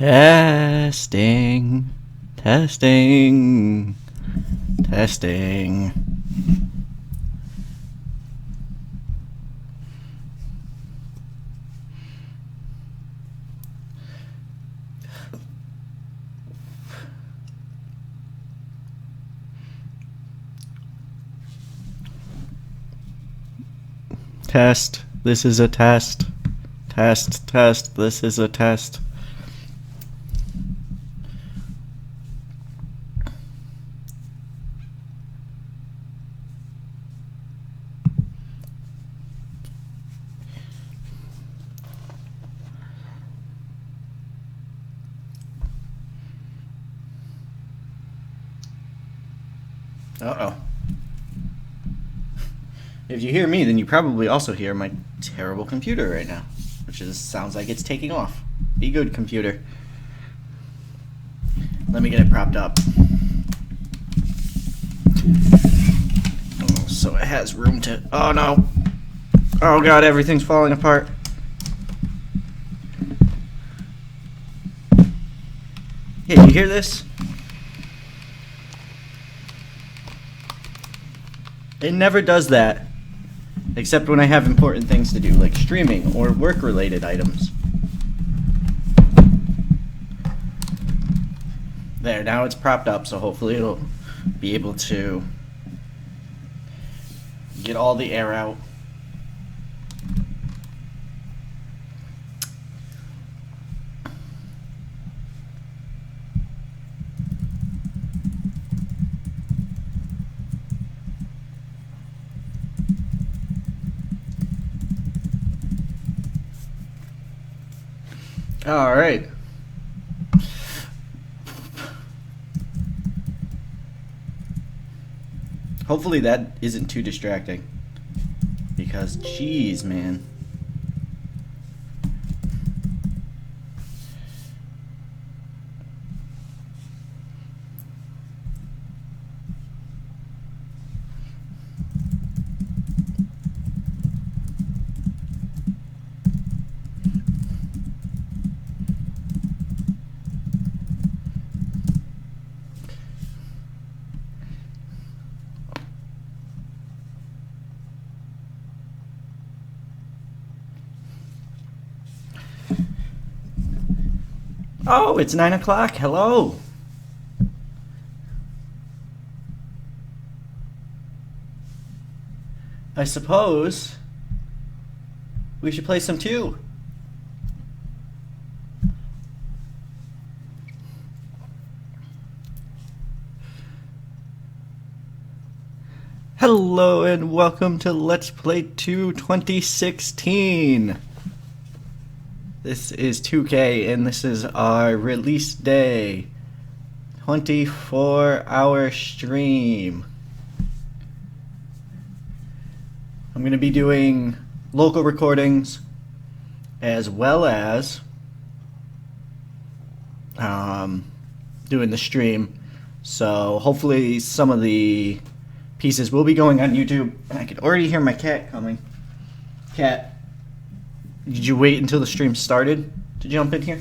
Testing, testing, testing. Test, this is a test. Test, test, this is a test. Uh-oh. If you hear me, then you probably also hear my terrible computer right now, which sounds like it's taking off. Be good, computer. Let me get it propped up. Oh, so it has room to... Oh, no. Oh, God, everything's falling apart. Hey, you hear this? It never does that. Except when I have important things to do, like streaming or work-related items. There, now it's propped up, so hopefully it'll be able to get all the air out. All right. Hopefully that isn't too distracting, because geez, man. Oh, it's 9 o'clock. Hello. I suppose we should play some too. Hello and welcome to Let's Play 2 2016. This is 2K, and this is our release day. 24-hour stream. I'm going to be doing local recordings as well as doing the stream. So hopefully some of the pieces will be going on YouTube. And I can already hear my cat coming. Cat. Did you wait until the stream started to jump in here?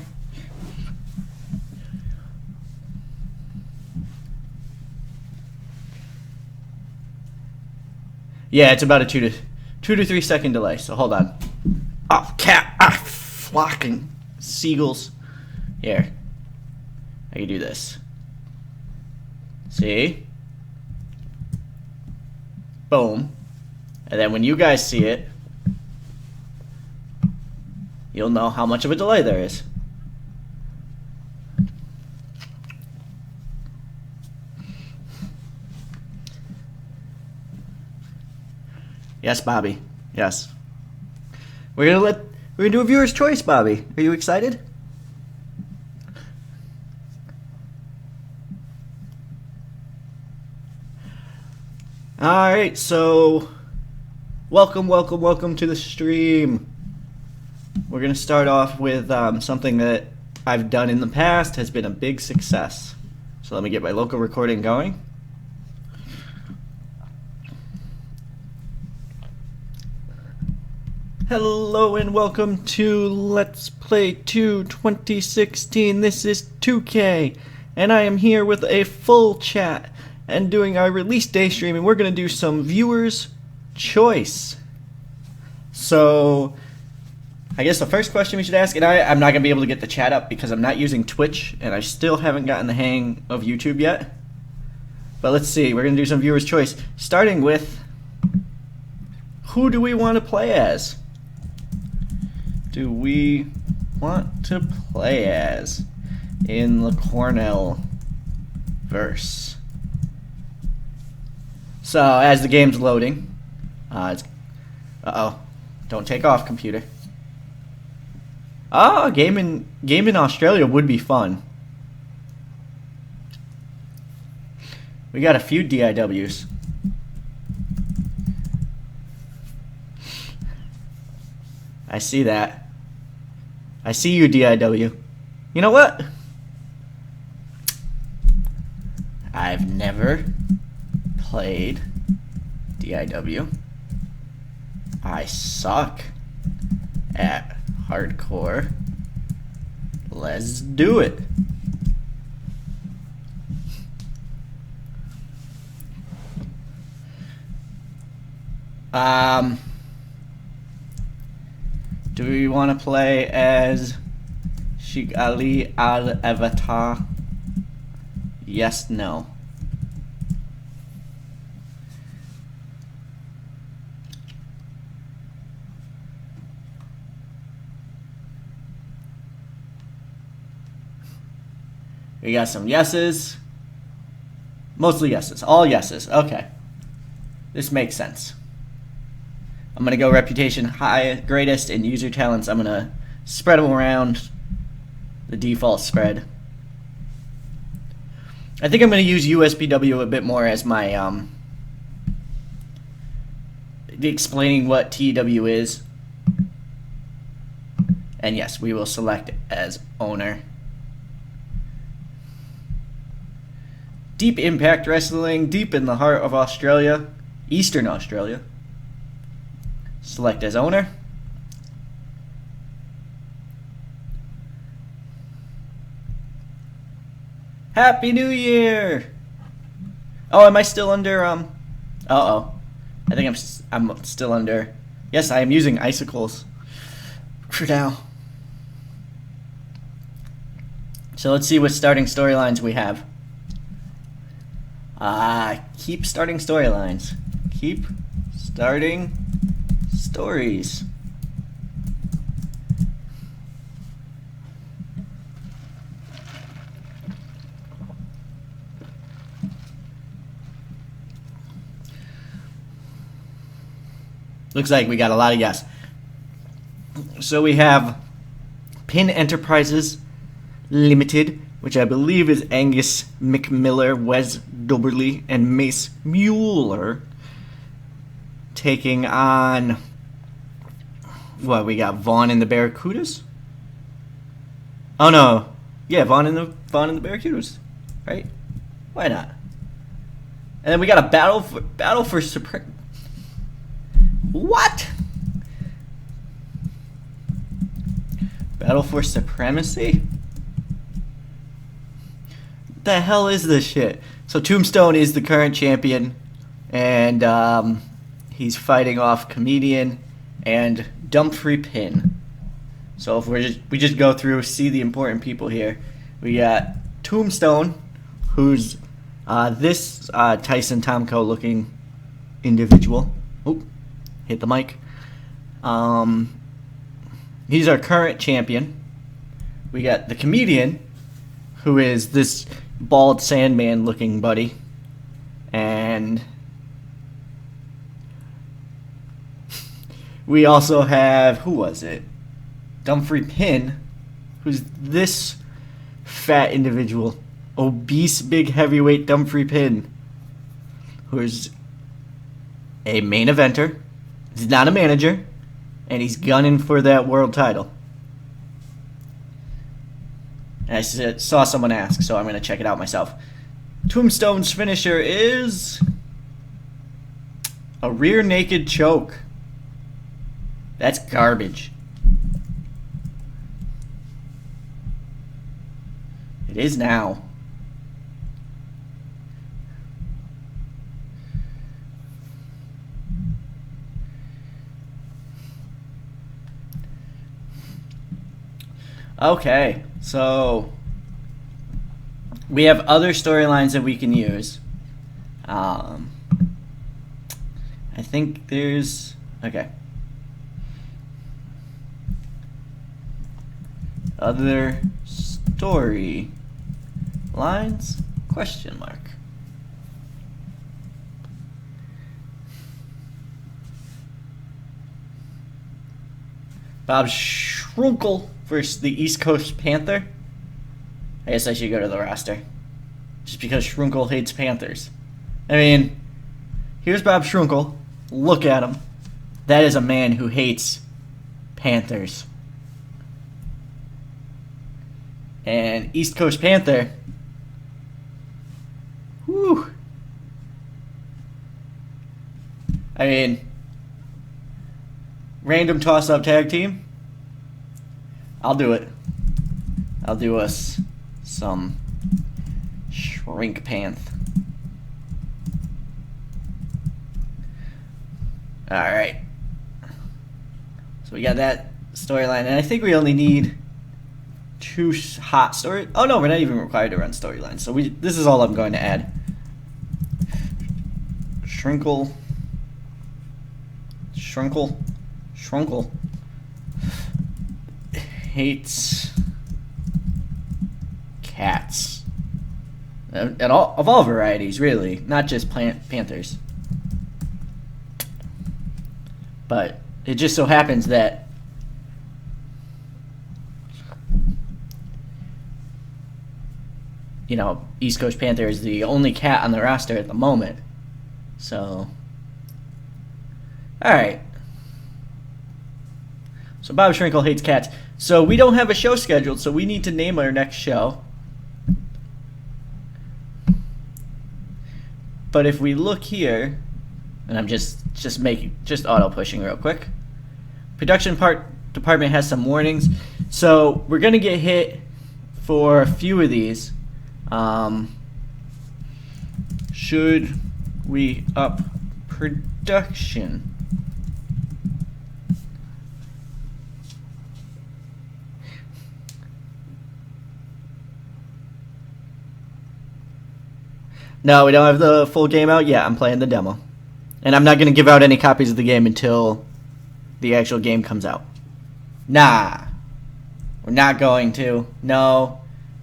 Yeah, it's about a 2 to 3 second delay, so hold on. Oh, cat! Ah, flocking seagulls. Here. I can do this. See? Boom. And then when you guys see it, you'll know how much of a delay there is. Yes, Bobby. Yes. We're gonna do a viewer's choice, Bobby. Are you excited? Alright, so welcome to the stream. We're going to start off with something that I've done in the past, has been a big success. So let me get my local recording going. Hello and welcome to Let's Play 2 2016. This is 2K, and I am here with a full chat and doing our release day stream, and we're going to do some viewers' choice. So, I guess the first question we should ask, and I'm not going to be able to get the chat up because I'm not using Twitch, and I still haven't gotten the hang of YouTube yet. But let's see, we're going to do some viewers' choice, starting with, who do we want to play as? Do we want to play as in the CornellVerse? So as the game's loading, don't take off, computer. A game in Australia would be fun. We got a few DIWs. I see that. I see you, DIW. You know what? I've never played DIW. I suck at hardcore. Let's do it. Do we want to play as Sheikh Ali Al-Avatar? Yes, no. We got some yeses. Mostly yeses. All yeses. Okay. This makes sense. I'm going to go reputation high, greatest, and user talents. I'm going to spread them around the default spread. I think I'm going to use USPW a bit more as my explaining what TEW is. And yes, we will select as owner. Deep Impact Wrestling, deep in the heart of Australia, Eastern Australia. Select as owner. Happy New Year! Oh, am I still under I think I'm still under. Yes, I am using icicles for now. So let's see what starting storylines we have. Keep starting storylines. Keep starting stories. Looks like we got a lot of yes. So we have Pin Enterprises Limited, which I believe is Angus McMiller, Wes Doberly, and Mace Mueller, taking on, what, we got Vaughn and the Barracudas? Oh no, yeah, Vaughn and the Barracudas, right? Why not? And then we got a battle for supreme. What? Battle for supremacy? The hell is this shit? So Tombstone is the current champion, and he's fighting off Comedian and Dumfrey Pin. So if we just go through, see the important people here. We got Tombstone, who's this Tyson Tomko looking individual. Oh, hit the mic. He's our current champion. We got the Comedian, who is this bald Sandman looking buddy, and we also have, who was it? Dumfrey Pin, who's this fat individual, obese big heavyweight Dumfrey Pin, who's a main eventer. He's not a manager, and he's gunning for that world title. And I saw someone ask, so I'm going to check it out myself. Tombstone's finisher is a rear naked choke. That's garbage. It is now. Okay, so we have other storylines that we can use. I think there's... Okay. Other story lines? Question mark. Bob Schrunkle versus the East Coast Panther. I guess I should go to the roster. Just because Schrunkle hates Panthers. I mean, here's Bob Schrunkle. Look at him. That is a man who hates Panthers. And East Coast Panther. Whew. I mean, random toss-up tag team. I'll do it. I'll do us some Shrink Panth. Alright. So we got that storyline. And I think we only need 2 hot story. Oh no, we're not even required to run storylines. So this is all I'm going to add. Shrunkle. Hates cats. Of all varieties, really. Not just Panthers. But it just so happens that East Coast Panther is the only cat on the roster at the moment. So, alright. So Bob Schrinkle hates cats. So we don't have a show scheduled, so we need to name our next show. But if we look here, and I'm just auto pushing real quick. Production department has some warnings. So we're gonna get hit for a few of these. Should we up production? No, we don't have the full game out yet. I'm playing the demo. And I'm not going to give out any copies of the game until the actual game comes out. Nah. We're not going to. No.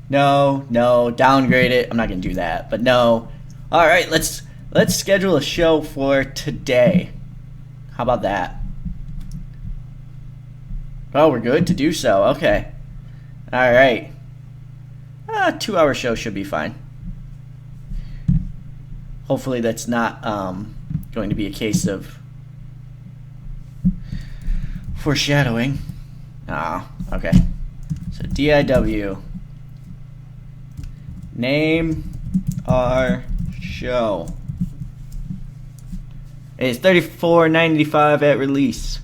Downgrade it. I'm not going to do that. But no. Alright, let's schedule a show for today. How about that? Oh, we're good to do so. Okay. Alright. 2-hour show should be fine. Hopefully that's not going to be a case of foreshadowing. Okay. So DIW. Name our show. It's $34.95 at release.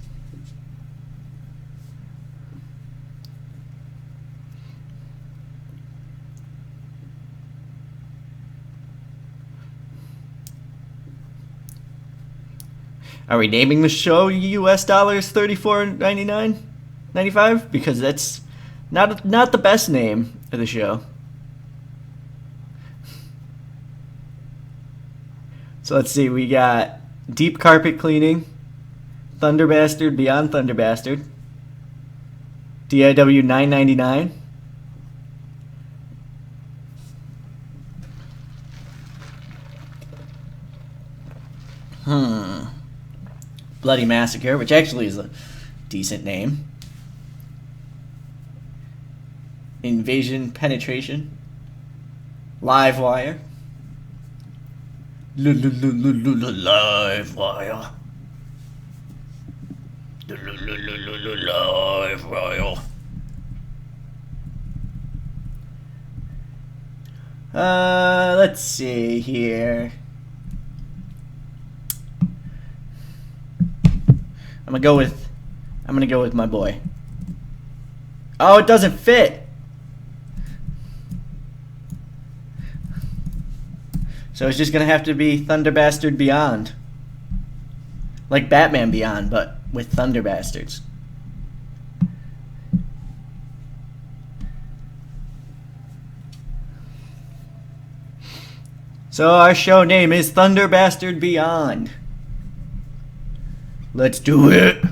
Are we naming the show US dollars $34.95? Because that's not the best name of the show. So let's see, we got Deep Carpet Cleaning, Thunder Bastard Beyond Thunder Bastard, DIW $9.99. Bloody Massacre, which actually is a decent name. Invasion Penetration. Live Wire. Live Wire. Live Wire. Let's see here. I'm gonna go with I'm gonna go with my boy. Oh, it doesn't fit. So it's just gonna have to be Thunder Bastard Beyond. Like Batman Beyond, but with Thunder Bastards. So our show name is Thunder Bastard Beyond. Let's do it.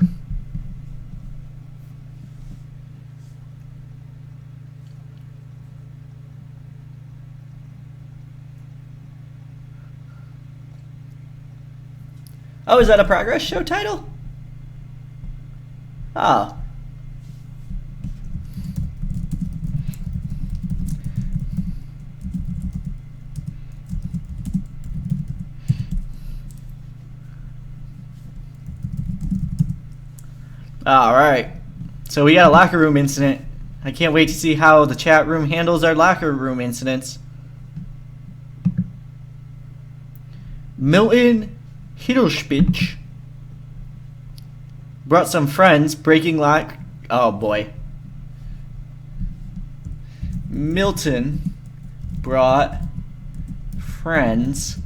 Oh, is that a progress show title? Oh. Alright. So we got a locker room incident. I can't wait to see how the chat room handles our locker room incidents. Milton Hittelspitch brought some friends breaking lock. Oh boy. Milton brought friends.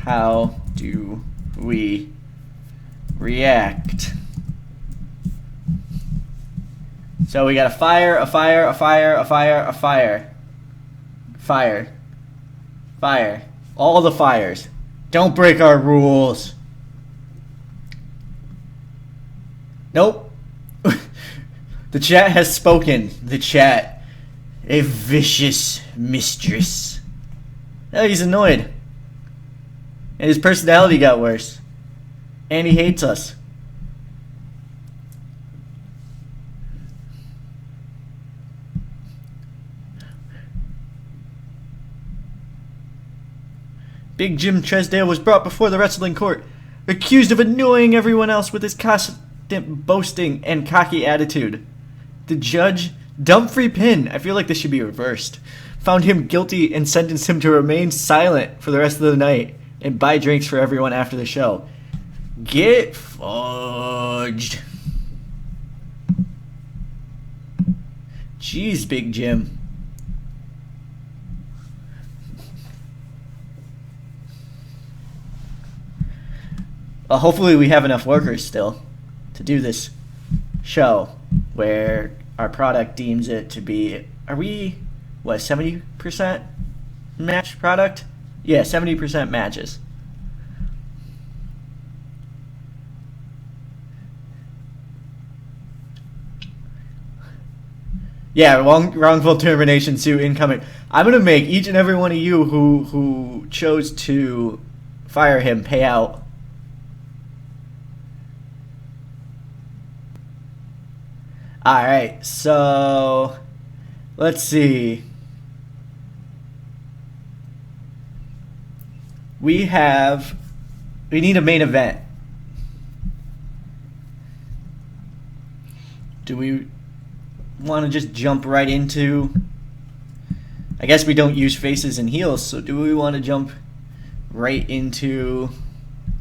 How do we react? So we got a fire, a fire, a fire, a fire, a fire. Fire. Fire. All the fires. Don't break our rules. Nope. The chat has spoken. The chat. A vicious mistress. Oh, he's annoyed. And his personality got worse. And he hates us. Big Jim Tresdale was brought before the wrestling court, accused of annoying everyone else with his constant boasting and cocky attitude. The judge, Dumfrey Pinn, I feel like this should be reversed, found him guilty and sentenced him to remain silent for the rest of the night and buy drinks for everyone after the show. Get fudged. Jeez, Big Jim. Hopefully we have enough workers still to do this show where our product deems it to be, are we, what, 70% match product? Yeah, 70% matches. Yeah, wrongful termination suit incoming. I'm going to make each and every one of you who chose to fire him pay out. Alright, so let's see. We need a main event. Do we want to just jump right into, I guess we don't use faces and heels, so do we want to jump right into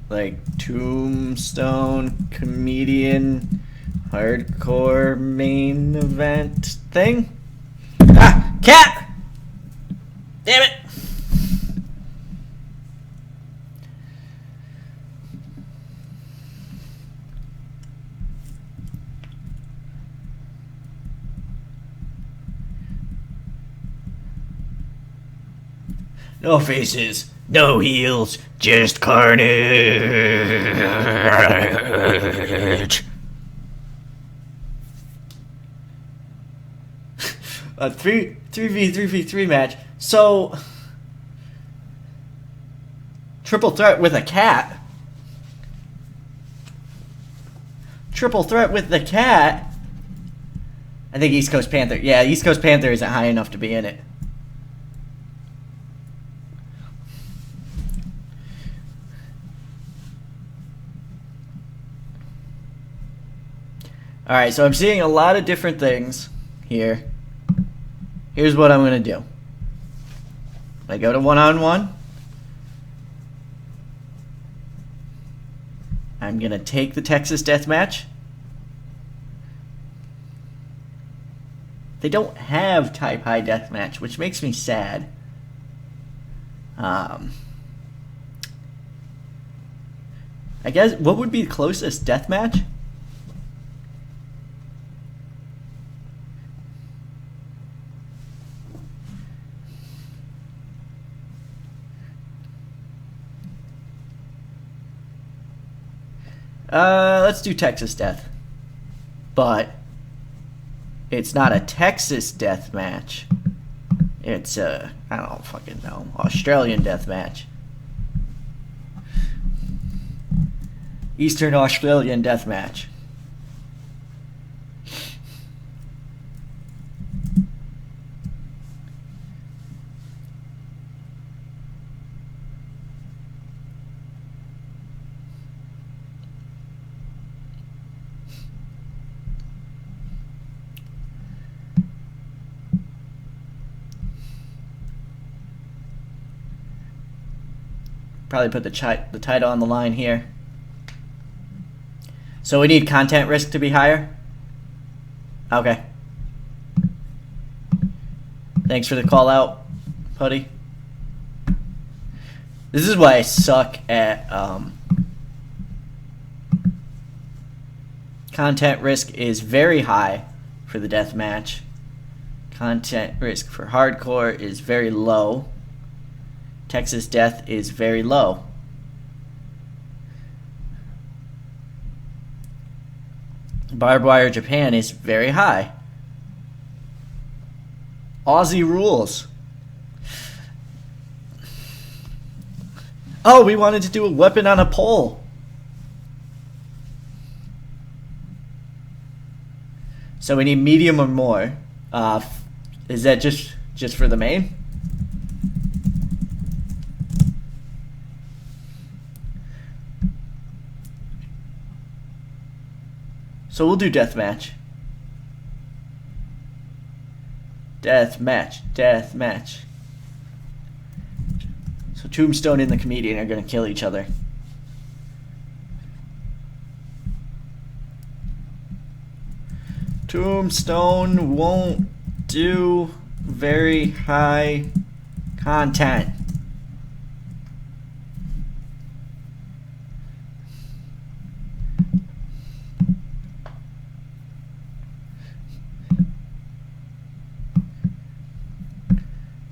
like Tombstone comedian hardcore main event thing? Ah, cat! Damn it! No faces, no heels, just carnage. A 3v3v3 match. So, triple threat with a cat. Triple threat with the cat. I think East Coast Panther. Yeah, East Coast Panther isn't high enough to be in it. Alright, so I'm seeing a lot of different things here. Here's what I'm going to do. I go to one-on-one. I'm going to take the Texas Death Match They don't have type high deathmatch, which makes me sad. I guess, what would be the closest deathmatch? Let's do Texas Death. But it's not a Texas death match. It's a, I don't fucking know, Australian death match. Eastern Australian death match. Probably put the title on the line here. So we need content risk to be higher? Okay. Thanks for the call out, Putty. This is why I suck at content risk is very high for the deathmatch. Content risk for hardcore is very low. Texas Death is very low. Barbed Wire Japan is very high. Aussie Rules. Oh, we wanted to do a weapon on a pole. So we need medium or more. Is that just for the main? So we'll do deathmatch. Deathmatch. So Tombstone and the comedian are gonna kill each other. Tombstone won't do very high content.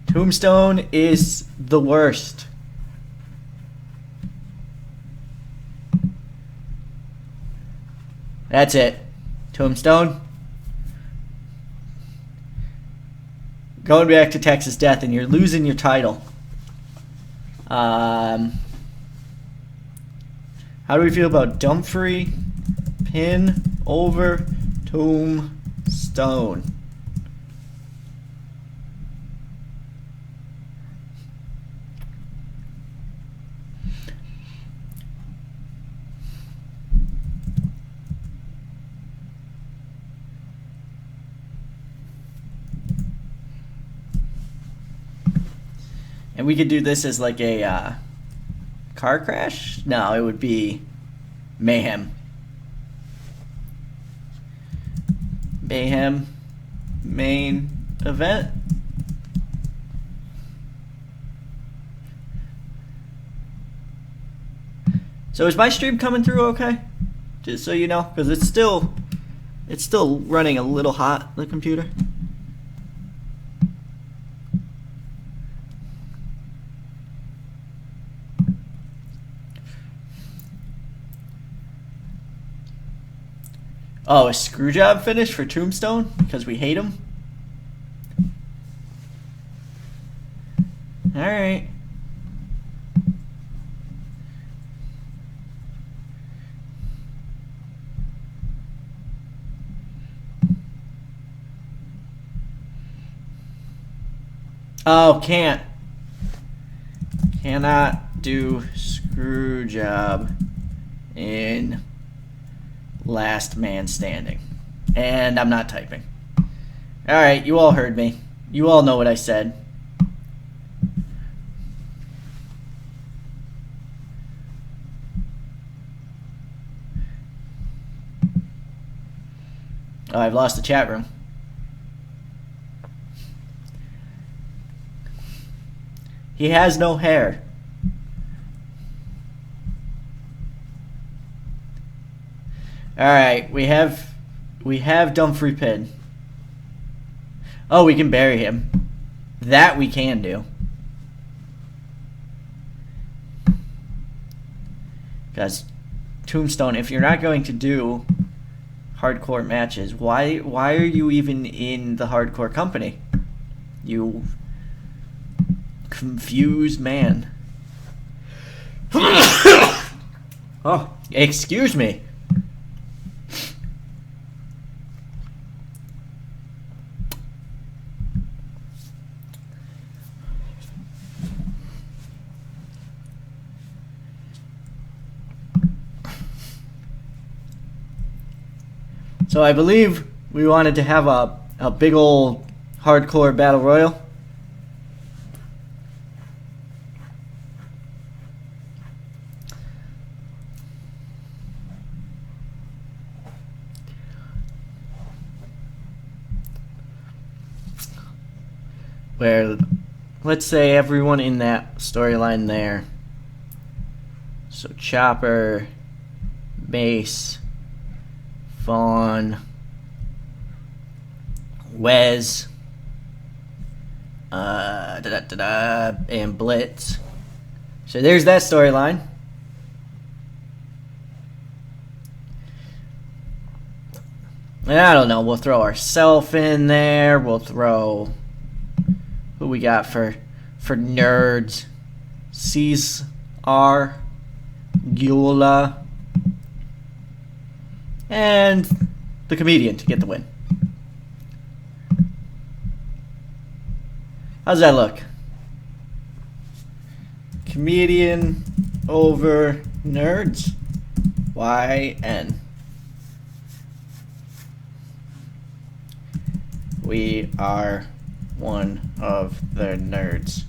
Tombstone is the worst. That's it. Tombstone. Going back to Texas Death, and you're losing your title. How do we feel about Dumfrey, pin over Tombstone? And we could do this as like a car crash? No, it would be Mayhem. Mayhem main event. So is my stream coming through okay? Just so you know, because it's still running a little hot, the computer. Oh, a screwjob finish for Tombstone? Because we hate him? Alright. Oh, can't. Cannot do screwjob in last man standing. And I'm not typing. Alright, you all heard me. You all know what I said. Oh, I've lost the chat room. He has no hair. Alright, we have Dumfries Pin. Oh, we can bury him. That we can do. Because Tombstone, if you're not going to do hardcore matches, why are you even in the hardcore company? You confused man. Oh, excuse me. So I believe we wanted to have a big old hardcore battle royal. Where, let's say everyone in that storyline there. So Chopper, Mace, Vaughn, Wes, and Blitz. So there's that storyline. And I don't know, we'll throw ourselves in there. We'll throw who we got for nerds. Caesar, Gula, and the comedian to get the win. How's that look? Comedian over nerds. YN. We are one of the nerds.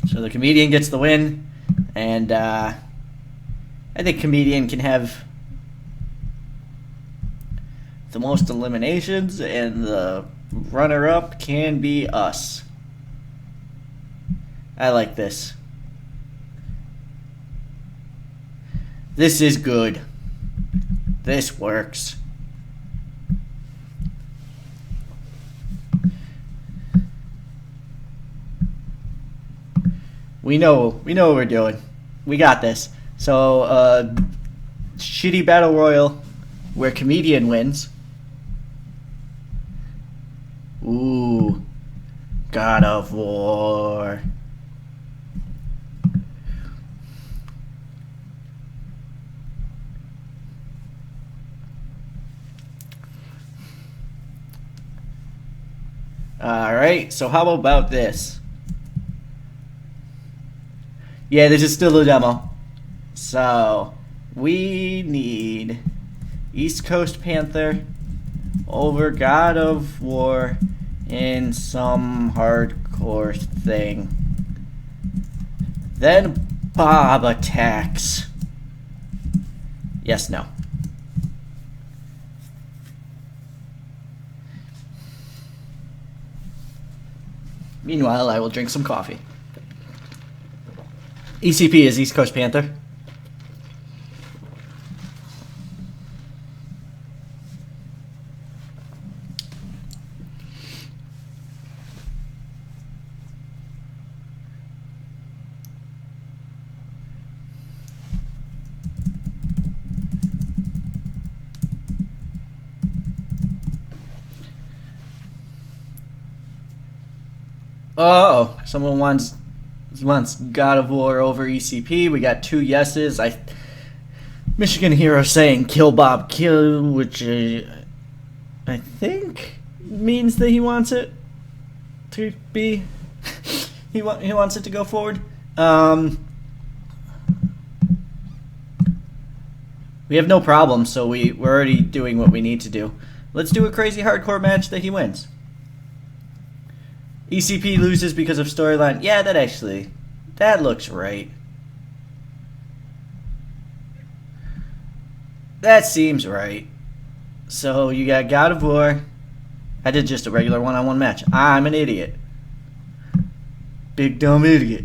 So the comedian gets the win, and I think comedian can have the most eliminations, and the runner-up can be us. I like this. This is good. This works. We know what we're doing. We got this. So, shitty battle royal where comedian wins. Ooh, God of War. Alright, so how about this? Yeah, this is still a demo. So, we need East Coast Panther over God of War in some hardcore thing. Then Bob attacks. Yes, no. Meanwhile, I will drink some coffee. ECP is East Coast Panther. Oh, someone wants God of War over ECP. We got 2 yeses. Michigan Hero saying kill Bob kill, which I think means that he wants it to be. he wants it to go forward. We have no problem, so we're already doing what we need to do. Let's do a crazy hardcore match that he wins. ECP loses because of storyline. Yeah, that looks right. That seems right. So you got God of War. I did just a regular one-on-one match. I'm an idiot. Big dumb idiot.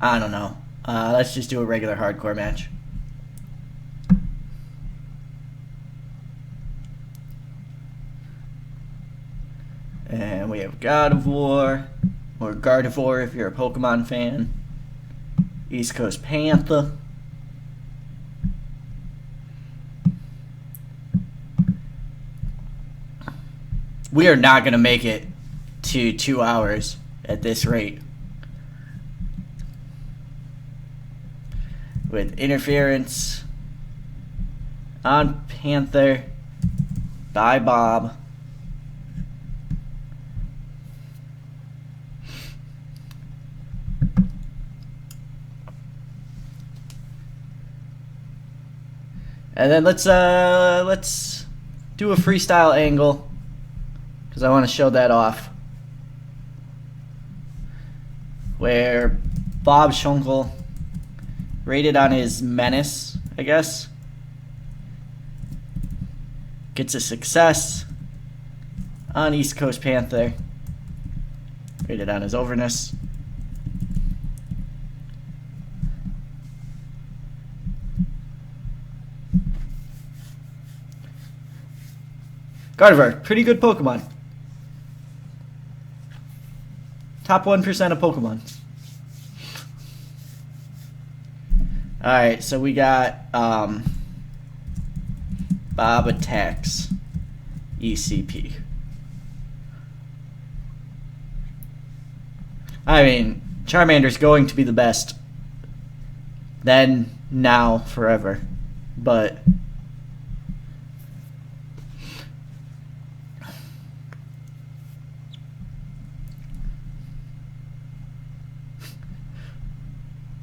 I don't know. Let's just do a regular hardcore match. And we have God of War, or Gardevoir if you're a Pokemon fan. East Coast Panther. We are not going to make it to 2 hours at this rate. With interference on Panther by Bob. And then let's do a freestyle angle, because I want to show that off, where Bob Schunkel rated on his menace, I guess, gets a success on East Coast Panther, rated on his overness. Gardevoir, pretty good Pokemon. Top 1% of Pokemon. Alright, so we got Bob attacks ECP. I mean, Charmander's going to be the best. Then, now, forever. But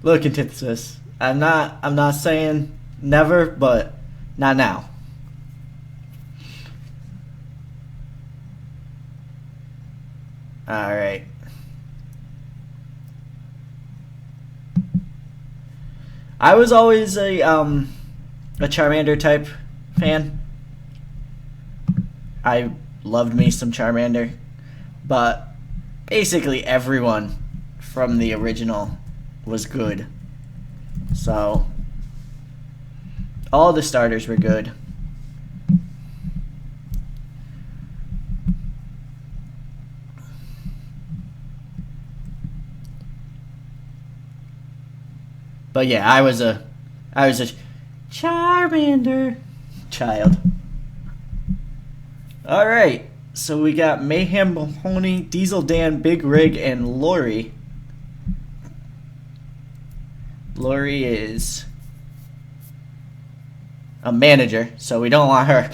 look, antithesis. I'm not saying never, but not now. All right. I was always a Charmander type fan. I loved me some Charmander, but basically everyone from the original was good. So all the starters were good. But yeah, I was a Charmander child. All right, so we got Mayhem Mahoney, Diesel Dan, Big Rig, and Lori. Lori is a manager, so we don't want her.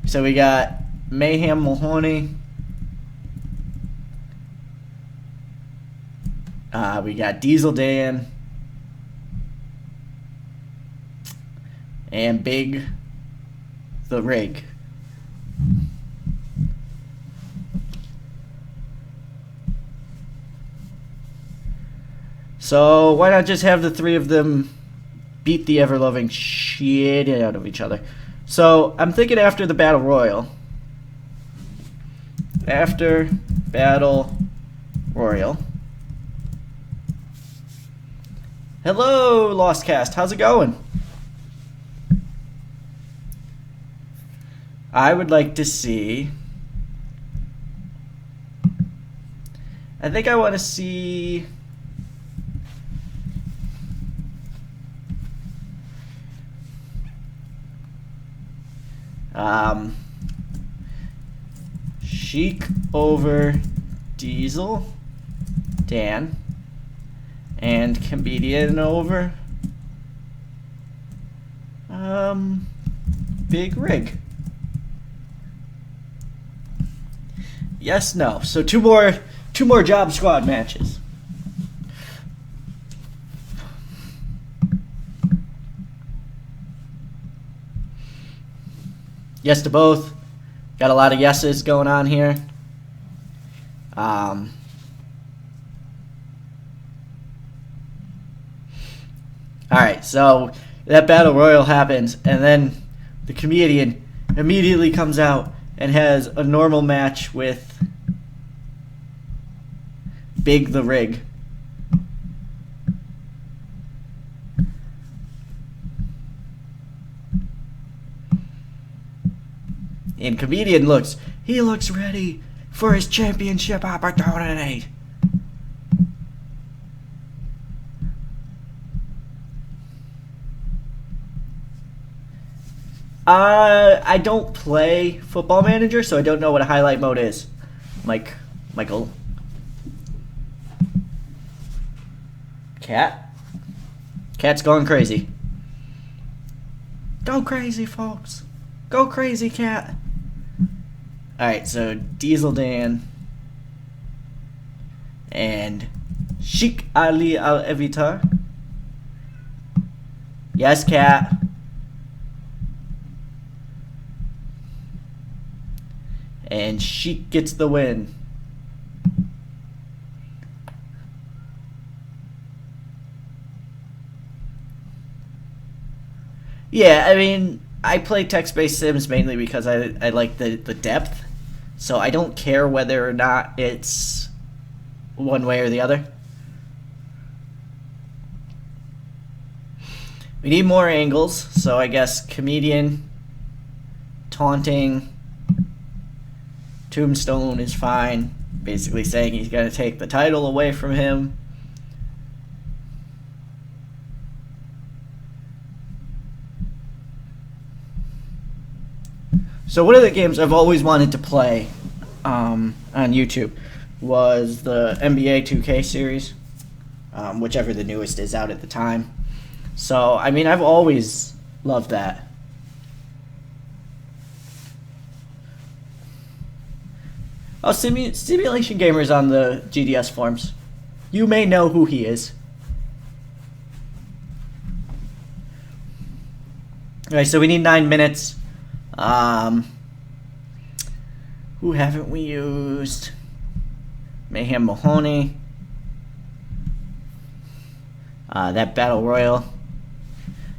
So we got Mayhem Mahoney. We got Diesel Dan. And Big the Rig. So why not just have the three of them beat the ever-loving shit out of each other? So I'm thinking after the Battle Royal. After Battle Royal. Hello, Lost Cast. How's it going? I would like to see... I think I want to see... Sheik over Diesel Dan, and Comedian over Big Rig. Yes, no. So two more Job Squad matches. Yes to both. Got a lot of yeses going on here. Alright, so that battle royal happens, and then the comedian immediately comes out and has a normal match with Big the Rig. And comedian looks ready for his championship opportunity. I don't play Football Manager, so I don't know what a highlight mode is. Michael. Cat's going crazy. Go crazy, folks. Go crazy, Cat. Alright, so Diesel Dan and Sheikh Ali Al-Evitar. Yes, Cat. And Sheik gets the win. Yeah, I mean, I play text-based sims mainly because I like the depth. So I don't care whether or not it's one way or the other. We need more angles, so I guess comedian, taunting, Tombstone is fine, basically saying he's going to take the title away from him. So one of the games I've always wanted to play on YouTube was the NBA 2K series, whichever the newest is out at the time. So, I mean, I've always loved that. Oh, Simulation Gamer's on the GDS forums. You may know who he is. Alright, so we need 9 minutes. Who haven't we used? Mayhem Mahoney. That Battle Royal.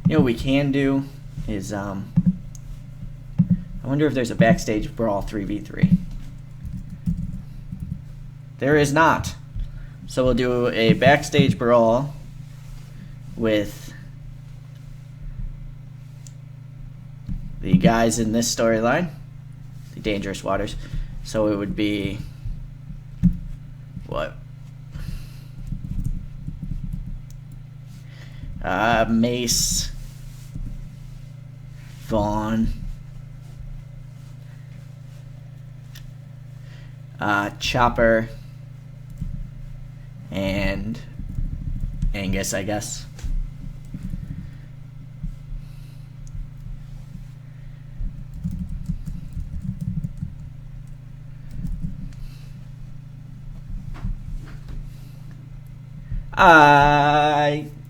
You know what we can do is, I wonder if there's a backstage brawl 3v3. There is not. So we'll do a backstage brawl with the guys in this storyline, the Dangerous Waters. So it would be what? Mace, Vaughn, Chopper, and Angus, I guess.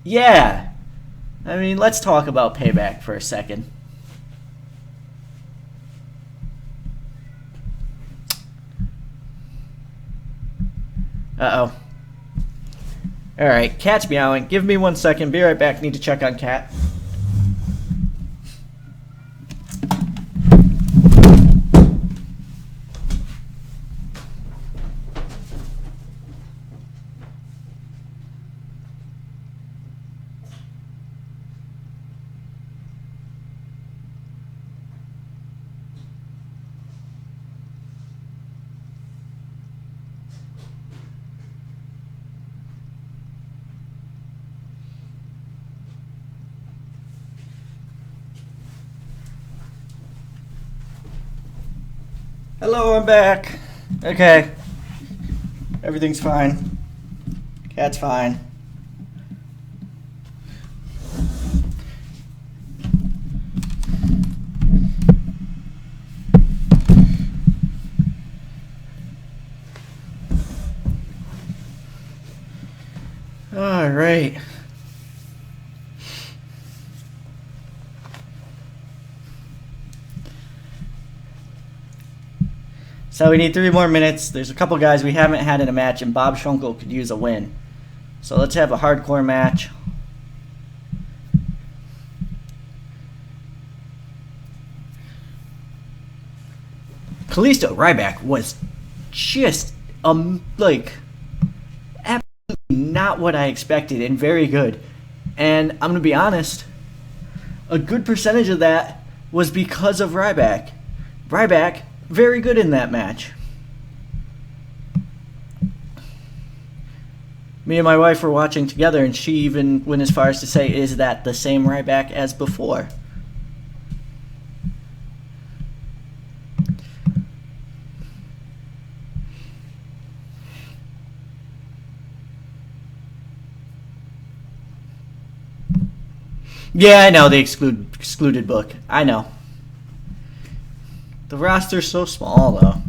Yeah. I mean, let's talk about Payback for a second. Uh-oh. Alright, Cat's meowing. Give me 1 second. Be right back. Need to check on Cat. Hello, I'm back. Okay. Everything's fine. Cat's fine. All right. So we need 3 more minutes. There's a couple guys we haven't had in a match, and Bob Schunkel could use a win. So let's have a hardcore match. Kalisto Ryback was just like absolutely not what I expected, and very good. And I'm gonna be honest, a good percentage of that was because of Ryback. Ryback, very good in that match. Me and my wife were watching together, and she even went as far as to say, "Is that the same Ryback as before?" Yeah, I know, the excluded book. I know. The roster's so small, though.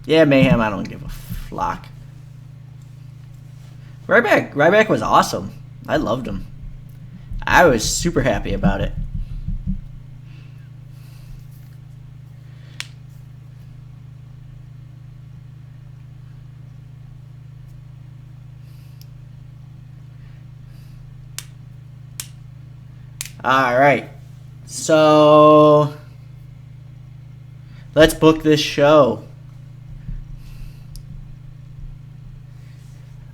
Yeah, Mayhem, I don't give a flock. Ryback was awesome. I loved him. I was super happy about it. Alright, so let's book this show.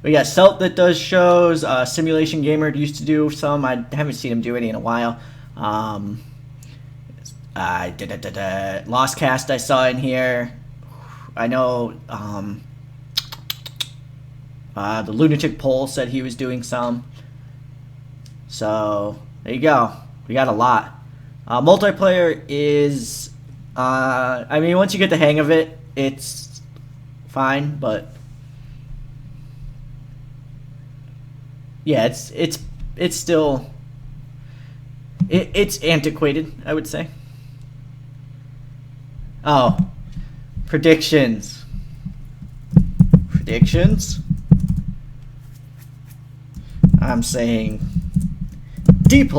We got Selt that does shows. Simulation Gamer used to do some. I haven't seen him do any in a while. Lost Cast I saw in here. I know the Lunatic Pole said he was doing some. So there you go. We got a lot. Multiplayer is, I mean, once you get the hang of it, it's fine. But yeah, it's still it's antiquated, I would say. Oh, predictions. I'm saying D+. D+.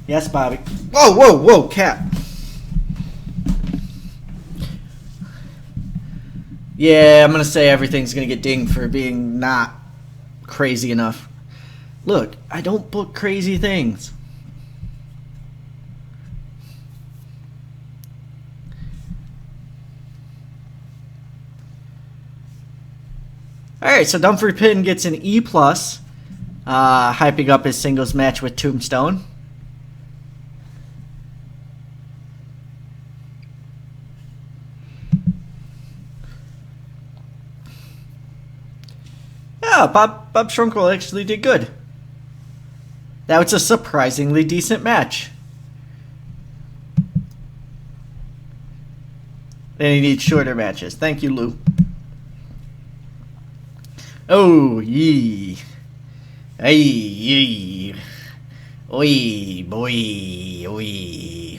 Yes, Bobby. Whoa, cat. Yeah, I'm gonna say everything's gonna get dinged for being not crazy enough. Look, I don't book crazy things. Alright, so Dumfries Pin gets an E+, hyping up his singles match with Tombstone. Yeah, Bob Schrunkle actually did good. That was a surprisingly decent match. And he needs shorter matches. Thank you, Lou. Oh, yee. Ay, yee. Oi, boy, oi.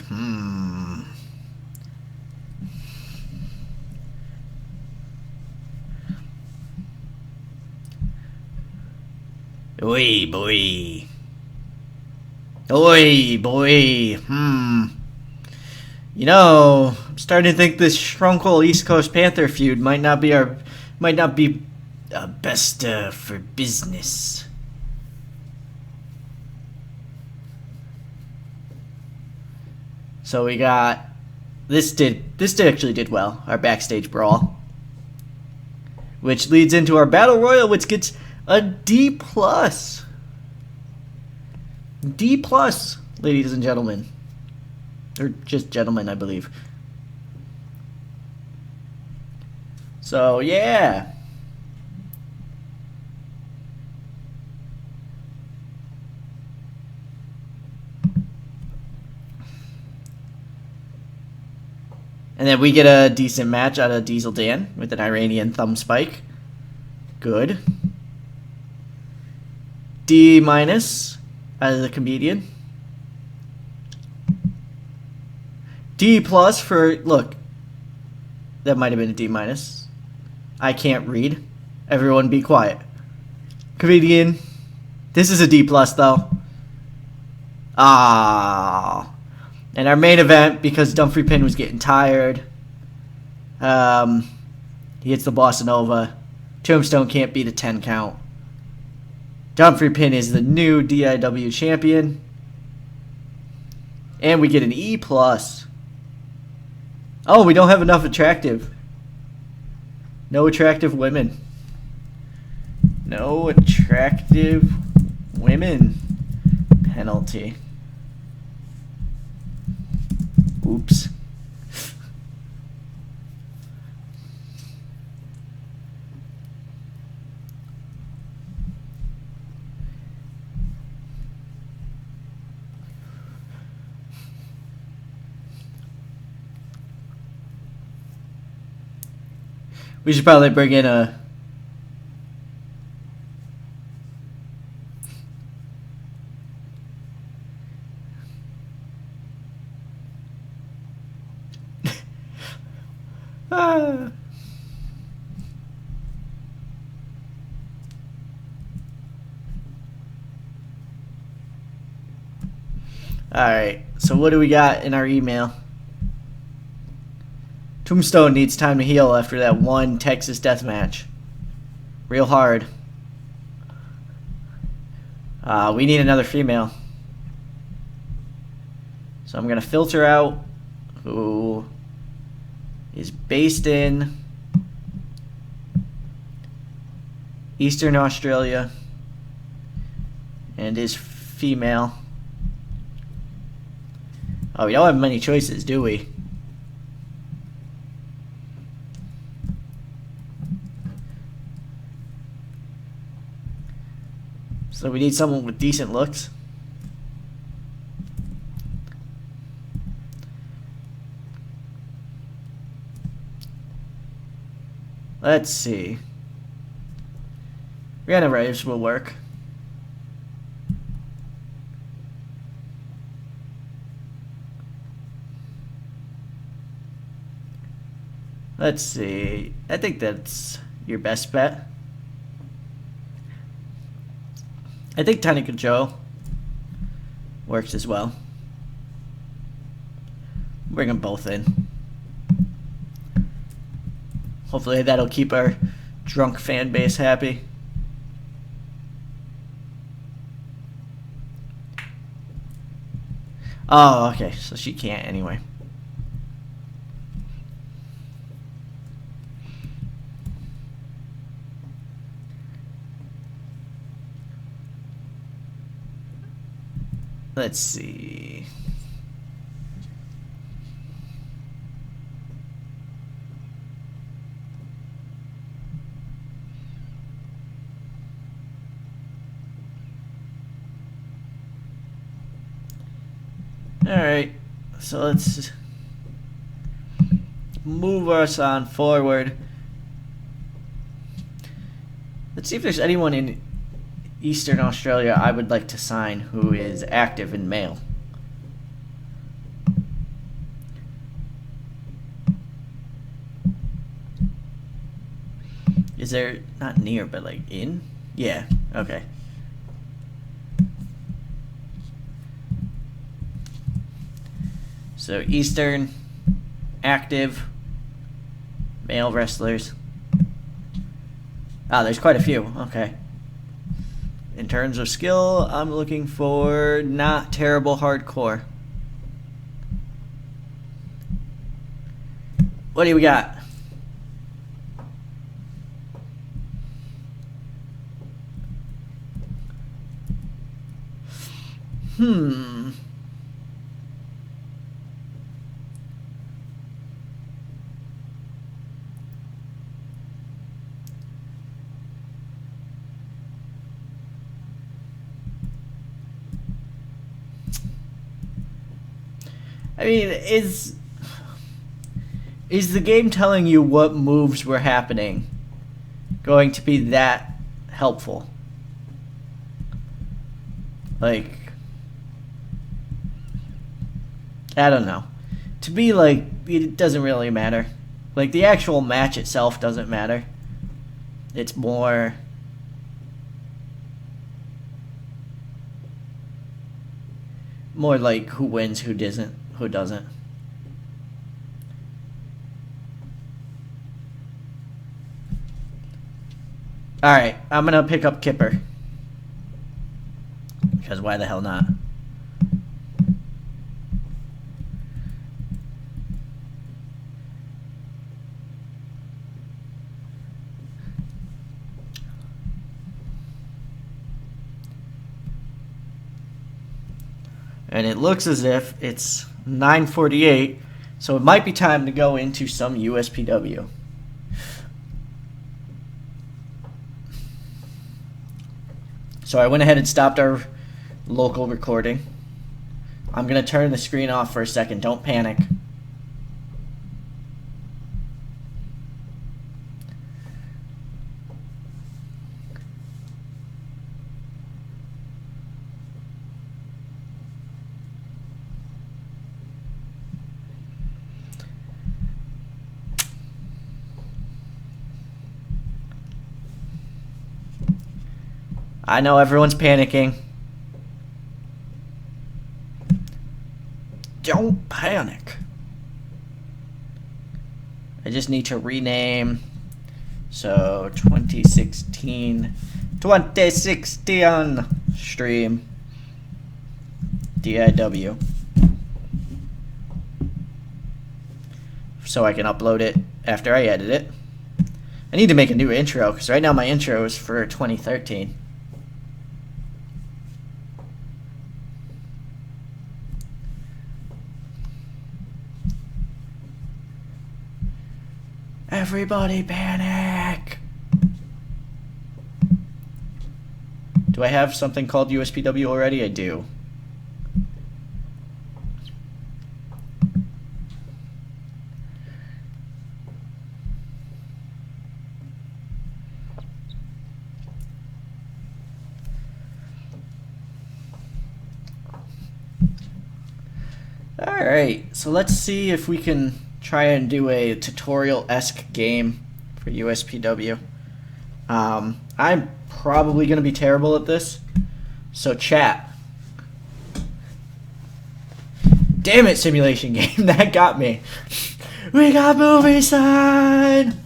Oi, boy. Oi, boy. You know, I'm starting to think this Schrunkle East Coast Panther feud might not be best for business. So we got this actually did well, our backstage brawl, which leads into our battle royal, which gets a D+. D+, ladies and gentlemen. Or just gentlemen, I believe. So, yeah. And then we get a decent match out of Diesel Dan with an Iranian thumb spike. Good. D- out of the comedian. D+ for, look, that might have been a D-. I can't read. Everyone be quiet. Comedian. This is a D plus though. Ah. And our main event, because Dumfries Pin was getting tired. He hits the Bossa Nova. Tombstone can't beat a 10 count. Dumfries Pin is the new DIW champion. And we get an E+. Oh, we don't have enough attractive. No attractive women. No attractive women penalty. Oops. We should probably bring in a... Alright, so what do we got in our email? Tombstone needs time to heal after that one Texas death match. Real hard. We need another female. So I'm going to filter out who is based in Eastern Australia and is female. Oh, we don't have many choices, do we? So we need someone with decent looks. Let's see. Rihanna Reeves will work. Let's see. I think that's your best bet. I think Tanika Joe works as well. Bring them both in. Hopefully that'll keep our drunk fan base happy. Oh, okay. So she can't anyway. Let's see. Alright, so let's move us on forward. Let's see if there's anyone in Eastern Australia I would like to sign who is active and male. Is there, not near, but like in? Yeah, okay. So Eastern, active, male wrestlers. Ah, there's quite a few, okay. In terms of skill, I'm looking for not terrible hardcore. What do we got? I mean, is the game telling you what moves were happening going to be that helpful? Like, I don't know. To me, like, it doesn't really matter. Like, the actual match itself doesn't matter. It's more like who wins, who doesn't. Alright, I'm gonna pick up Kipper. Because why the hell not? And it looks as if it's 9:48, so it might be time to go into some USPW. So I went ahead and stopped our local recording. I'm going to turn the screen off for a second. Don't panic. I know everyone's panicking. Don't panic. I just need to rename. So 2016 stream DIW. So I can upload it after I edit it. I need to make a new intro because right now my intro is for 2013. Everybody panic! Do I have something called USPW already? I do. Alright, so let's see if we can try and do a tutorial-esque game for USPW. I'm probably going to be terrible at this, so chat. Damn it, simulation game, that got me. We got movie sign!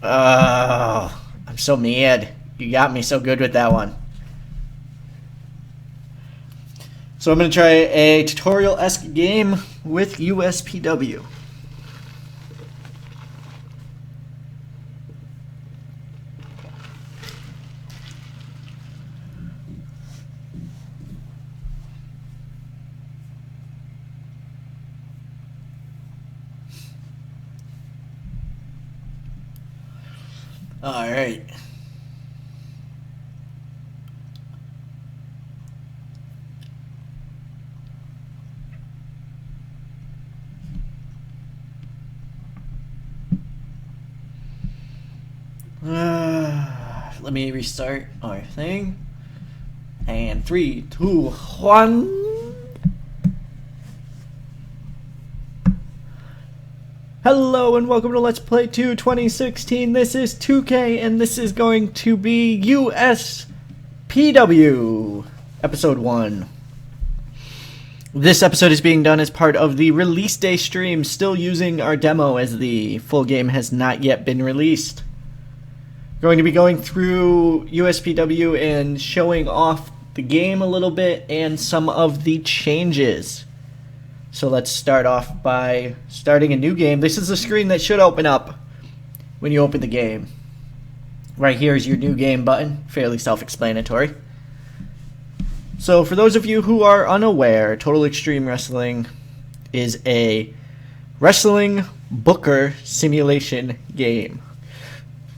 Oh, I'm so mad. You got me so good with that one. So I'm going to try a tutorial-esque game with USPW. All right. Let me restart our thing. And 3, 2, 1. Hello and welcome to Let's Play 2 2016. This is 2K and this is going to be USPW Episode 1. This episode is being done as part of the release day stream, still using our demo as the full game has not yet been released. Going to be going through USPW and showing off the game a little bit and some of the changes. So let's start off by starting a new game. This is the screen that should open up when you open the game. Right here is your new game button, fairly self-explanatory. So for those of you who are unaware, Total Extreme Wrestling is a wrestling booker simulation game.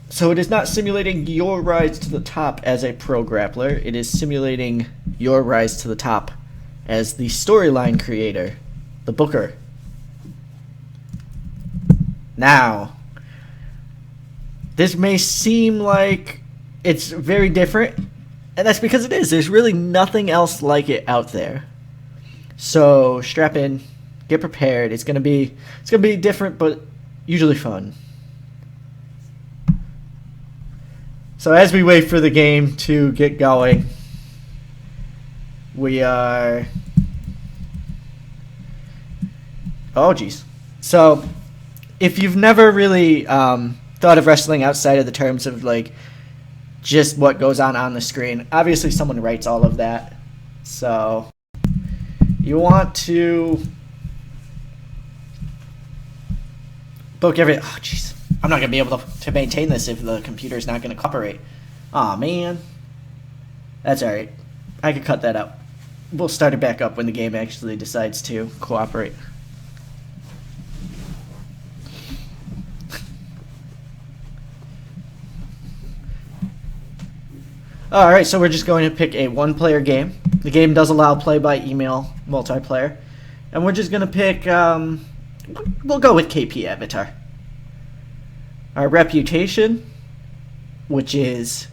So it is not simulating your rise to the top as a pro grappler. It is simulating your rise to the top as the storyline creator, the booker. Now, this may seem like it's very different, and that's because it is. There's really nothing else like it out there. So strap in, Get prepared. It's gonna be different, but usually fun. So as we wait for the game to get going, we are... Oh, geez. So if you've never really thought of wrestling outside of the terms of like just what goes on the screen, obviously someone writes all of that. So you want to book every... Oh, jeez. I'm not going to be able to maintain this if the computer's not going to cooperate. Aw, man. That's alright. I could cut that out. We'll start it back up when the game actually decides to cooperate. Alright, so we're just going to pick a one-player game. The game does allow play-by-email multiplayer. And we're just going to pick... we'll go with KP Avatar. Our reputation, which is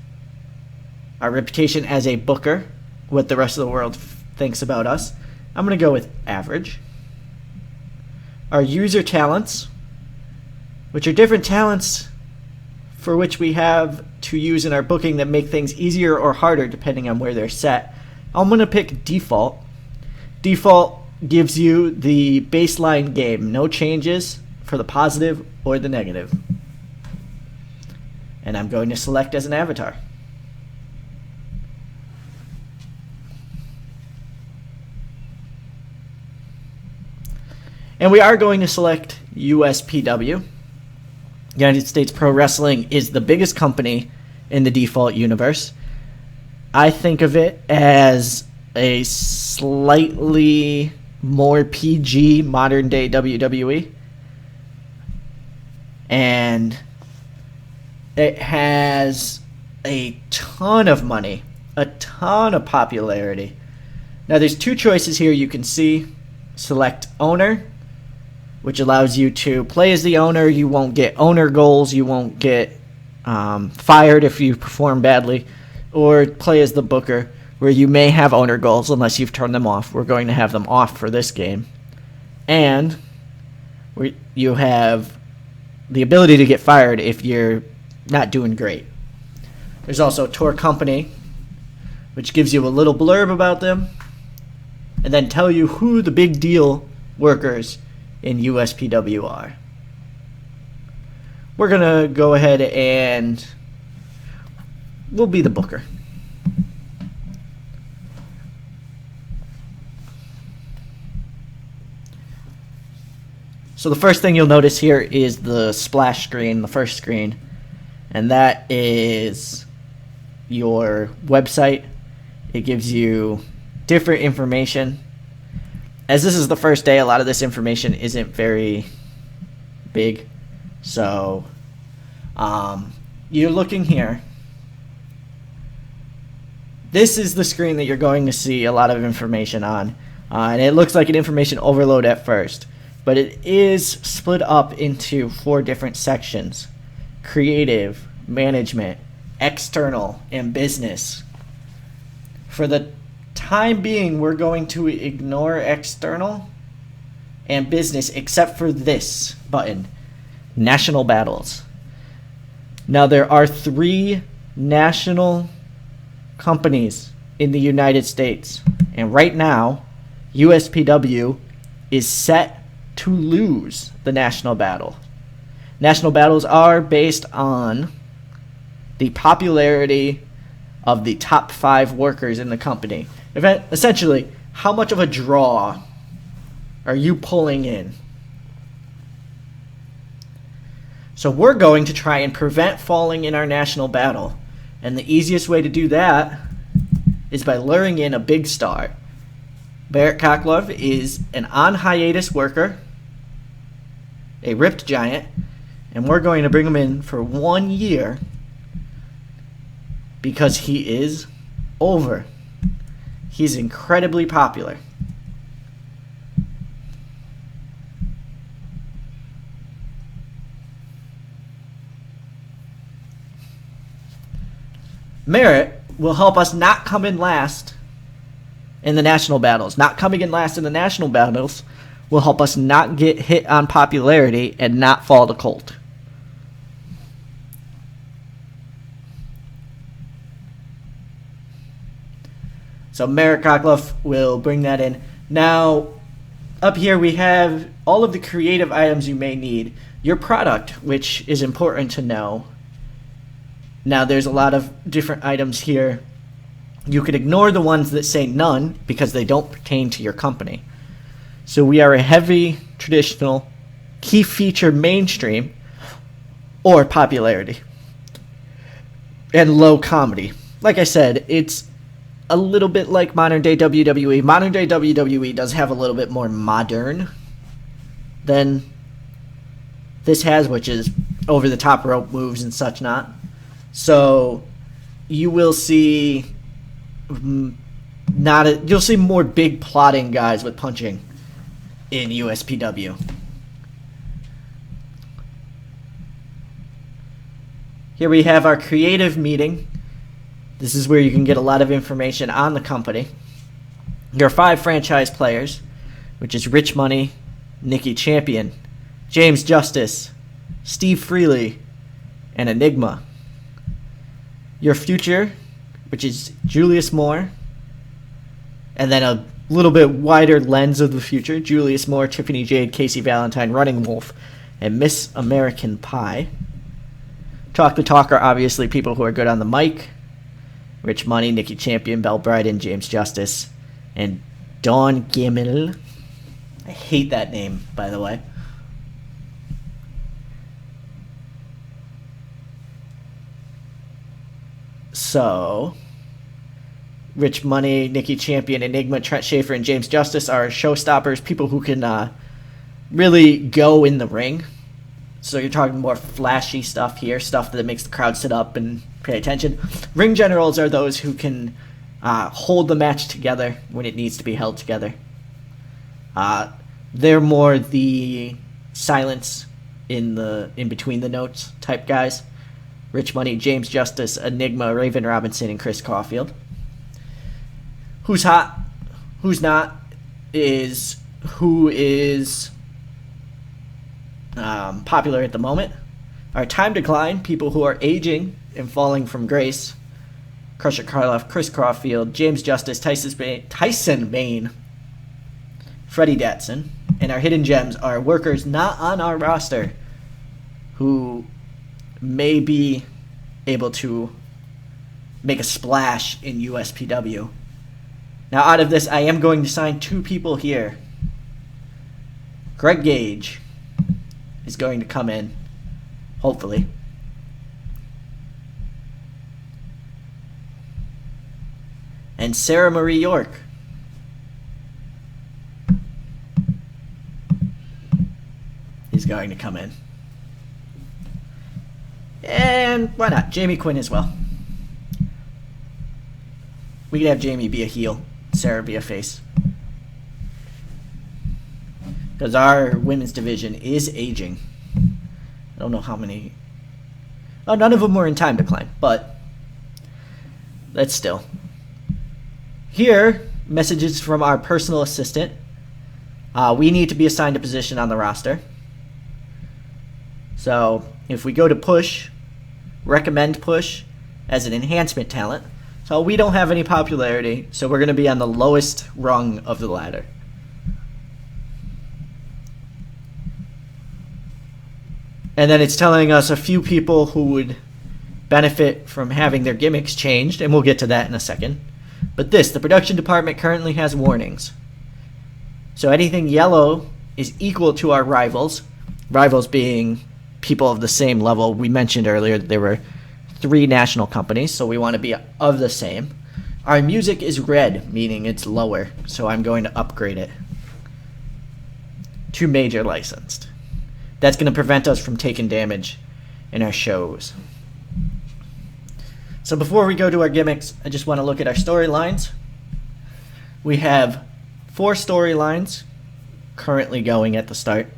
our reputation as a booker, what the rest of the world thinks about us. I'm going to go with average. Our user talents, which are different talents for which we have to use in our booking that make things easier or harder depending on where they're set. I'm going to pick default. Default gives you the baseline game, no changes for the positive or the negative. And I'm going to select as an avatar. And we are going to select USPW. United States Pro Wrestling is the biggest company in the default universe. I think of it as a slightly more PG modern day WWE. And it has a ton of money, a ton of popularity. Now there's two choices here you can see. Select owner, which allows you to play as the owner. You won't get owner goals. You won't get fired if you perform badly. Or play as the booker, where you may have owner goals unless you've turned them off. We're going to have them off for this game. And you have the ability to get fired if you're not doing great. There's also Tour Company, which gives you a little blurb about them, and then tell you who the big deal workers in USPW are. We're going to go ahead and we'll be the booker. So the first thing you'll notice here is the splash screen, the first screen, and that is your website. It gives you different information. As this is the first day, a lot of this information isn't very big. So you're looking here. This is the screen that you're going to see a lot of information on. And it looks like an information overload at first. But it is split up into 4 different sections: creative, management, external, and business. For the time being, we're going to ignore external and business except for this button, national battles. Now there are 3 national companies in the United States, and right now USPW is set to lose the national battle. National battles are based on the popularity of the top 5 workers in the company. Essentially, how much of a draw are you pulling in? So we're going to try and prevent falling in our national battle. And the easiest way to do that is by luring in a big star. Barrett Cocklove is an on-hiatus worker, a ripped giant, and we're going to bring him in for 1 year because he is over. He's incredibly popular. Merit will help us not come in last in the national battles. Not coming in last in the national battles will help us not get hit on popularity and not fall to Colt. So Merrick Cockloff will bring that in. Now, up here we have all of the creative items you may need. Your product, which is important to know. Now, there's a lot of different items here. You could ignore the ones that say none because they don't pertain to your company. So we are a heavy, traditional, key feature mainstream, or popularity. And low comedy. Like I said, it's a little bit like modern day WWE. Modern day WWE does have a little bit more modern than this has, which is over the top rope moves and such not. So you will see you'll see more big plotting guys with punching in USPW. Here we have our creative meeting. This is where you can get a lot of information on the company. There are 5 franchise players, which is Rich Money, Nikki Champion, James Justice, Steve Freely, and Enigma. Your future, which is Julius Moore, and then a little bit wider lens of the future, Julius Moore, Tiffany Jade, Casey Valentine, Running Wolf, and Miss American Pie. Talk the Talk are obviously people who are good on the mic. Rich Money, Nikki Champion, Belle Bryden, James Justice, and Dawn Gamel. I hate that name, by the way. So, Rich Money, Nikki Champion, Enigma, Trent Schaefer, and James Justice are showstoppers, people who can really go in the ring. So you're talking more flashy stuff here, stuff that makes the crowd sit up and pay attention. Ring generals are those who can hold the match together when it needs to be held together. They're more the silence in between the notes type guys. Rich Money, James Justice, Enigma, Raven Robinson, and Chris Caulfield. Who's hot, who's not, is who is popular at the moment. Our time decline, people who are aging and falling from grace. Crusher Karloff, Chris Caulfield, James Justice, Tyson Bane, Freddie Datson. And our hidden gems are workers not on our roster who may be able to make a splash in USPW. Now, out of this, I am going to sign 2 people here. Greg Gage is going to come in, hopefully. And Sarah Marie York. Is going to come in. And why not? Jamie Quinn as well. We could have Jamie be a heel, Sarah be a face. Because our women's division is aging. I don't know how many. Oh, none of them were in time decline, but that's still. Here, messages from our personal assistant. We need to be assigned a position on the roster. So if we go to push, recommend push as an enhancement talent. So we don't have any popularity, so we're going to be on the lowest rung of the ladder. And then it's telling us a few people who would benefit from having their gimmicks changed, and we'll get to that in a second. But the production department currently has warnings. So anything yellow is equal to our rivals. Rivals being people of the same level. We mentioned earlier that there were 3 national companies, so we want to be of the same. Our music is red, meaning it's lower, so I'm going to upgrade it to major licensed. That's going to prevent us from taking damage in our shows. So before we go to our gimmicks, I just want to look at our storylines. We have 4 storylines currently going at the start.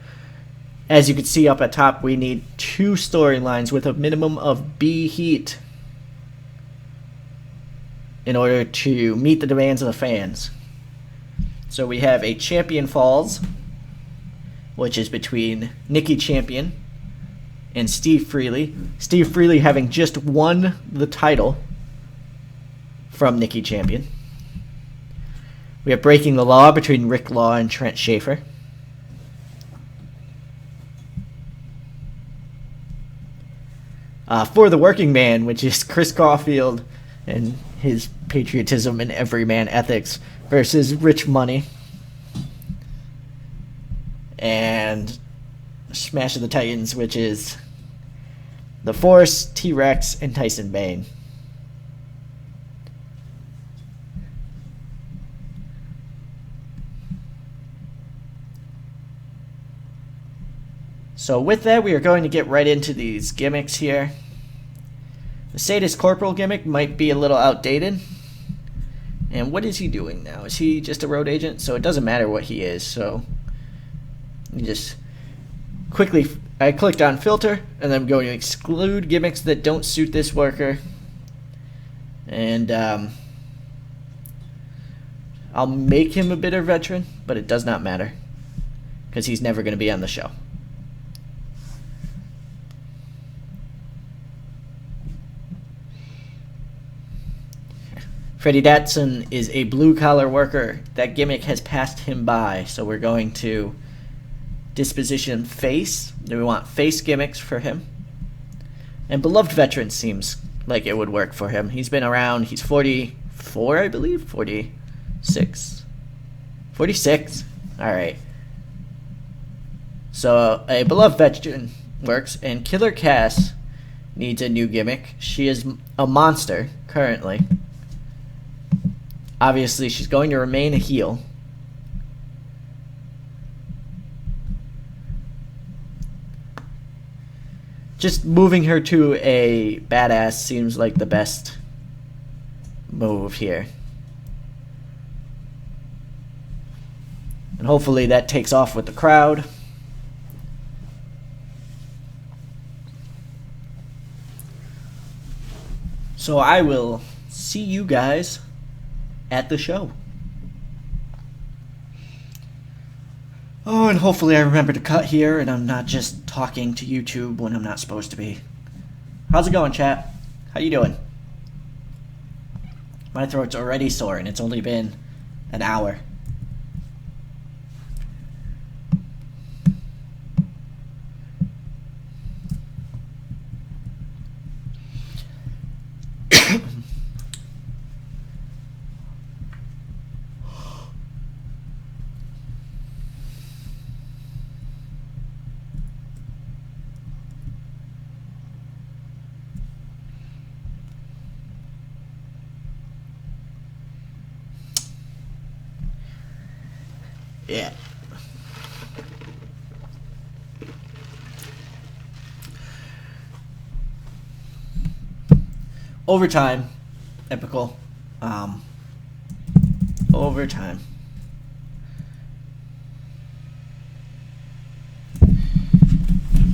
As you can see up at top, we need 2 storylines with a minimum of B heat in order to meet the demands of the fans. So we have a Champion Falls which is between Nikki Champion and Steve Freely. Steve Freely having just won the title from Nikki Champion. We have Breaking the Law between Rick Law and Trent Schaefer. For the Working Man, which is Chris Caulfield and his patriotism and everyman ethics versus Rich Money. And Smash of the Titans, which is The Force, T-Rex, and Tyson Bane. So with that, we are going to get right into these gimmicks here. The Sadist Corporal gimmick might be a little outdated. And what is he doing now? Is he just a road agent? So it doesn't matter what he is. So you just quickly, I clicked on filter, and I'm going to exclude gimmicks that don't suit this worker. And I'll make him a bitter veteran, but it does not matter because he's never going to be on the show. Freddie Datsun is a blue-collar worker. That gimmick has passed him by, so we're going to disposition face. We want face gimmicks for him. And beloved veteran seems like it would work for him. He's been around. He's 44, I believe? 46? 46. All right. So a beloved veteran works, and Killer Cass needs a new gimmick. She is a monster currently. Obviously, she's going to remain a heel. Just moving her to a badass seems like the best move here. And hopefully that takes off with the crowd. So I will see you guys at the show. Oh, and hopefully I remember to cut here and I'm not just talking to YouTube when I'm not supposed to be. How's it going, chat? How you doing? My throat's already sore and it's only been an hour. Yeah. Overtime. Epical. Overtime.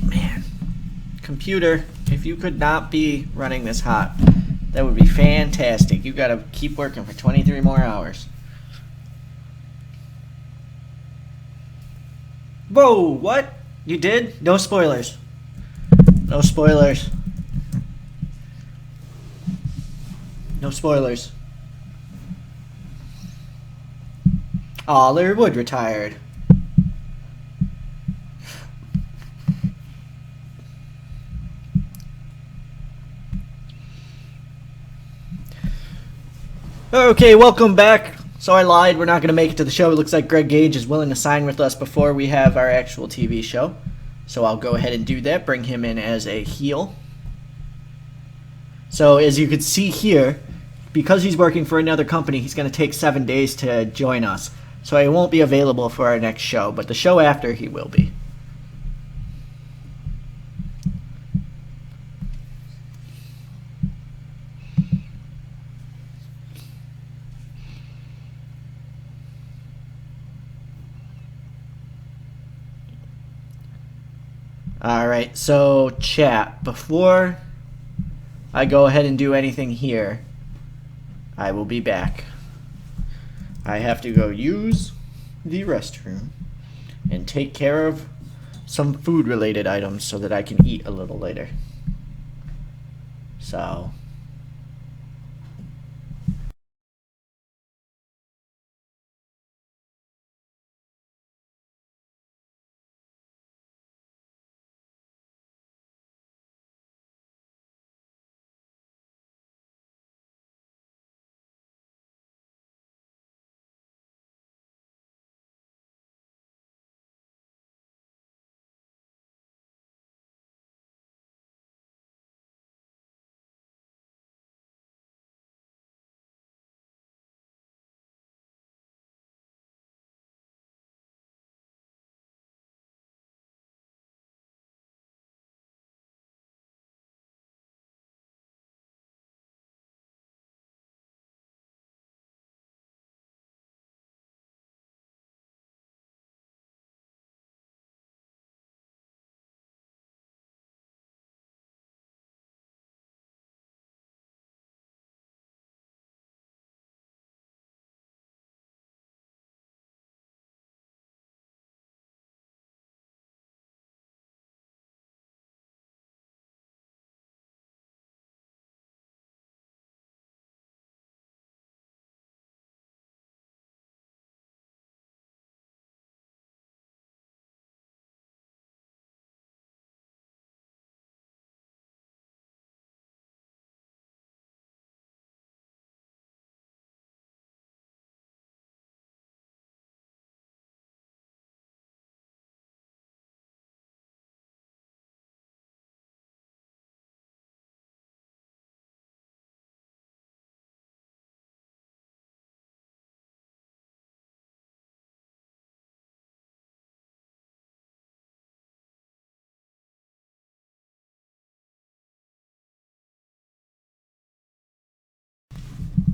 Man. Computer, if you could not be running this hot, that would be fantastic. You gotta keep working for 23 more hours. Whoa, what? You did? No spoilers. No spoilers. No spoilers. Aw, Larry Wood retired. Okay, welcome back. So I lied, we're not going to make it to the show. It looks like Greg Gage is willing to sign with us before we have our actual TV show. So I'll go ahead and do that, bring him in as a heel. So as you can see here, because he's working for another company, he's going to take 7 days to join us. So he won't be available for our next show, but the show after he will be. Alright, so chat, before I go ahead and do anything here, I will be back. I have to go use the restroom, and take care of some food-related items so that I can eat a little later. So...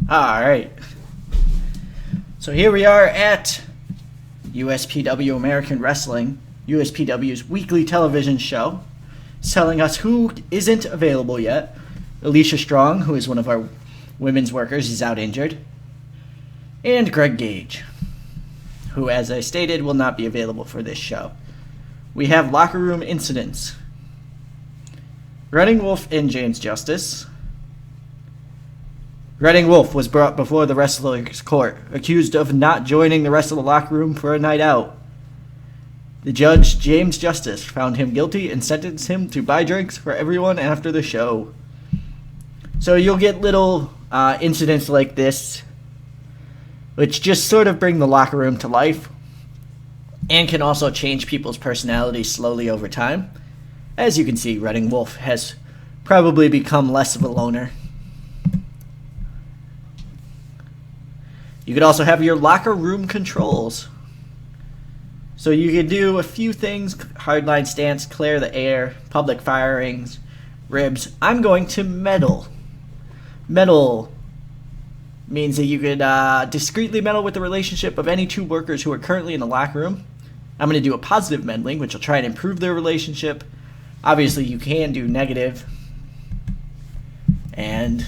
Alright. So here we are at USPW American Wrestling, USPW's weekly television show, telling us who isn't available yet. Alicia Strong, who is one of our women's workers, is out injured. And Greg Gage, who, as I stated, will not be available for this show. We have locker room incidents. Running Wolf and James Justice. Running Wolf was brought before the wrestlers' court, accused of not joining the rest of the locker room for a night out. The judge, James Justice, found him guilty and sentenced him to buy drinks for everyone after the show. So you'll get little incidents like this, which just sort of bring the locker room to life, and can also change people's personalities slowly over time. As you can see, Running Wolf has probably become less of a loner. You could also have your locker room controls. So you could do a few things: hardline stance, clear the air, public firings, ribs. I'm going to meddle. Meddle means that you could discreetly meddle with the relationship of any two workers who are currently in the locker room. I'm going to do a positive meddling, which will try and improve their relationship. Obviously, you can do negative, and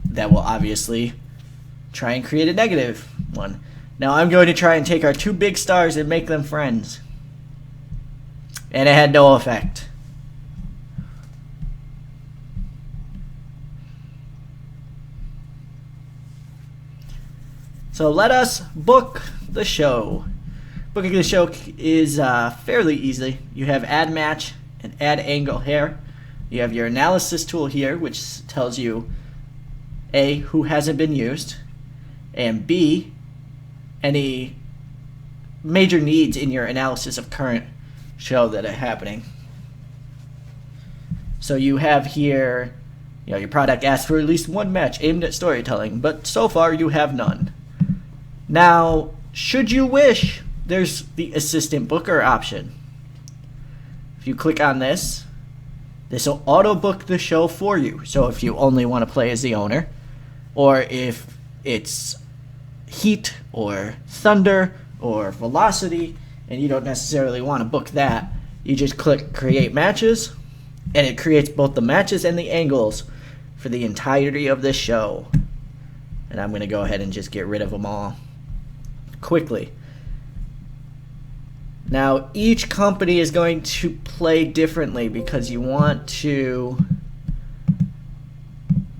that will obviously try and create a negative one. Now I'm going to try and take our two big stars and make them friends. And it had no effect. So let us book the show. Booking the show is fairly easy. You have add match and add angle here. You have your analysis tool here, which tells you A, who hasn't been used, and B, any major needs in your analysis of current show that are happening. So you have here, your product asks for at least one match aimed at storytelling, but so far you have none. Now, should you wish, there's the assistant booker option. If you click on this, this will auto book the show for you. So if you only want to play as the owner, or if it's Heat or Thunder or Velocity and you don't necessarily want to book that, you just click create matches and it creates both the matches and the angles for the entirety of this show. And I'm going to go ahead and just get rid of them all quickly. Now, each company is going to play differently because you want to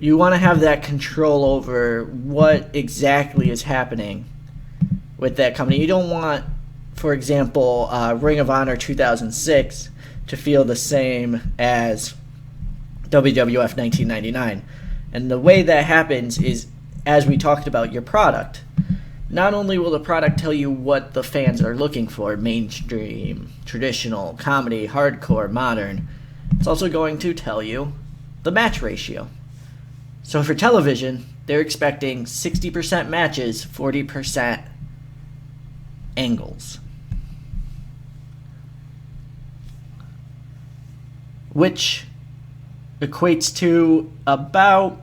have that control over what exactly is happening with that company. You don't want, for example, Ring of Honor 2006 to feel the same as WWF 1999. And the way that happens is, as we talked about, your product. Not only will the product tell you what the fans are looking for, mainstream, traditional, comedy, hardcore, modern, it's also going to tell you the match ratio. So for television, they're expecting 60% matches, 40% angles. Which equates to about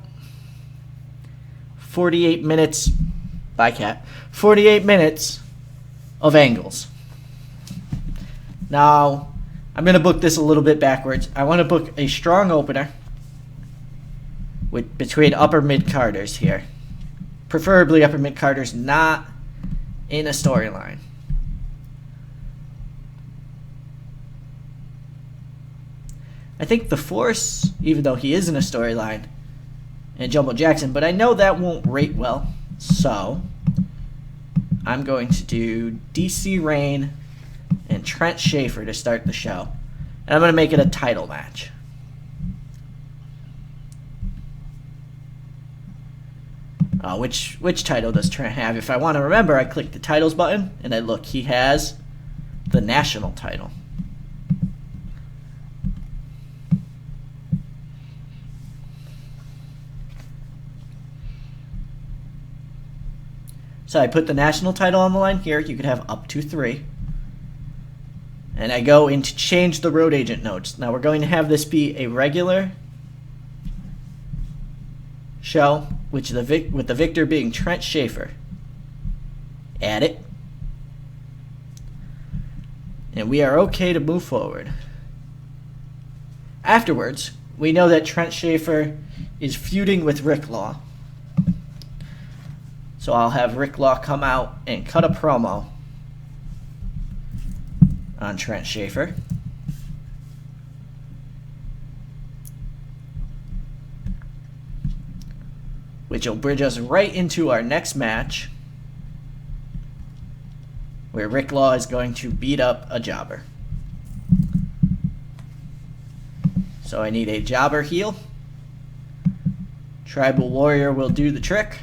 48 minutes, bye cat, 48 minutes of angles. Now, I'm going to book this a little bit backwards. I want to book a strong opener between upper mid-carders here. Preferably upper mid-carders, not in a storyline. I think the Force, even though he is in a storyline, and Jumbo Jackson, but I know that won't rate well, so I'm going to do DC Reign and Trent Schaefer to start the show, and I'm going to make it a title match. Which title does Trent have? If I want to remember, I click the titles button, and I look. He has the national title. So I put the national title on the line here. You could have up to 3. And I go into change the road agent notes. Now we're going to have this be a regular show, with the victor being Trent Schaefer. Add it. And we are okay to move forward. Afterwards, we know that Trent Schaefer is feuding with Rick Law. So I'll have Rick Law come out and cut a promo on Trent Schaefer. Which will bridge us right into our next match, where Rick Law is going to beat up a jobber. So I need a jobber heel. Tribal Warrior will do the trick.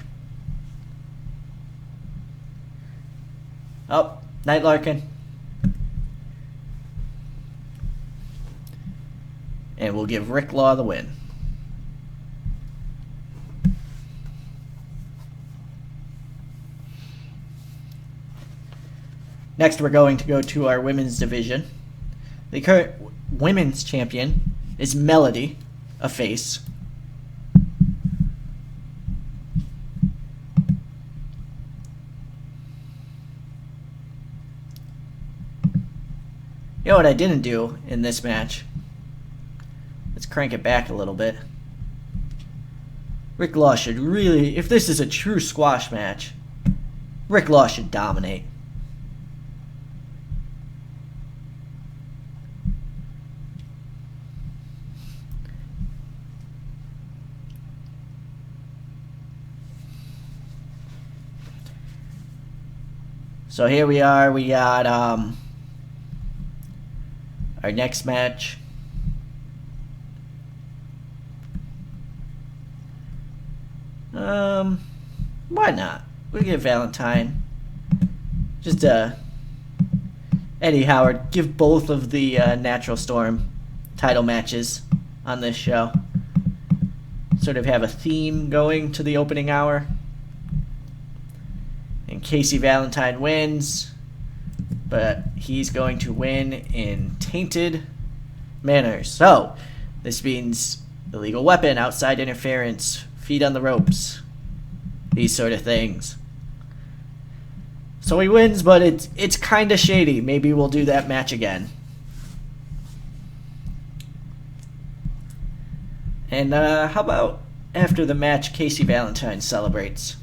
Oh, Night Larkin. And we'll give Rick Law the win. Next, we're going to go to our women's division. The current women's champion is Melody, a face. You know what I didn't do in this match? Let's crank it back a little bit. Rick Law should really, if this is a true squash match, Rick Law should dominate. So here we are, we got our next match. Why not? We'll get Valentine. Just Eddie Howard, give both of the Natural Storm title matches on this show. Sort of have a theme going to the opening hour. And Casey Valentine wins, but he's going to win in tainted manners. So, this means illegal weapon, outside interference, feet on the ropes, these sort of things. So he wins, but it's kind of shady. Maybe we'll do that match again. And how about after the match, Casey Valentine celebrates,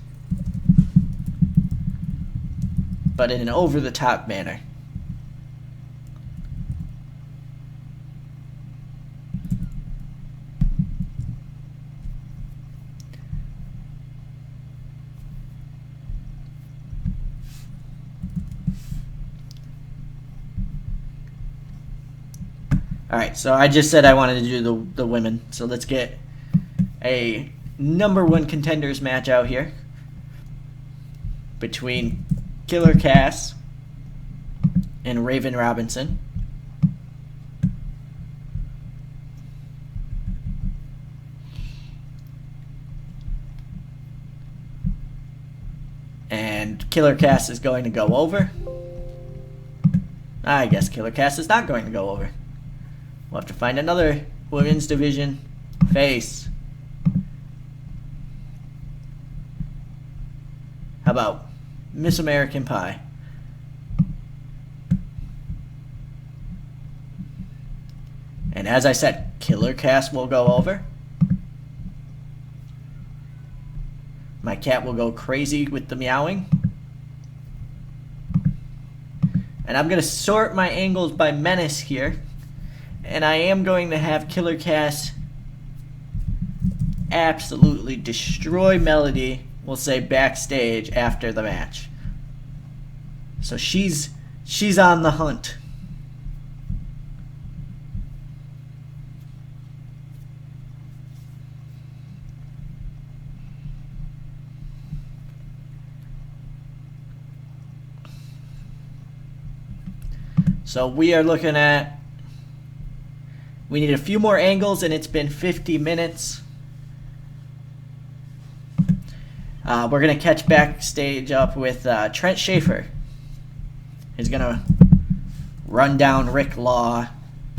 but in an over-the-top manner. Alright, so I just said I wanted to do the women. So let's get a #1 contenders match out here between Killer Cass and Raven Robinson. And Killer Cass is going to go over. I guess Killer Cass is not going to go over. We'll have to find another women's division face. How about Miss American Pie? And as I said, Killer Cass will go over. My cat will go crazy with the meowing. And I'm going to sort my angles by menace here. And I am going to have Killer Cass absolutely destroy Melody, we'll say backstage after the match. So she's on the hunt. So we are looking at, we need a few more angles, and it's been 50 minutes. We're going to catch backstage up with Trent Schaefer. He's going to run down Rick Law,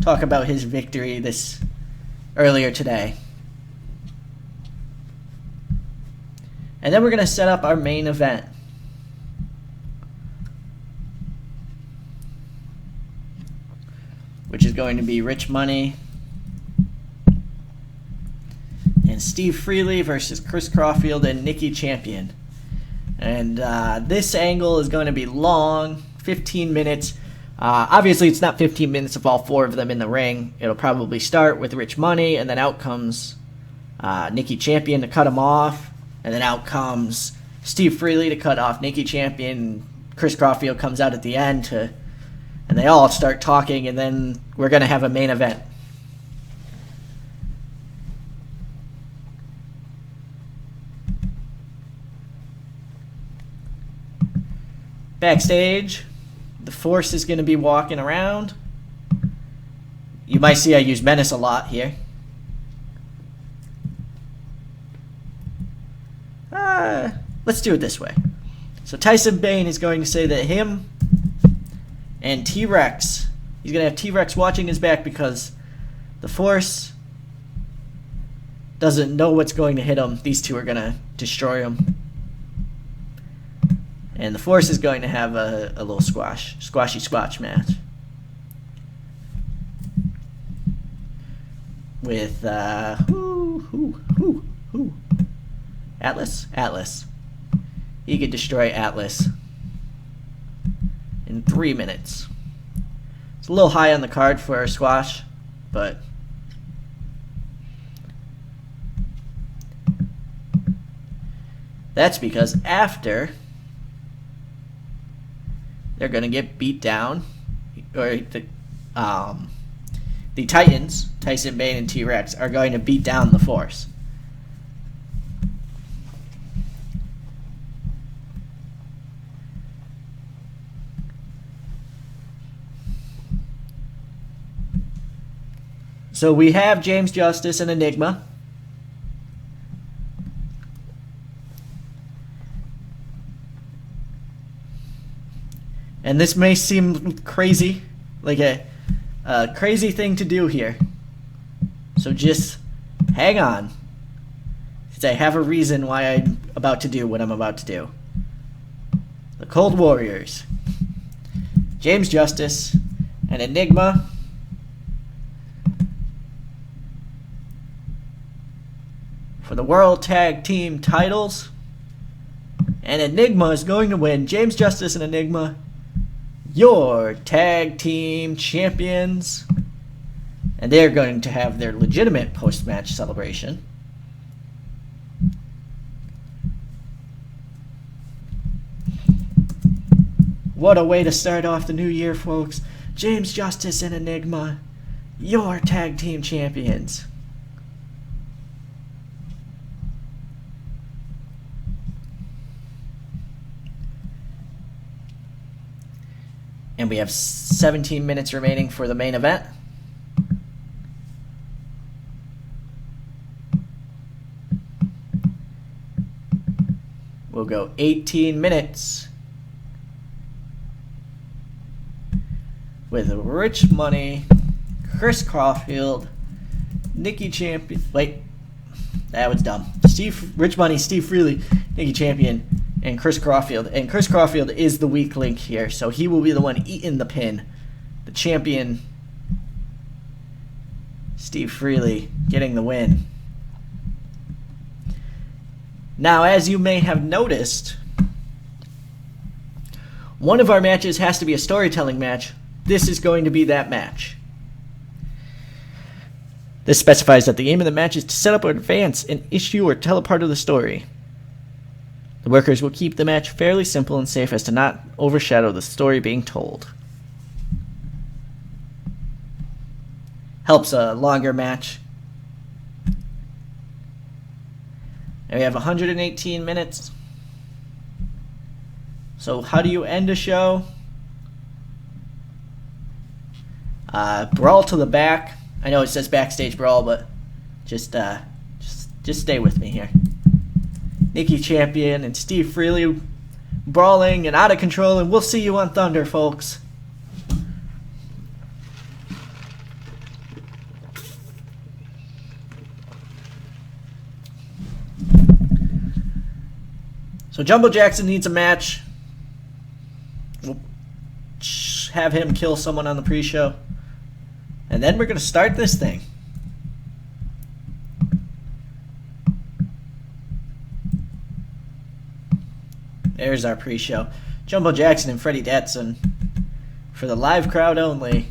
talk about his victory earlier today. And then we're going to set up our main event. Which is going to be Rich Money and Steve Freely versus Chris Caulfield and Nikki Champion. And this angle is going to be long, 15 minutes. Obviously, it's not 15 minutes of all four of them in the ring. It'll probably start with Rich Money, and then out comes Nikki Champion to cut him off. And then out comes Steve Freely to cut off Nikki Champion. Chris Caulfield comes out at the end and they all start talking, and then we're going to have a main event. Backstage, the Force is going to be walking around. You might see I use Menace a lot here. Let's do it this way. So Tyson Bane is going to say that him and T-Rex, he's going to have T-Rex watching his back because the Force doesn't know what's going to hit him. These two are going to destroy him. And the Force is going to have a little squashy squash match. With, Atlas. He could destroy Atlas in 3 minutes. It's a little high on the card for a squash, but that's because after they're going to get beat down, or the Titans, Tyson Bane and T-Rex, are going to beat down the Force. So we have James Justice and Enigma. And this may seem crazy, like a crazy thing to do here. So just hang on, because I have a reason why I'm about to do what I'm about to do. The Cold Warriors, James Justice and Enigma, for the World Tag Team titles. And Enigma is going to win. James Justice and Enigma, your tag team champions. And they're going to have their legitimate post-match celebration. What a way to start off the new year, folks. James Justice and Enigma, your tag team champions. And we have 17 minutes remaining for the main event. We'll go 18 minutes with Rich Money, Chris Caulfield, Nikki Champion. Wait, that was dumb. Rich Money, Steve Freely, Nikki Champion, and Chris Caulfield. And Chris Caulfield is the weak link here, so he will be the one eating the pin. The champion, Steve Freely, getting the win. Now, as you may have noticed, one of our matches has to be a storytelling match. This is going to be that match. This specifies that the aim of the match is to set up or advance an issue or tell a part of the story. The workers will keep the match fairly simple and safe as to not overshadow the story being told. Helps a longer match. And we have 118 minutes. So how do you end a show? Brawl to the back. I know it says backstage brawl, but just stay with me here. Nikki Champion and Steve Freely brawling and out of control, and we'll see you on Thunder, folks. So Jumbo Jackson needs a match. We'll have him kill someone on the pre-show. And then we're going to start this thing. There's our pre-show. Jumbo Jackson and Freddie Datsun for the live crowd only.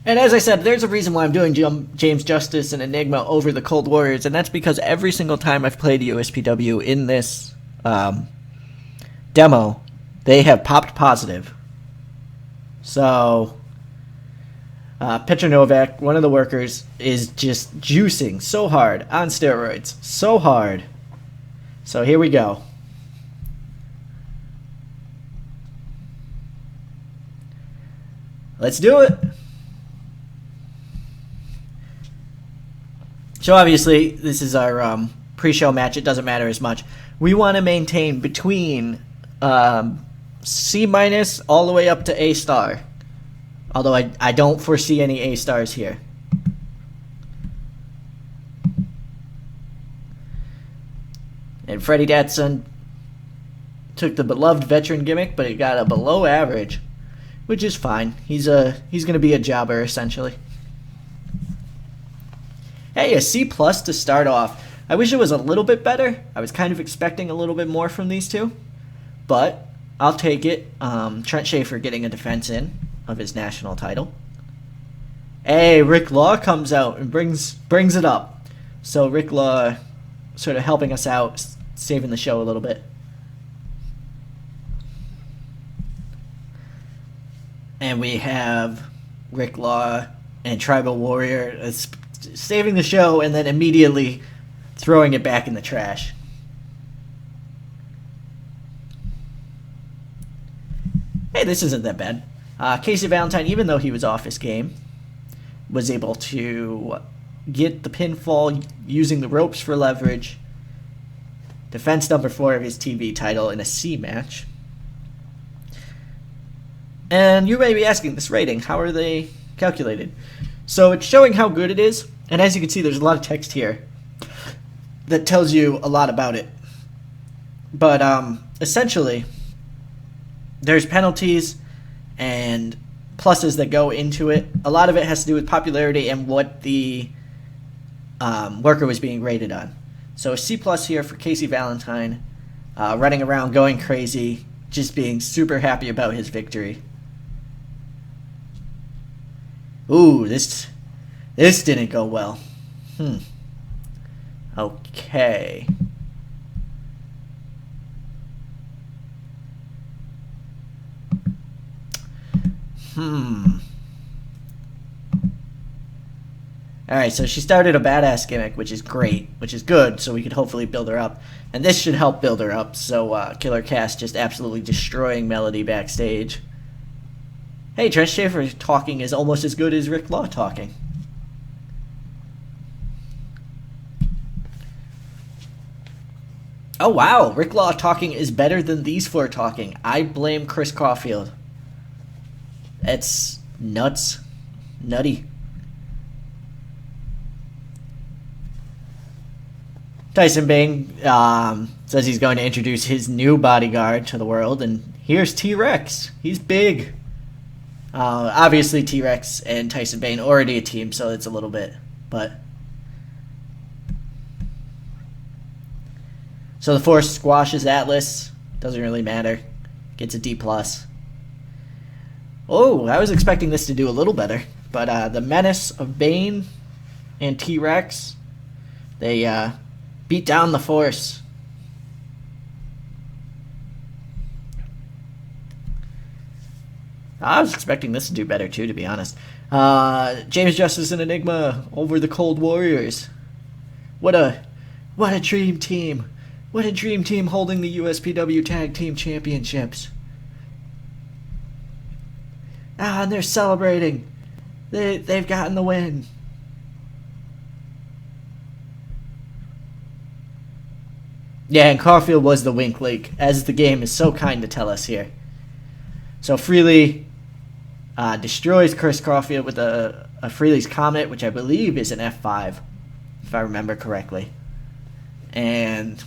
And as I said, there's a reason why I'm doing James Justice and Enigma over the Cold Warriors, and that's because every single time I've played USPW in this demo, they have popped positive. So, Petr Novak, one of the workers, is just juicing so hard on steroids. So hard. So here we go. Let's do it. So obviously, this is our pre-show match. It doesn't matter as much. We want to maintain between C- all the way up to A star. Although I don't foresee any A stars here. And Freddie Datsun took the beloved veteran gimmick, but he got a below average, which is fine. He's going to be a jobber essentially. Hey, a C+ to start off. I wish it was a little bit better. I was kind of expecting a little bit more from these two, but I'll take it. Trent Schaefer getting a defense in of his national title. Hey, Rick Law comes out and brings it up. So Rick Law sort of helping us out, saving the show a little bit. And we have Rick Law and Tribal Warrior saving the show and then immediately throwing it back in the trash. Hey, this isn't that bad. Casey Valentine, even though he was off his game, was able to get the pinfall using the ropes for leverage. Defense number 4 of his TV title in a C match. And you may be asking, this rating, how are they calculated? So it's showing how good it is, and as you can see, there's a lot of text here that tells you a lot about it. But essentially, there's penalties and pluses that go into it. A lot of it has to do with popularity and what the worker was being rated on. So a C+ here for Casey Valentine, running around, going crazy, just being super happy about his victory. Ooh, this didn't go well. Okay. Alright, so she started a badass gimmick, which is great, which is good, so we could hopefully build her up. And this should help build her up, so Killer Cass just absolutely destroying Melody backstage. Hey, Trent Schaefer talking is almost as good as Rick Law talking. Oh wow, Rick Law talking is better than these four talking. I blame Chris Caulfield. That's nuts. Nutty. Tyson Bane says he's going to introduce his new bodyguard to the world, and here's T-Rex. He's big. Obviously, T-Rex and Tyson Bane already a team, so it's a little bit, but... So the Force squashes Atlas. Doesn't really matter. Gets a D+. Oh, I was expecting this to do a little better, but the menace of Bane and T-Rex, they beat down the Force. I was expecting this to do better too, to be honest. James Justice and Enigma over the Cold Warriors. What a dream team. What a dream team holding the USPW Tag Team Championships. And they're celebrating. They've gotten the win. Yeah, and Caulfield was the wink link, as the game is so kind to tell us here. So Freely destroys Chris Caulfield with a Freely's Comet, which I believe is an F5, if I remember correctly. And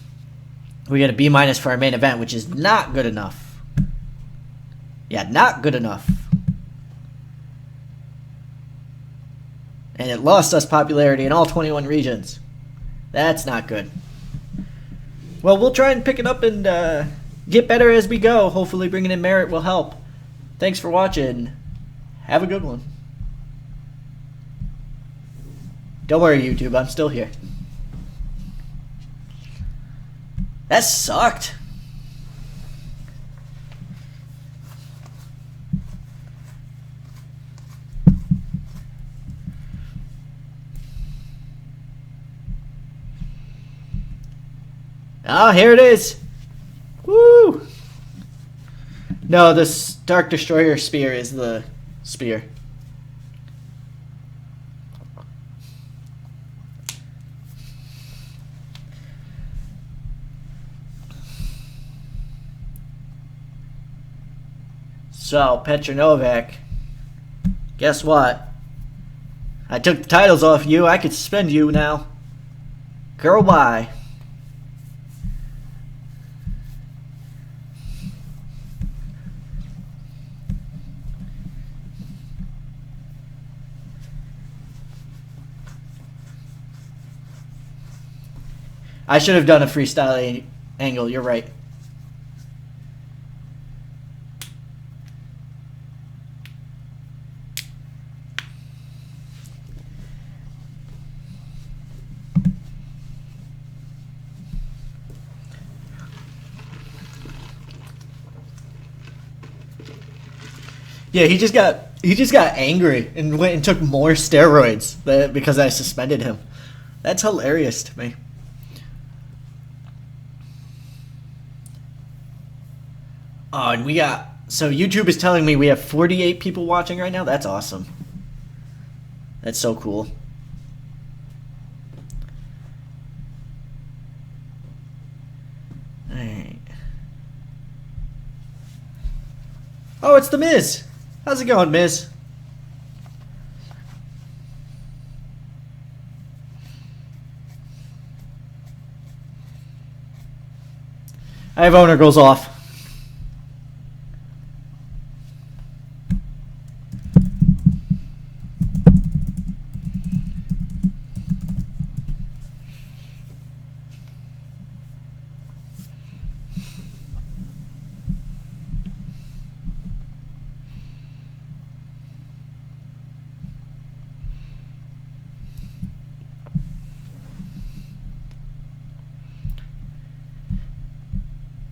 we get a B- for our main event, which is not good enough. Yeah, not good enough. And it lost us popularity in all 21 regions. That's not good. Well, we'll try and pick it up and get better as we go. Hopefully bringing in Merit will help. Thanks for watching. Have a good one. Don't worry, YouTube. I'm still here. That sucked. Oh, here it is. Woo! No, this Dark Destroyer spear is the spear. So, Petra Novak, guess what? I took the titles off you. I could suspend you now. Girl, bye. I should have done a freestyle angle. You're right. Yeah, he just got angry and went and took more steroids because I suspended him. That's hilarious to me. Oh, and so YouTube is telling me we have 48 people watching right now. That's awesome. That's so cool. Alright. Oh, it's the Miz. How's it going, Miz? I have owner goes off.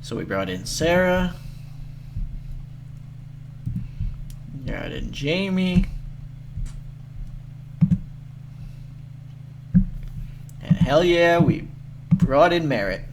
So we brought in Sarah. Brought in Jamie. And hell yeah, we brought in Merritt.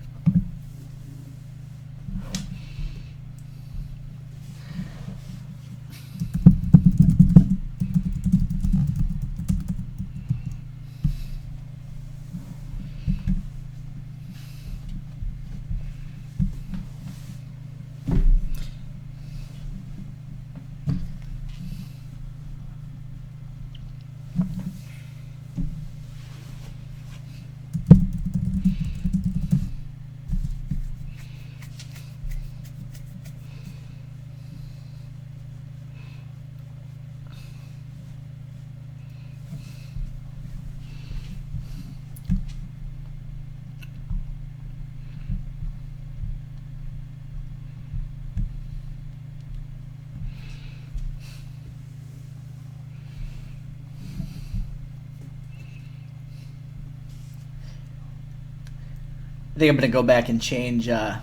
I think I'm gonna go back and change our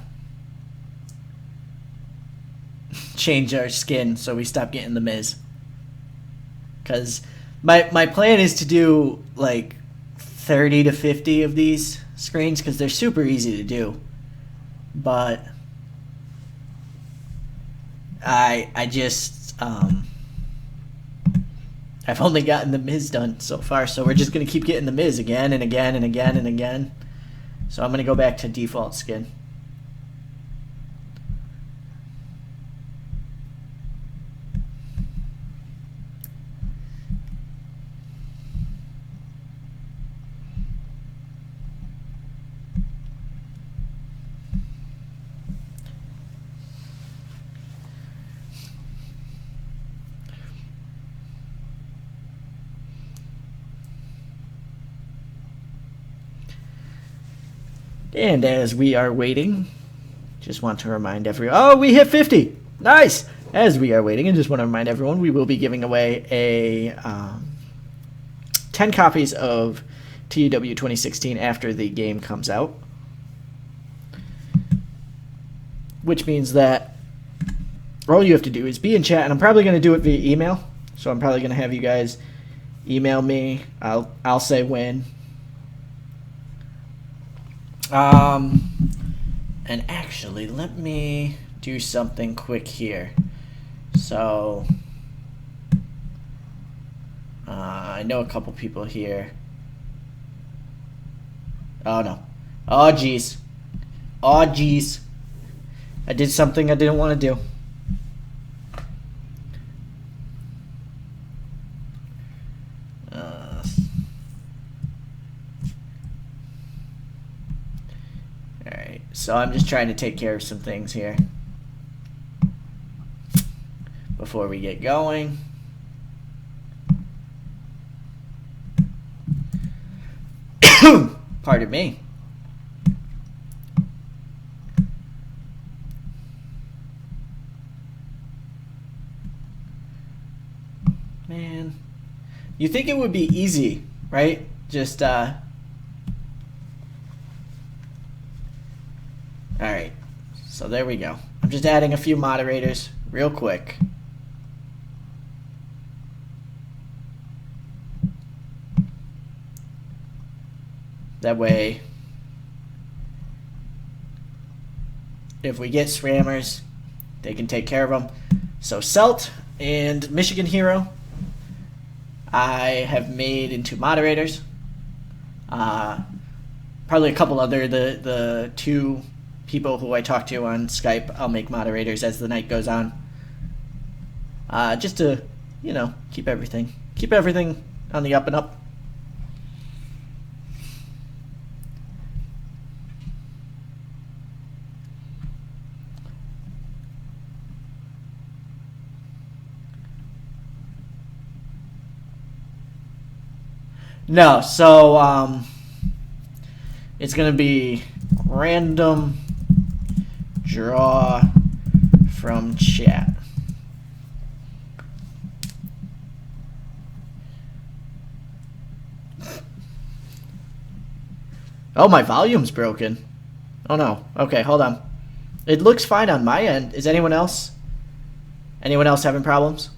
skin so we stop getting the Miz. Cause my plan is to do like 30 to 50 of these screens because they're super easy to do. But I just I've only gotten the Miz done so far, so we're just gonna keep getting the Miz again and again and again and again. So I'm going to go back to default skin. And as we are waiting, just want to remind everyone... Oh, we hit 50! Nice! As we are waiting, I just want to remind everyone, we will be giving away a 10 copies of TEW 2016 after the game comes out. Which means that all you have to do is be in chat, and I'm probably going to do it via email. So I'm probably going to have you guys email me. I'll say when. And actually, let me do something quick here. So, I know a couple people here. Oh, no. Oh, geez. Oh, geez. I did something I didn't want to do. So I'm just trying to take care of some things here before we get going. Pardon me. Man, you think it would be easy, right? Just Alright, so there we go. I'm just adding a few moderators real quick. That way, if we get spammers, they can take care of them. So Selt and Michigan Hero, I have made into moderators. Probably a couple other, the two people who I talk to on Skype, I'll make moderators as the night goes on. Just to, you know, keep everything on the up and up. No, so it's gonna be random draw from chat. Oh, my volume's broken. Oh no. Okay, hold on. It looks fine on my end. Is anyone else having problems?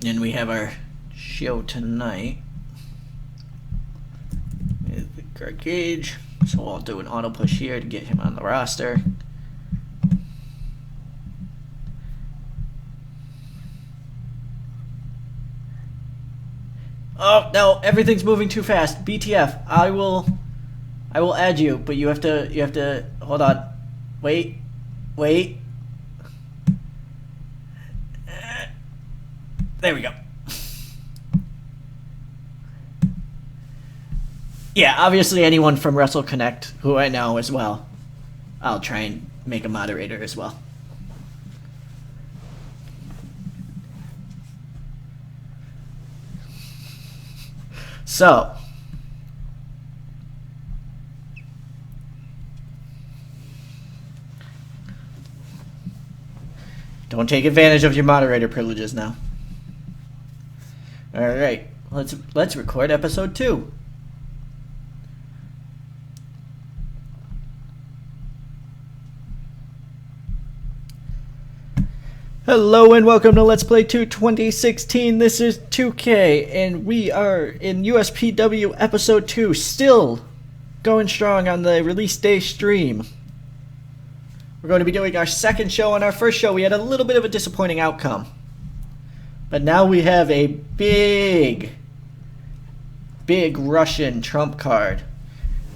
And we have our show tonight with Greg Gage. So I'll do an auto push here to get him on the roster. Oh no, everything's moving too fast. BTF, I will add you, but you have to hold on. Wait. There we go. Yeah, obviously anyone from Wrestle Connect who I know as well, I'll try and make a moderator as well. So, don't take advantage of your moderator privileges now. All right, let's record episode 2. Hello and welcome to Let's Play 2 2016. This is 2K and we are in USPW episode 2, still going strong on the release day stream. We're going to be doing our second show. On our first show we had a little bit of a disappointing outcome, but now we have a big Russian trump card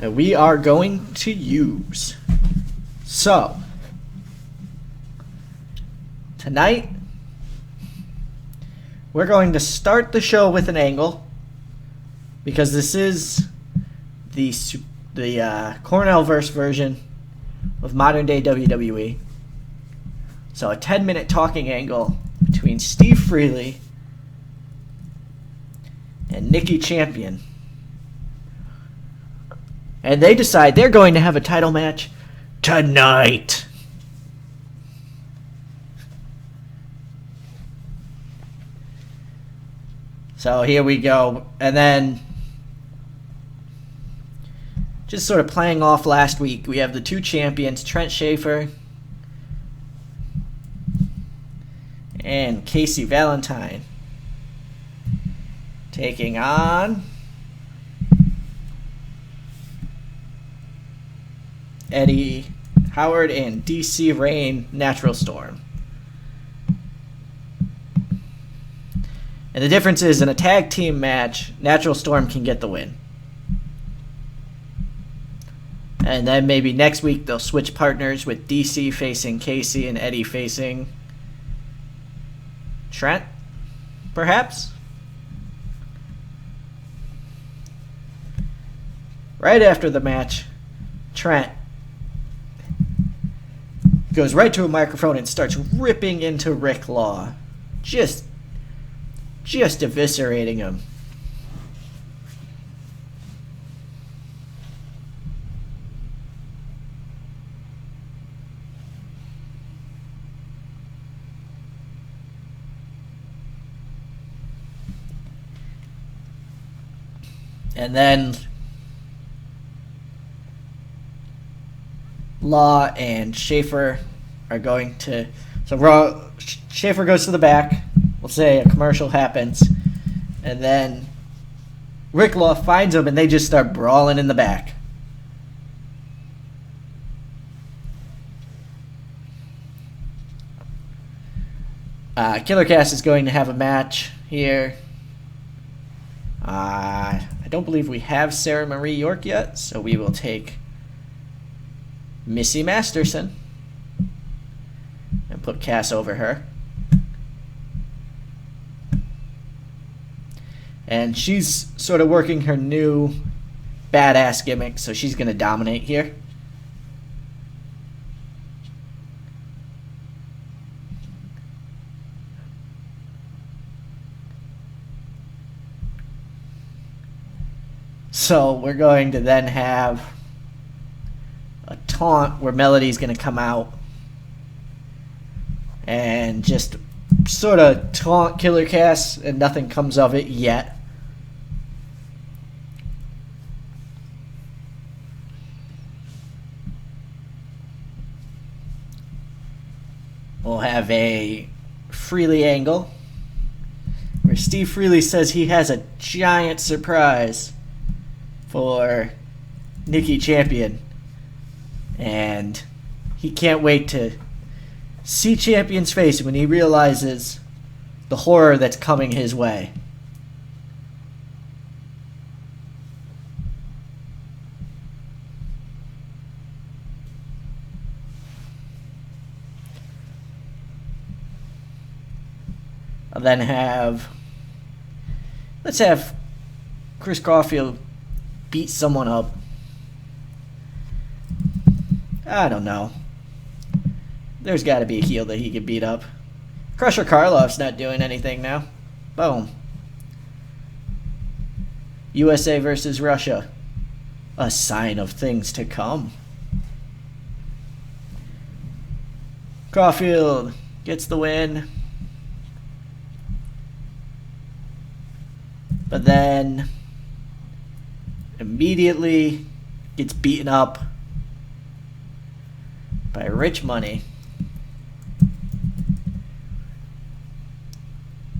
that we are going to use. So tonight, we're going to start the show with an angle because this is the CornellVerse version of modern day WWE. So a 10-minute talking angle between Steve Freely and Nikki Champion. And they decide they're going to have a title match tonight. So here we go. And then, just sort of playing off last week, we have the two champions, Trent Schaefer and Casey Valentine, taking on Eddie Howard and DC Rain Natural Storm. And the difference is, in a tag team match, Natural Storm can get the win. And then maybe next week they'll switch partners with DC facing Casey and Eddie facing Trent, perhaps? Right after the match, Trent goes right to a microphone and starts ripping into Rick Law. Just eviscerating him. And then Law and Schaefer are going to... So Schaefer goes to the back. We'll say a commercial happens, and then Rick Law finds him, and they just start brawling in the back. Killer Cass is going to have a match here. I don't believe we have Sarah Marie York yet, so we will take Missy Masterson and put Cass over her. And she's sort of working her new badass gimmick, so she's going to dominate here. So we're going to then have a taunt where Melody's going to come out and just sort of taunt Killer Cass, and nothing comes of it yet. We'll have a Freely angle, where Steve Freely says he has a giant surprise for Nikki Champion. And he can't wait to see Champion's face when he realizes the horror that's coming his way. I'll then let's have Chris Caulfield beat someone up. I don't know. There's got to be a heel that he could beat up. Crusher Karloff's not doing anything now. Boom. USA versus Russia. A sign of things to come. Caulfield gets the win. But then immediately gets beaten up by Rich Money,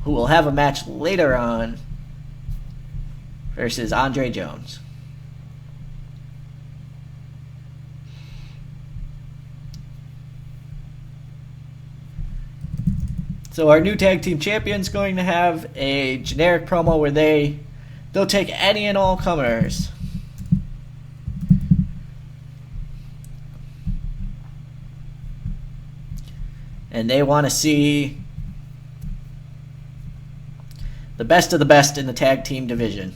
who will have a match later on versus Andre Jones. So our new tag team champion's going to have a generic promo where they'll take any and all comers. And they want to see the best of the best in the tag team division.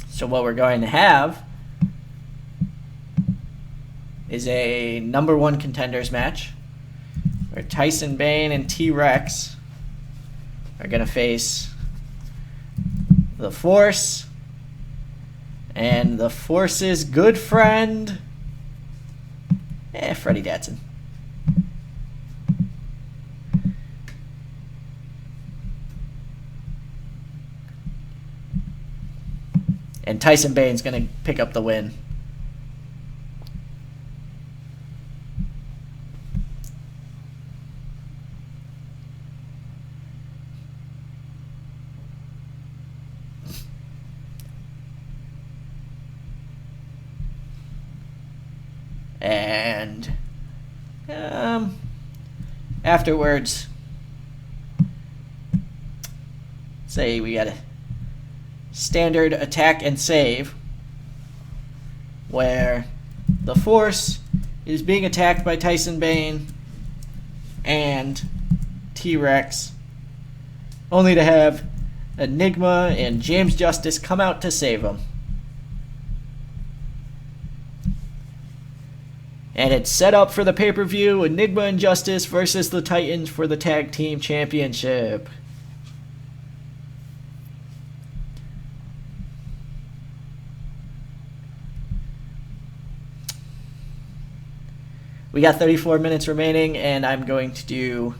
So what we're going to have is a number one contenders match where Tyson Bane and T-Rex are going to face the Force and the Force's good friend, Freddie Datsun. And Tyson Bane's going to pick up the win. And afterwards, say we got a standard attack and save where the Force is being attacked by Tyson Bane and T-Rex, only to have Enigma and James Justice come out to save him. And it's set up for the pay-per-view, Enigma and Justice versus the Titans for the Tag Team Championship. We got 34 minutes remaining, and I'm going to do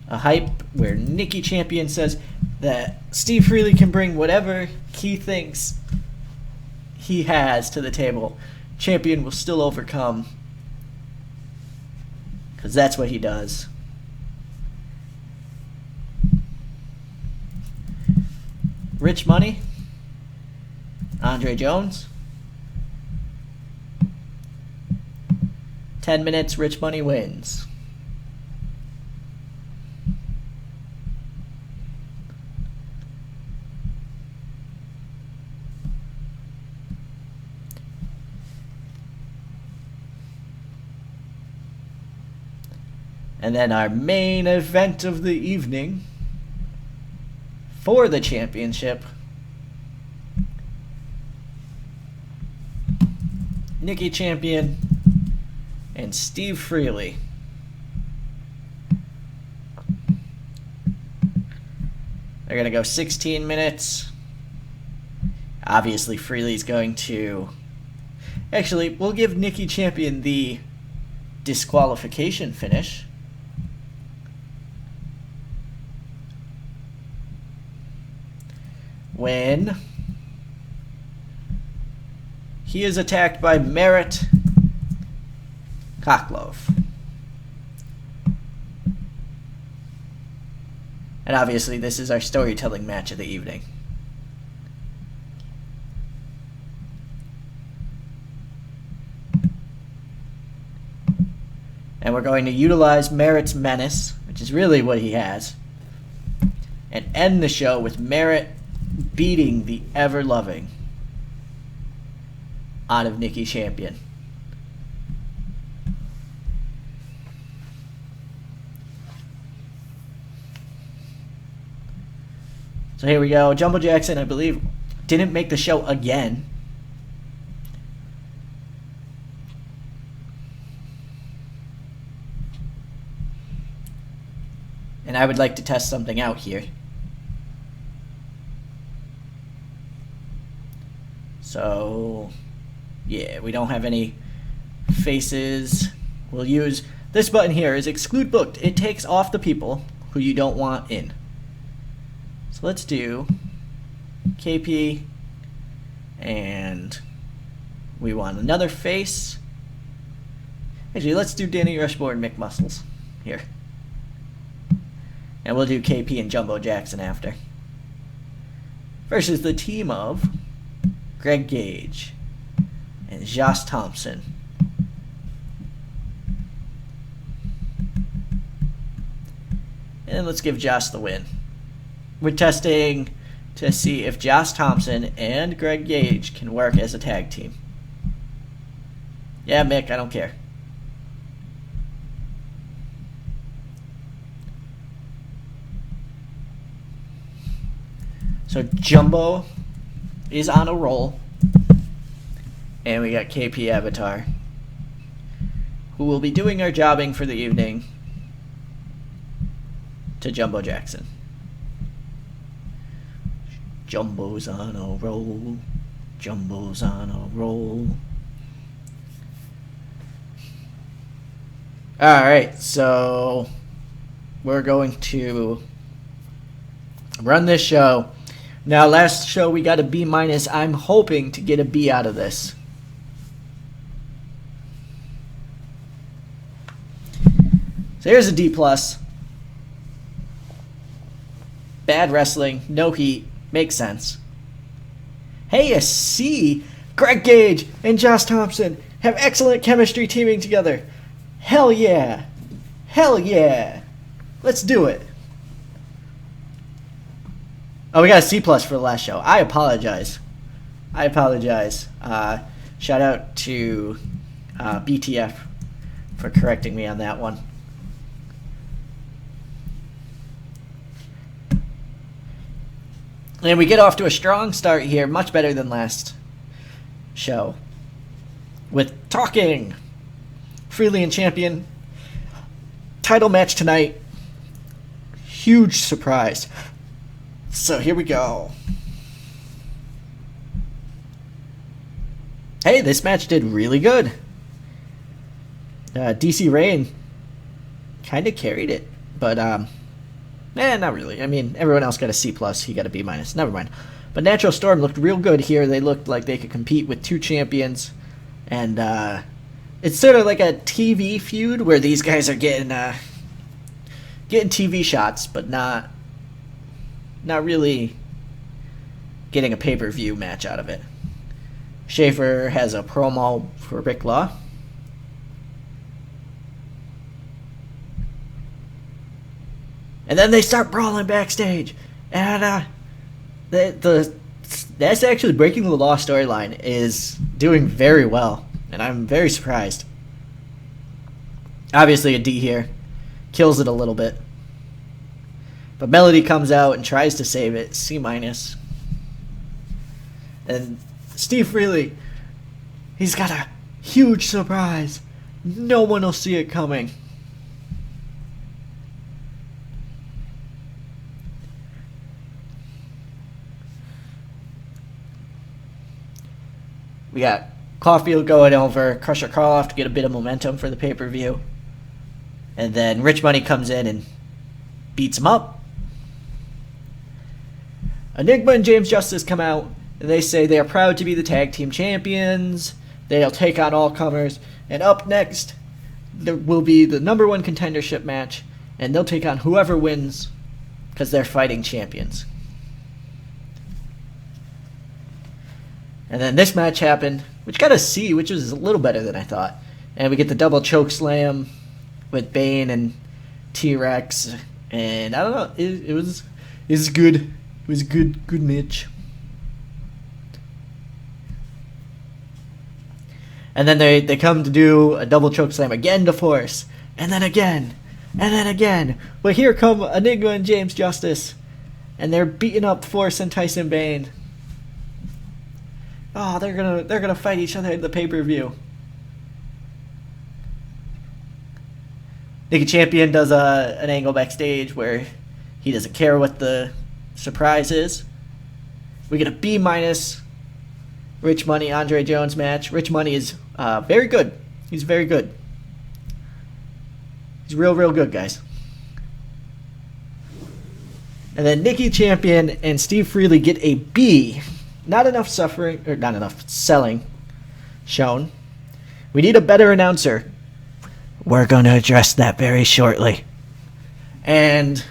a hype where Nikki Champion says that Steve Freely can bring whatever he thinks he has to the table. Champion will still overcome, because that's what he does. Rich Money, Andre Jones. 10 minutes, Rich Money wins. And then our main event of the evening for the championship, Nikki Champion and Steve Freely. They're going to go 16 minutes. Obviously, Freely's going to... Actually, we'll give Nikki Champion the disqualification finish. when he is attacked by Merritt Cockloaf. And obviously this is our storytelling match of the evening. And we're going to utilize Merritt's menace, which is really what he has, and end the show with Merritt beating the ever-loving out of Nikki Champion. So here we go. Jumbo Jackson, I believe, didn't make the show again. And I would like to test something out here. So, yeah, we don't have any faces. We'll use this button here is exclude booked. It takes off the people who you don't want in. So let's do KP, and we want another face. Actually, let's do Danny Rushmore and Mick Muscles here. And we'll do KP and Jumbo Jackson after. Versus the team of Greg Gage and Josh Thompson. And let's give Josh the win. We're testing to see if Josh Thompson and Greg Gage can work as a tag team. Yeah, Mick, I don't care. So Jumbo is on a roll. And we got KP Avatar, who will be doing our jobbing for the evening to Jumbo Jackson. Jumbo's on a roll. Jumbo's on a roll. Alright, so we're going to run this show. Now, last show we got a B-. I'm hoping to get a B out of this. So here's a D+. Bad wrestling, no heat. Makes sense. Hey, a C! Greg Gage and Josh Thompson have excellent chemistry teaming together. Hell yeah! Hell yeah! Let's do it. Oh, we got a C+ for the last show. I apologize. Shout out to BTF for correcting me on that one. And we get off to a strong start here, much better than last show. With talking freely and champion. Title match tonight. Huge surprise. So here we go. Hey, this match did really good. DC Rain kind of carried it, but not really. I mean, everyone else got a C+, he got a B-. Never mind. But Natural Storm looked real good here. They looked like they could compete with two champions. And it's sort of like a TV feud where these guys are getting TV shots, but not really getting a pay-per-view match out of it. Schaefer has a promo for Rick Law. And then they start brawling backstage. And that's actually Breaking the Law storyline is doing very well. And I'm very surprised. Obviously a D here. Kills it a little bit. But Melody comes out and tries to save it. C-. And Steve Freely, he's got a huge surprise. No one will see it coming. We got Caulfield going over Crusher Karloff to get a bit of momentum for the pay-per-view. And then Rich Money comes in and beats him up. Enigma and James Justice come out, and they say they are proud to be the tag team champions. They'll take on all comers. And up next, there will be the number 1 contendership match, and they'll take on whoever wins because they're fighting champions. And then this match happened, which got a C, which was a little better than I thought. And we get the double choke slam with Bane and T-Rex, and I don't know, it was good. It was a good match. And then they come to do a double choke slam again to Force, and then again, and then again. But here come Enigma and James Justice, and they're beating up Force and Tyson Bane. Oh, they're gonna fight each other in the pay-per-view. Nicky Champion does an angle backstage where he doesn't care what the surprise is. We get a B- Rich Money Andre Jones match. Rich Money is very good. He's very good. He's real good, guys. And then Nicky Champion and Steve Freely get a B. Not enough selling shown. We need a better announcer. We're going to address that very shortly. And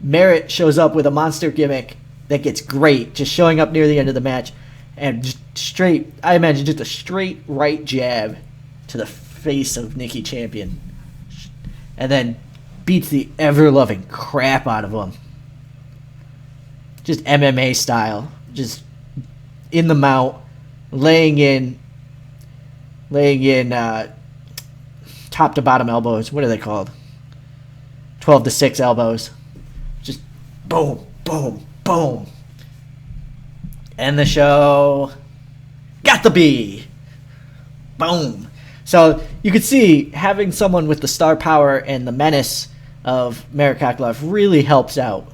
Merritt shows up with a monster gimmick that gets great, just showing up near the end of the match, and just straight, I imagine just a straight right jab to the face of Nicky Champion. And then beats the ever-loving crap out of him. Just MMA style. Just in the mount, laying in top to bottom elbows. What are they called? 12-6 elbows. Just boom, boom, boom. End the show. Got the B. Boom. So you could see having someone with the star power and the menace of Merritt Koklov really helps out.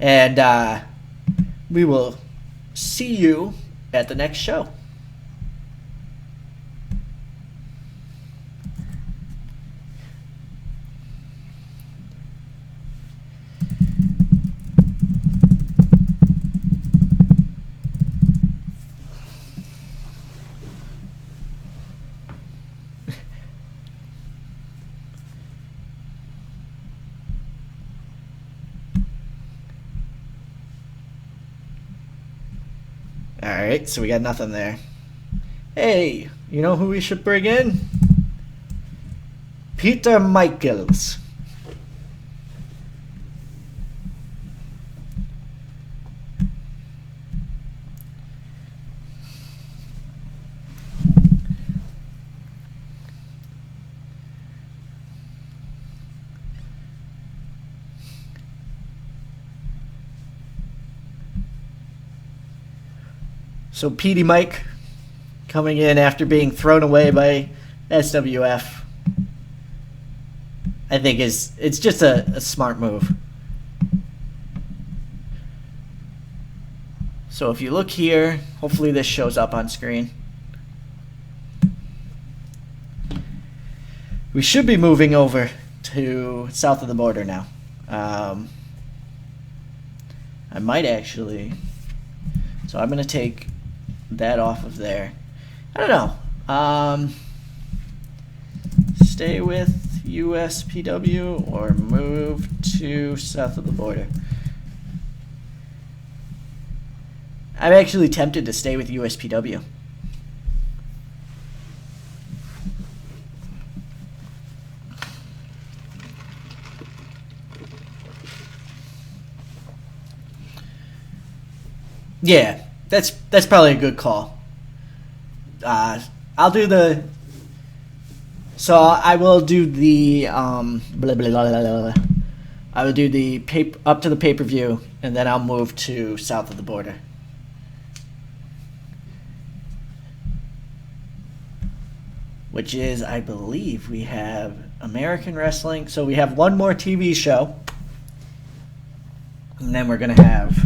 And we will see you at the next show. Alright, so we got nothing there. Hey, you know who we should bring in? Peter Michaels. So Petey Mike coming in after being thrown away by SWF, I think it's just a smart move. So if you look here, hopefully this shows up on screen. We should be moving over to south of the border now. I might actually. So I'm going to take that off of there. I don't know. Stay with USPW or move to south of the border. I'm actually tempted to stay with USPW. Yeah, that's probably a good call. I'll do the. So I will do the blah, blah, blah, blah, blah. I will do the up to the pay-per-view, and then I'll move to south of the border. Which is, I believe, we have American Wrestling. So we have one more TV show, and then we're gonna have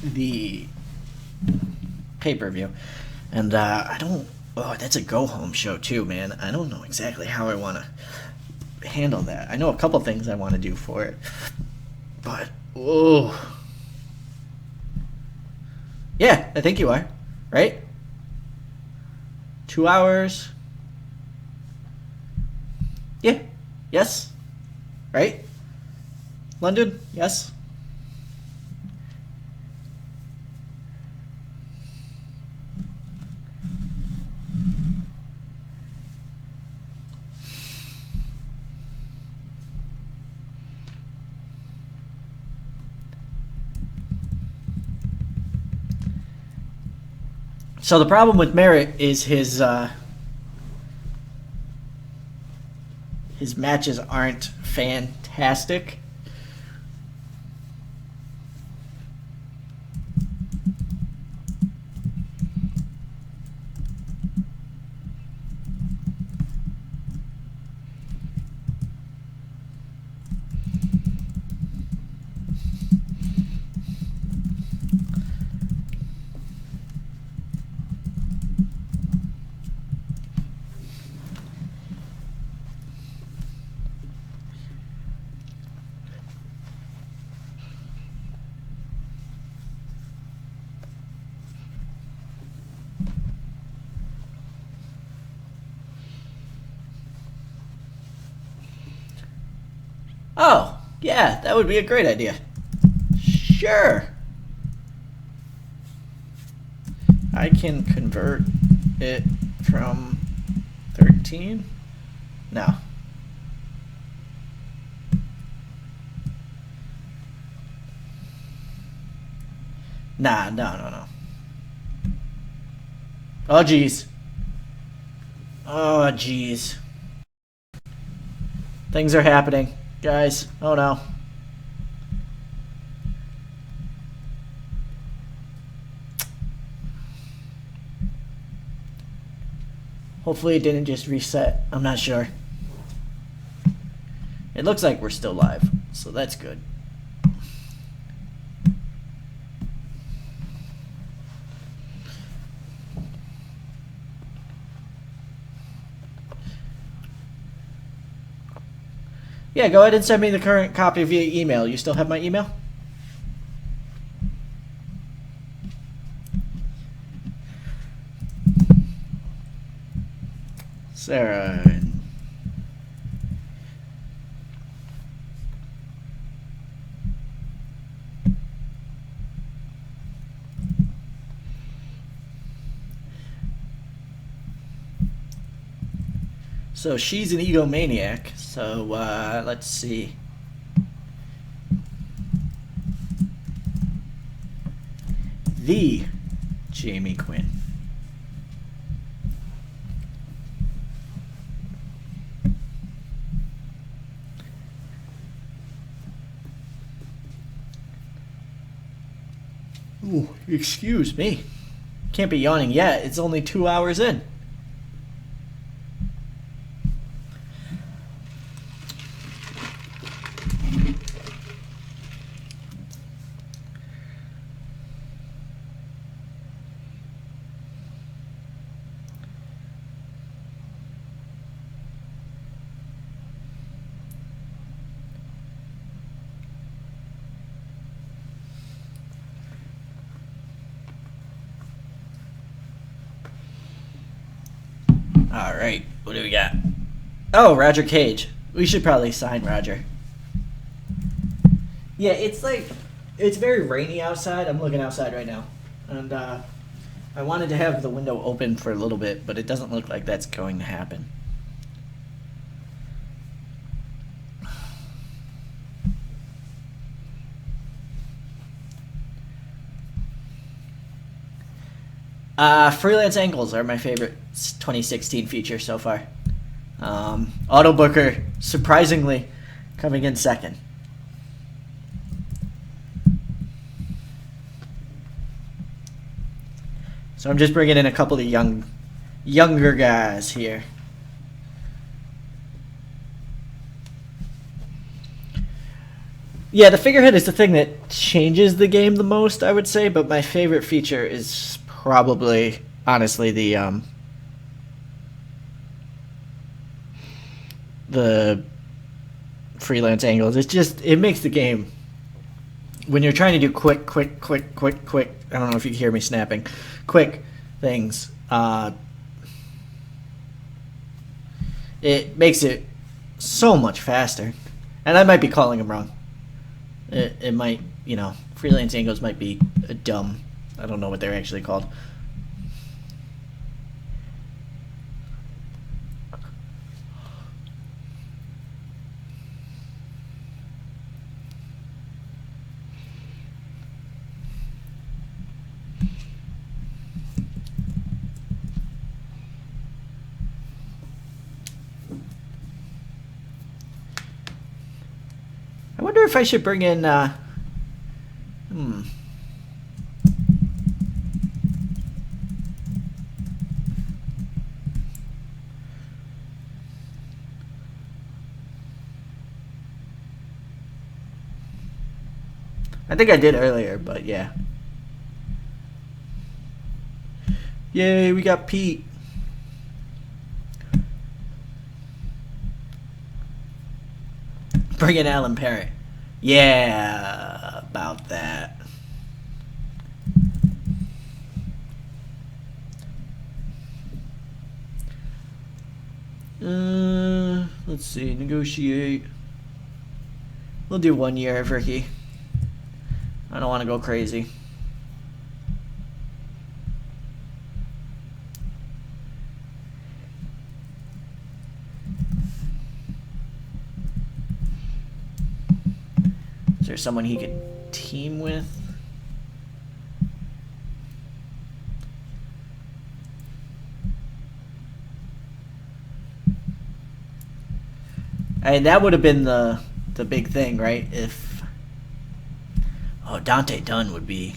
the pay-per-view. And I don't Oh, that's a go-home show too, man. I don't know exactly how I want to handle that. I know a couple things I want to do for it. But, oh. Yeah, I think you are. Right? 2 hours. Yeah. Yes. Right? London? Yes. So the problem with Merritt is his matches aren't fantastic. Oh, yeah, that would be a great idea. Sure. I can convert it from 13? No. Nah, no. Oh, jeez. Oh, jeez. Things are happening. Guys, oh no. Hopefully it didn't just reset. I'm not sure. It looks like we're still live, so that's good. Yeah, go ahead and send me the current copy via email. You still have my email? Sarah. So she's an egomaniac. So let's see. The Jamie Quinn. Ooh, excuse me. Can't be yawning yet. It's only 2 hours in. All right, what do we got? Oh, Roger Cage. We should probably sign Roger. Yeah, it's very rainy outside. I'm looking outside right now. And I wanted to have the window open for a little bit, but it doesn't look like that's going to happen. Freelance angles are my favorite 2016 feature so far. Auto Booker, surprisingly, coming in second. So I'm just bringing in a couple of younger guys here. Yeah, the figurehead is the thing that changes the game the most, I would say, but my favorite feature is probably, honestly, the the freelance angles. It makes the game, when you're trying to do quick, I don't know if you can hear me snapping, quick things, it makes it so much faster. And I might be calling them wrong. It might, freelance angles might be dumb. I don't know what they're actually called. I wonder if I should bring in, I think I did earlier, but yeah. Yay, we got Pete. Bring in Alan Parrott. Yeah, about that. Let's see, negotiate. We'll do 1 year of Ricky. I don't want to go crazy. Is there someone he could team with? I mean, that would have been the big thing, right? If Dante Dunn would be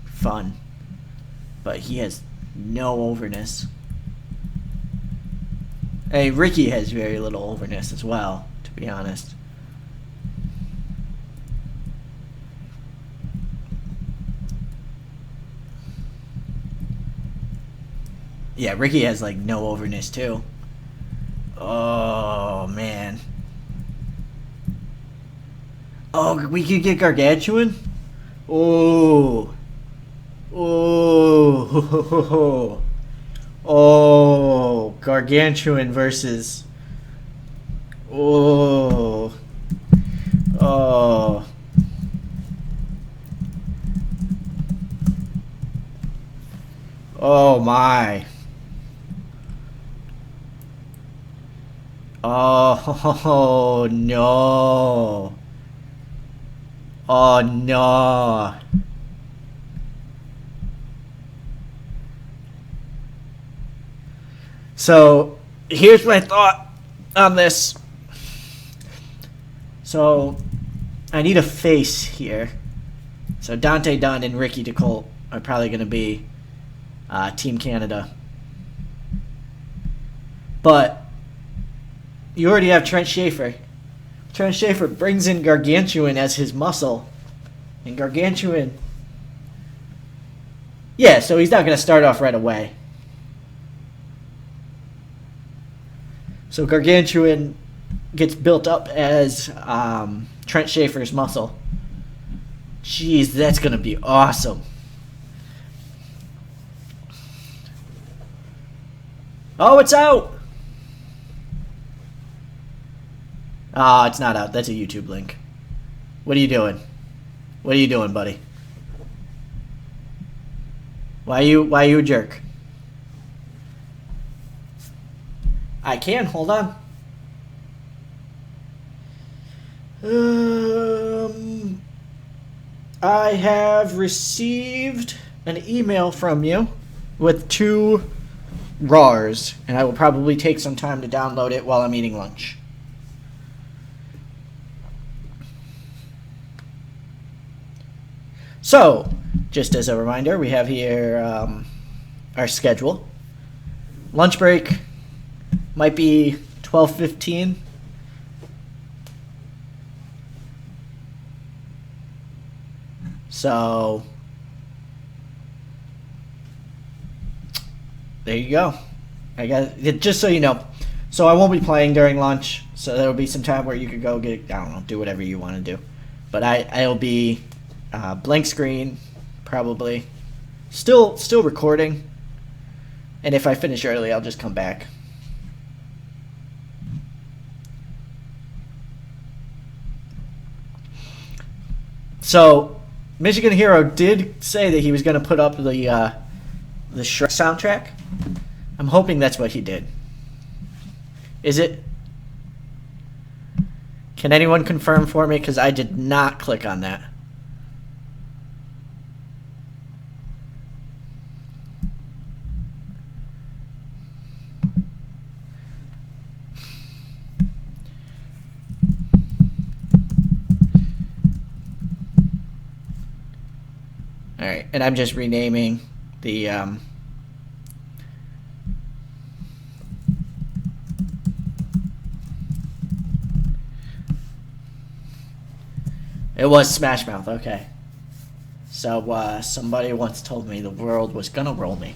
fun, but he has no overness. Hey, Ricky has very little overness as well, to be honest. Yeah, Ricky has like no overness too. Oh man. Oh, we could get Gargantuan? Oh. Oh. Oh. Gargantuan versus. Oh. Oh. Oh my. Oh no. Oh no. So here's my thought on this. So I need a face here. So Dante Dunn and Ricky DeColt are probably going to be Team Canada. But you already have Trent Schaefer. Trent Schaefer brings in Gargantuan as his muscle. And Gargantuan... Yeah, so he's not going to start off right away. So Gargantuan gets built up as Trent Schaefer's muscle. Jeez, that's going to be awesome. Oh, it's out! It's not out. That's a YouTube link. What are you doing? What are you doing, buddy? Why are you a jerk? I can. Hold on. I have received an email from you with 2 RARs, and I will probably take some time to download it while I'm eating lunch. So, just as a reminder, we have here our schedule. Lunch break might be 12:15. So, there you go. I got it, just so you know. So I won't be playing during lunch. So there will be some time where you could go get, I don't know, do whatever you want to do. But I'll be blank screen, probably. Still recording. And if I finish early, I'll just come back. So, Michigan Hero did say that he was going to put up the Shrek soundtrack. I'm hoping that's what he did. Is it? Can anyone confirm for me? Because I did not click on that. Alright, and I'm just renaming the it was Smash Mouth, okay. So somebody once told me the world was gonna roll me.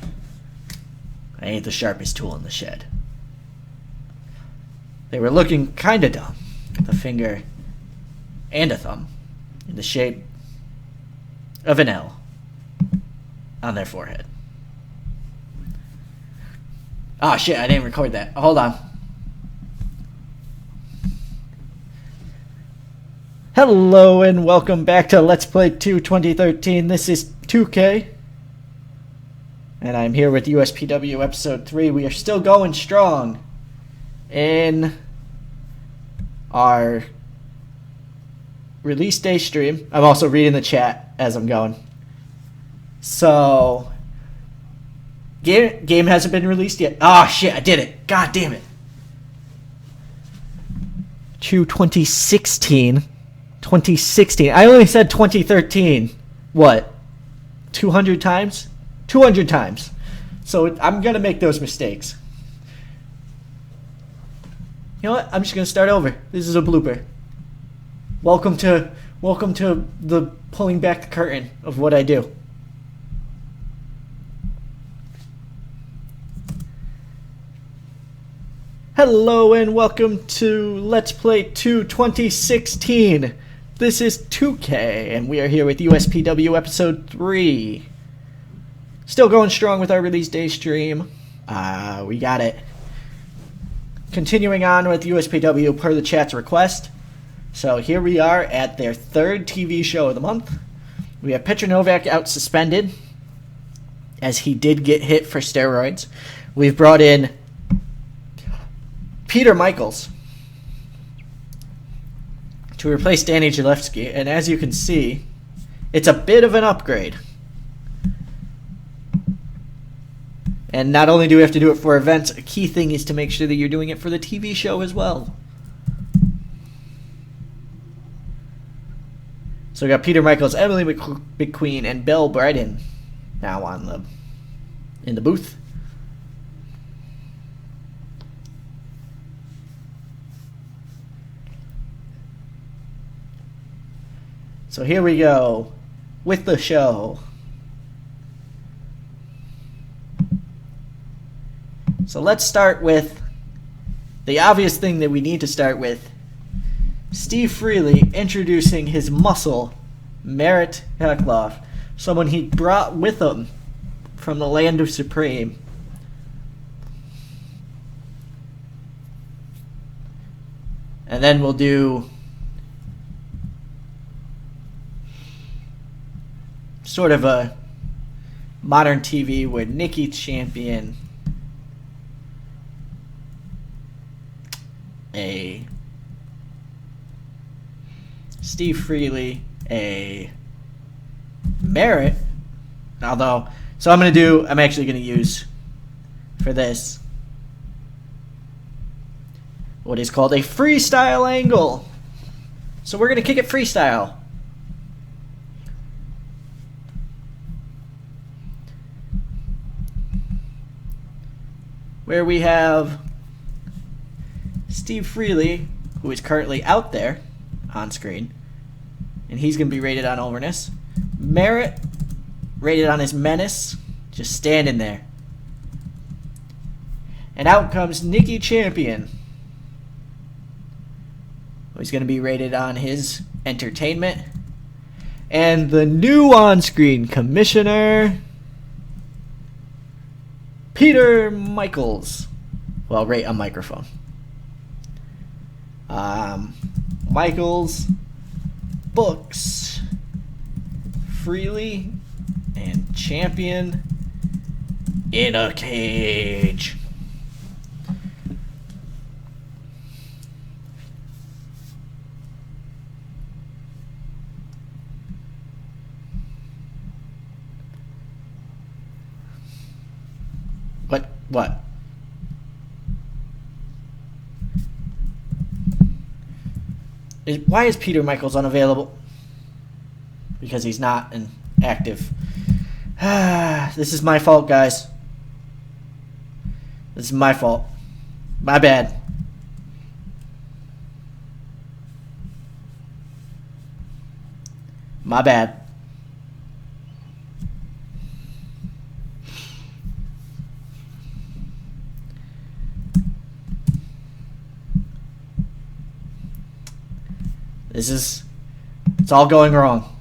I ain't the sharpest tool in the shed. They were looking kinda dumb, with a finger and a thumb in the shape of an L on their forehead. Oh shit, I didn't record that. Hold on. Hello and welcome back to Let's Play 2 2013. This is 2K. And I'm here with USPW episode 3. We are still going strong in our release day stream. I'm also reading the chat as I'm going. So, game hasn't been released yet. Oh shit, I did it. God damn it. 2016. 2016. I only said 2013. What? 200 times? 200 times. So I'm going to make those mistakes. You know what? I'm just going to start over. This is a blooper. Welcome to the pulling back the curtain of what I do. Hello and welcome to Let's Play 2 2016. This is 2K and we are here with USPW episode 3. Still going strong with our release day stream. We got it. Continuing on with USPW per the chat's request. So here we are at their third TV show of the month. We have Petr Novak out suspended, as he did get hit for steroids. We've brought in Peter Michaels to replace Danny Gillespie, and as you can see, it's a bit of an upgrade. And not only do we have to do it for events, a key thing is to make sure that you're doing it for the TV show as well. So we got Peter Michaels, Emily McQueen, and Belle Bryden now in the booth. So here we go with the show. So let's start with the obvious thing that we need to start with. Steve Freely introducing his muscle, Merritt Hekloff, someone he brought with him from the land of Supreme. And then we'll do sort of a modern TV with Nikki Champion, a Steve Freely, a Merritt, although, so I'm actually going to use for this what is called a freestyle angle. So we're going to kick it freestyle. Where we have Steve Freely, who is currently out there on screen, and he's going to be rated on overness. Merritt, rated on his menace, just standing there. And out comes Nicky Champion. He's going to be rated on his entertainment. And the new on-screen commissioner, Peter Michaels. Well, rate a microphone. Michaels books freely and champion in a cage. What? Why is Peter Michaels unavailable? Because he's not an active. This is my fault, guys. This is my fault. My bad. My bad. It's all going wrong.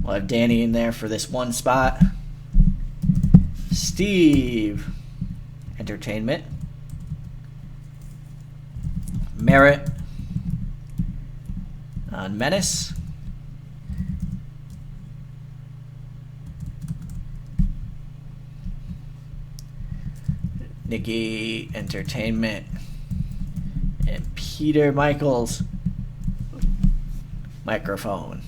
We'll have Danny in there for this one spot. Steve, entertainment. Merritt on Menace. Nicky, entertainment. And Peter Michaels, microphone.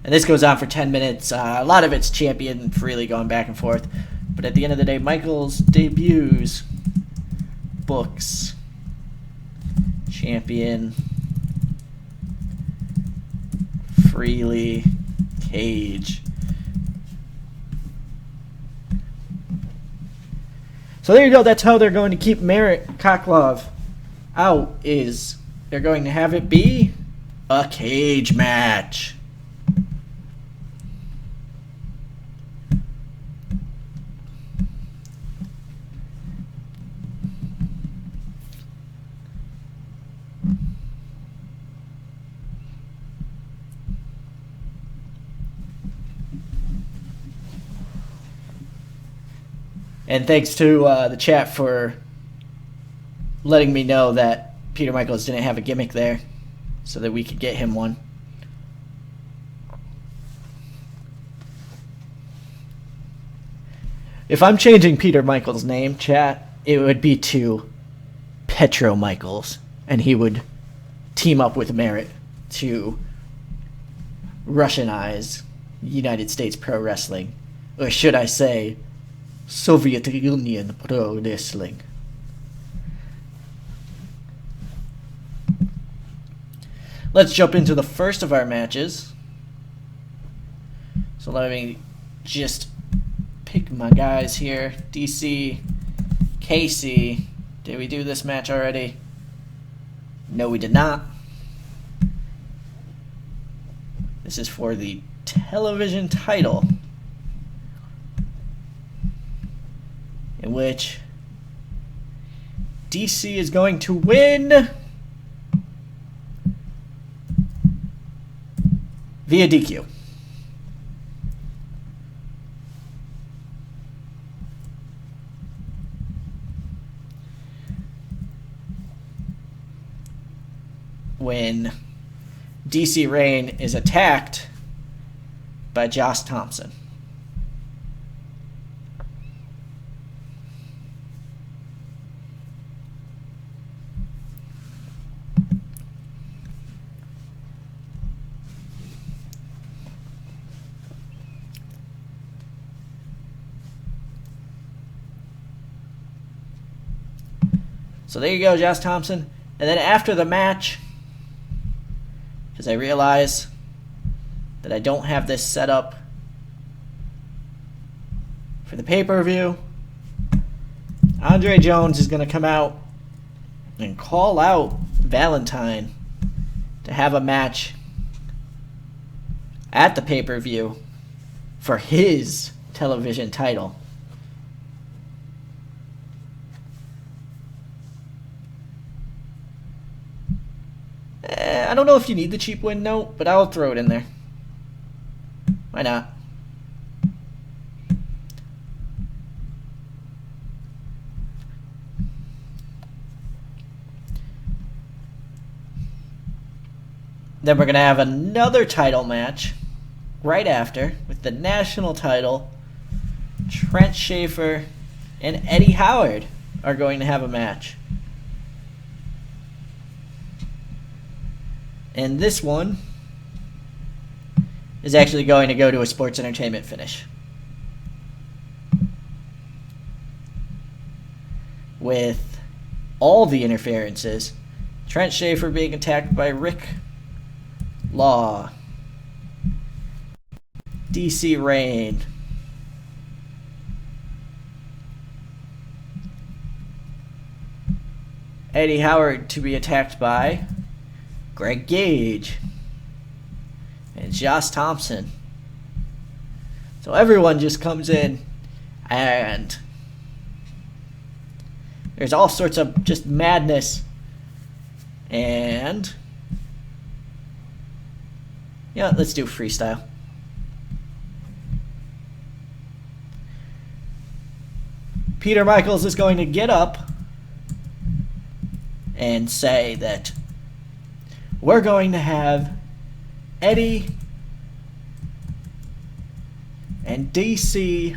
And this goes on for 10 minutes. A lot of it's champion freely going back and forth. But at the end of the day, Michaels debuts, books, champion, freely, cage. So there you go. That's how they're going to keep Merritt Koklov out. Is they're going to have it be a cage match. And thanks to the chat for letting me know that Peter Michaels didn't have a gimmick there so that we could get him one. If I'm changing Peter Michaels' name, chat, it would be to Petro Michaels, and he would team up with Merritt to Russianize United States Pro Wrestling. Or should I say, Soviet Union Pro Wrestling. Let's jump into the first of our matches. So let me just pick my guys here. DC, Casey. Did we do this match already? No, we did not. This is for the television title, in which DC is going to win via DQ. When DC Reign is attacked by Josh Thompson. So there you go, Josh Thompson. And then after the match, because I realize that I don't have this set up for the pay-per-view, Andre Jones is going to come out and call out Valentine to have a match at the pay-per-view for his television title. I don't know if you need the cheap win note, but I'll throw it in there. Why not? Then we're going to have another title match right after with the national title. Trent Schaefer and Eddie Howard are going to have a match. And this one is actually going to go to a sports entertainment finish, with all the interferences. Trent Schaefer being attacked by Rick Law, DC Rain, Eddie Howard to be attacked by Greg Gage and Josh Thompson. So everyone just comes in, and there's all sorts of just madness. And yeah, let's do freestyle. Peter Michaels is going to get up and say that we're going to have Eddie and DC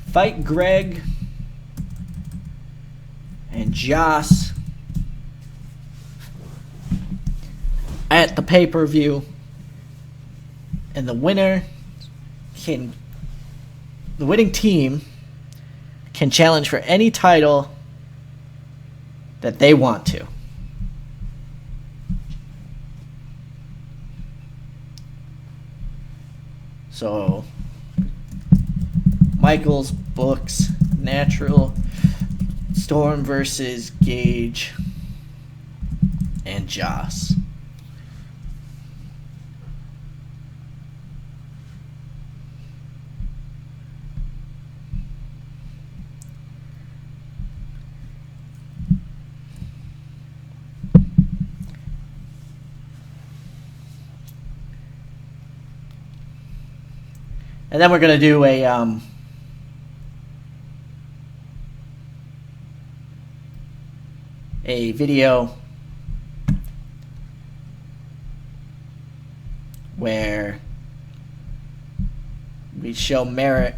fight Greg and Joss at the pay-per-view, and the winning team can challenge for any title that they want to. So Michaels books Natural Storm versus Gage and Joss. And then we're going to do a video where we show Merritt.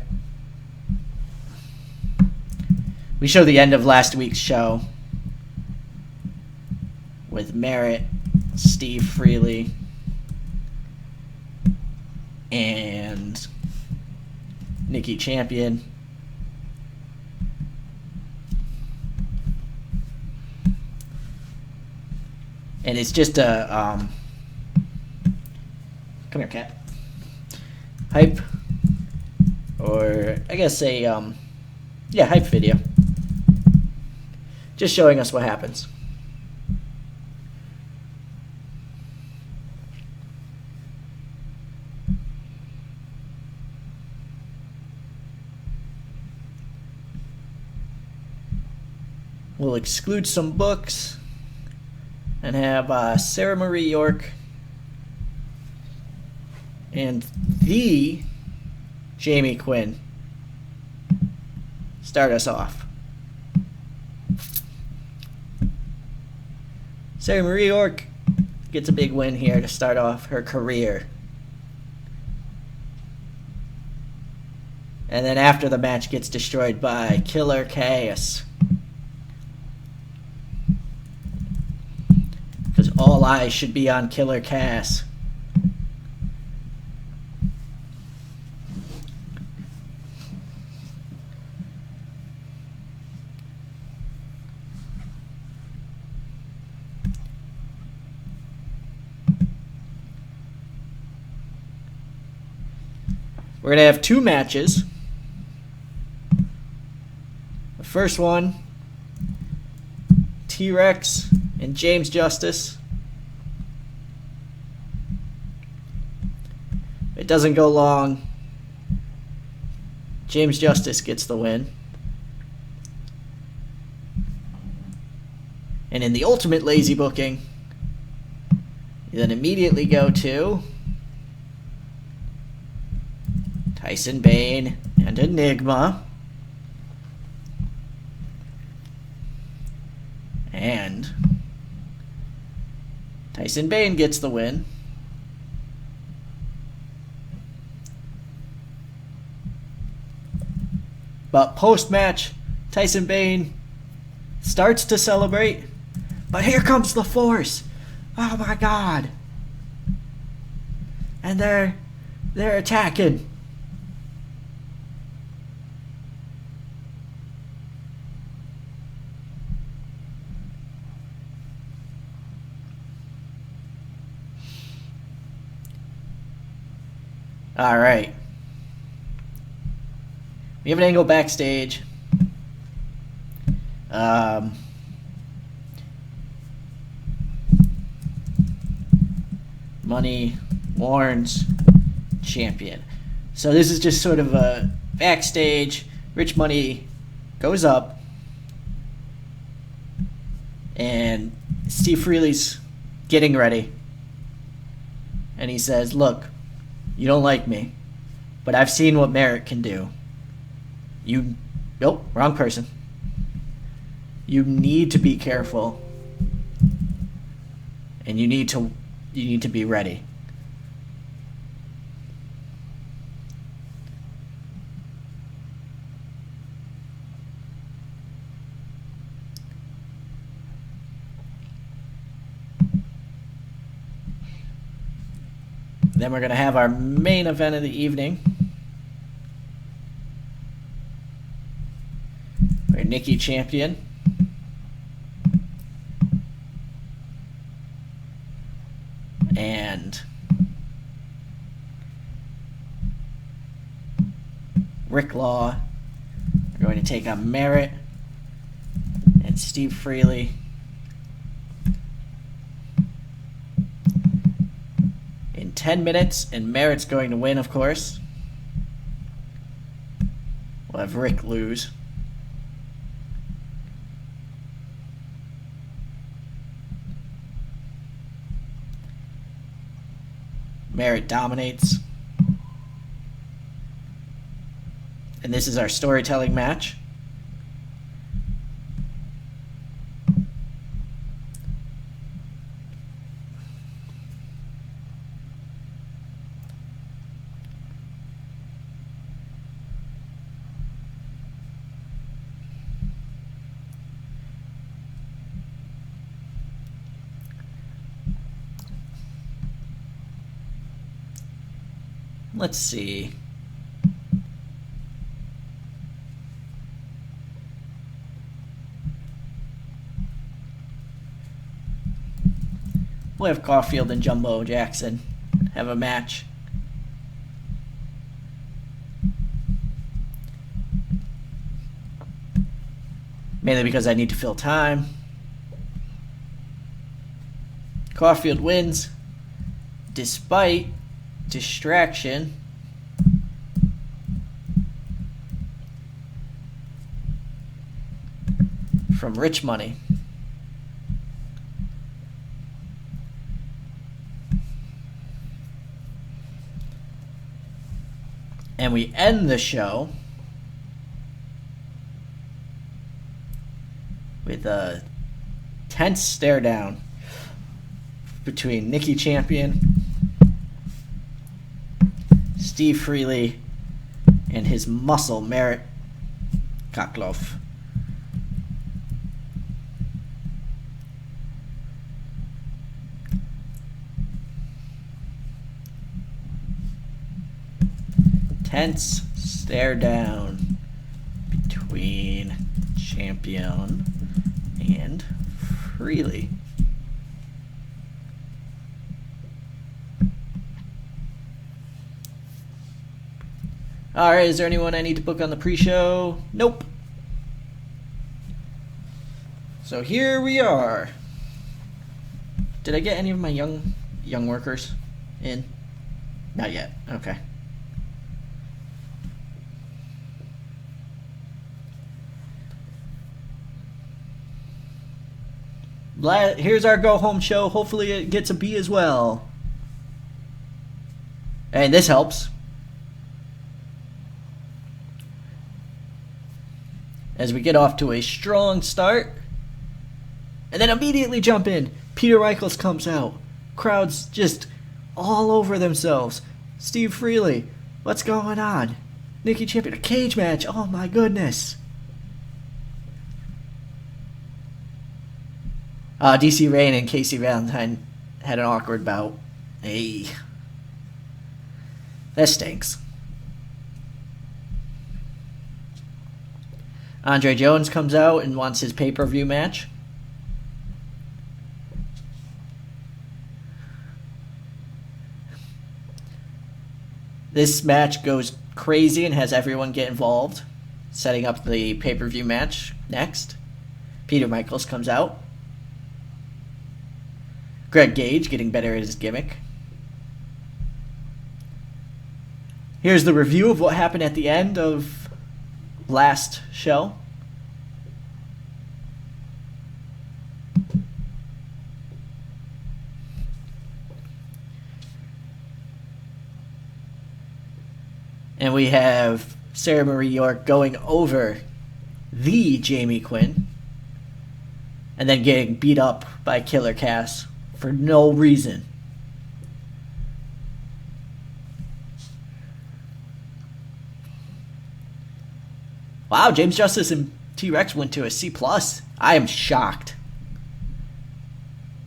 We show the end of last week's show with Merritt, Steve Freely, and Nikki Champion. And it's just a come here, cat. Hype, or I guess a hype video. Just showing us what happens. We'll exclude some books and have Sarah Marie York and the Jamie Quinn start us off. Sarah Marie York gets a big win here to start off her career. And then after the match gets destroyed by Killer Chaos. Because all eyes should be on Killer Cass. We're going to have two matches. The First one, T-Rex and James Justice. It doesn't go long. James Justice gets the win. And in the ultimate lazy booking, you then immediately go to Tyson Bane and Enigma. And Tyson Bane gets the win. But post-match, Tyson Bane starts to celebrate. But here comes the Force. Oh my God. And they're attacking. All right. We have an angle backstage. Money warns champion. So this is just sort of a backstage. Rich Money goes up, and Steve Freely's getting ready. And he says, "Look, you don't like me, but I've seen what Merritt can do. Nope, wrong person. You need to be careful, and you need to be ready." Then we're going to have our main event of the evening, where Nikki champion and Rick Law are going to take on Merritt and Steve Freely. In 10 minutes, and Merritt's going to win, of course. We'll have Rick lose. Merritt dominates. And this is our storytelling match. Let's see. We'll have Caulfield and Jumbo Jackson have a match. Mainly because I need to fill time. Caulfield wins despite distraction from Rich Money. And we end the show with a tense stare down between Nikki Champion, Steve Freely, and his muscle Merritt Kokloff. Tense stare down between Champion and Freely. Alright, is there anyone I need to book on the pre-show? Nope. So here we are. Did I get any of my young workers in? Not yet. Okay. Here's our go home show. Hopefully it gets a B as well. And this helps. As we get off to a strong start. And then immediately jump in. Peter Michaels comes out. Crowds just all over themselves. Steve Freely. What's going on? Nikki Champion. A cage match. Oh my goodness. DC Rain and Casey Valentine had an awkward bout. Hey. That stinks. Andre Jones comes out and wants his pay-per-view match. This match goes crazy and has everyone get involved, setting up the pay-per-view match next. Peter Michaels comes out. Greg Gage getting better at his gimmick. Here's the review of what happened at the end of last show. And we have Sarah Marie York going over the Jamie Quinn and then getting beat up by Killer Cass for no reason. Wow, James Justice and T-Rex went to a C+. I am shocked.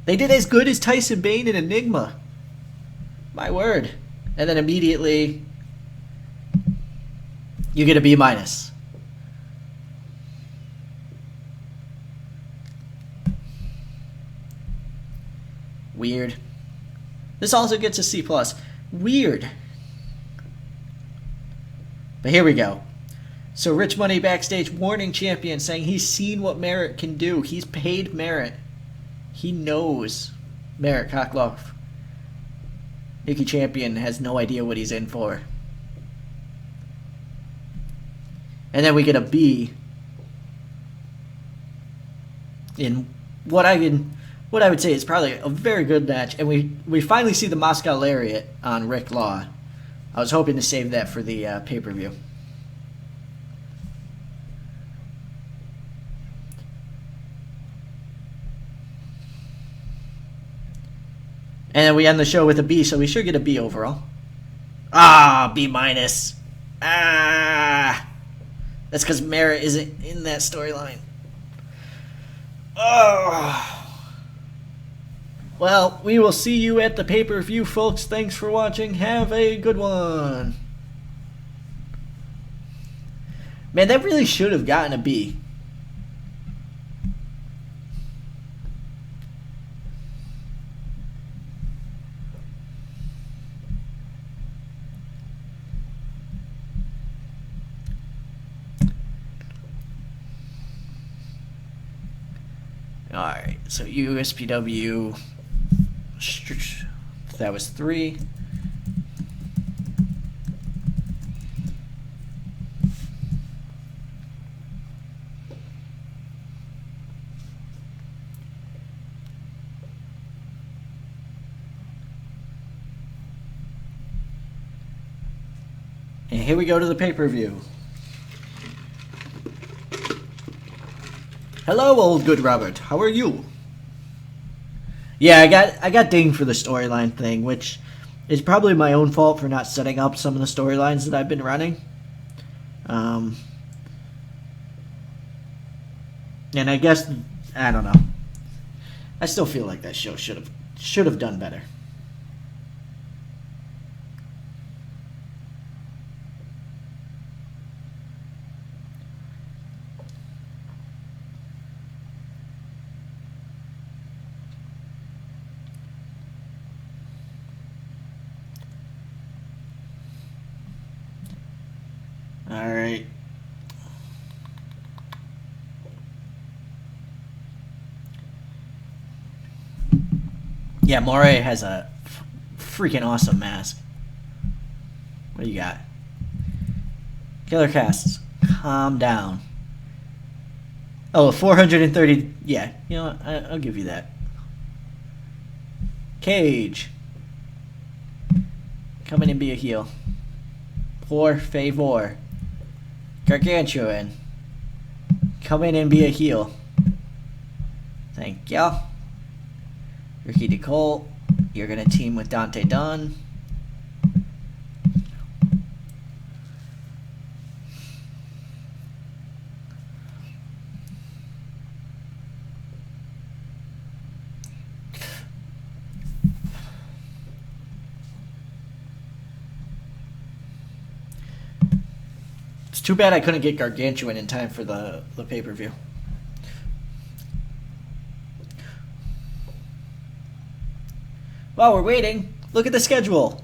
They did as good as Tyson Bane and Enigma. My word. And then immediately you get a B-. Weird. This also gets a C+. Weird. But here we go. So Rich Money backstage warning Champion, saying he's seen what Merritt can do. He's paid Merritt. He knows Merritt Cockloff. Nikki Champion has no idea what he's in for. And then we get a B in what I would say is probably a very good match. And we finally see the Moscow Lariat on Rick Law. I was hoping to save that for the pay-per-view. And then we end the show with a B, so we should get a B overall. B-. That's because Merritt isn't in that storyline. Well, we will see you at the pay-per-view, folks. Thanks for watching. Have a good one. Man, that really should have gotten a B. Alright, so USPW, that was 3. And here we go to the pay-per-view. Hello, old good Robert. How are you? Yeah, I got dinged for the storyline thing, which is probably my own fault for not setting up some of the storylines that I've been running. And I guess I don't know. I still feel like that show should have done better. Alright. Yeah, Moray has a freaking awesome mask. What do you got? Killer casts. Calm down. Oh, 430. Yeah, you know what? I'll give you that. Cage. Come in and be a heel. Por favor. Gargantuan. Come in and be a heel. Thank ya. Ricky DeCole. You're going to team with Dante Dunn. It's too bad I couldn't get Gargantuan in time for the pay-per-view. While we're waiting, look at the schedule.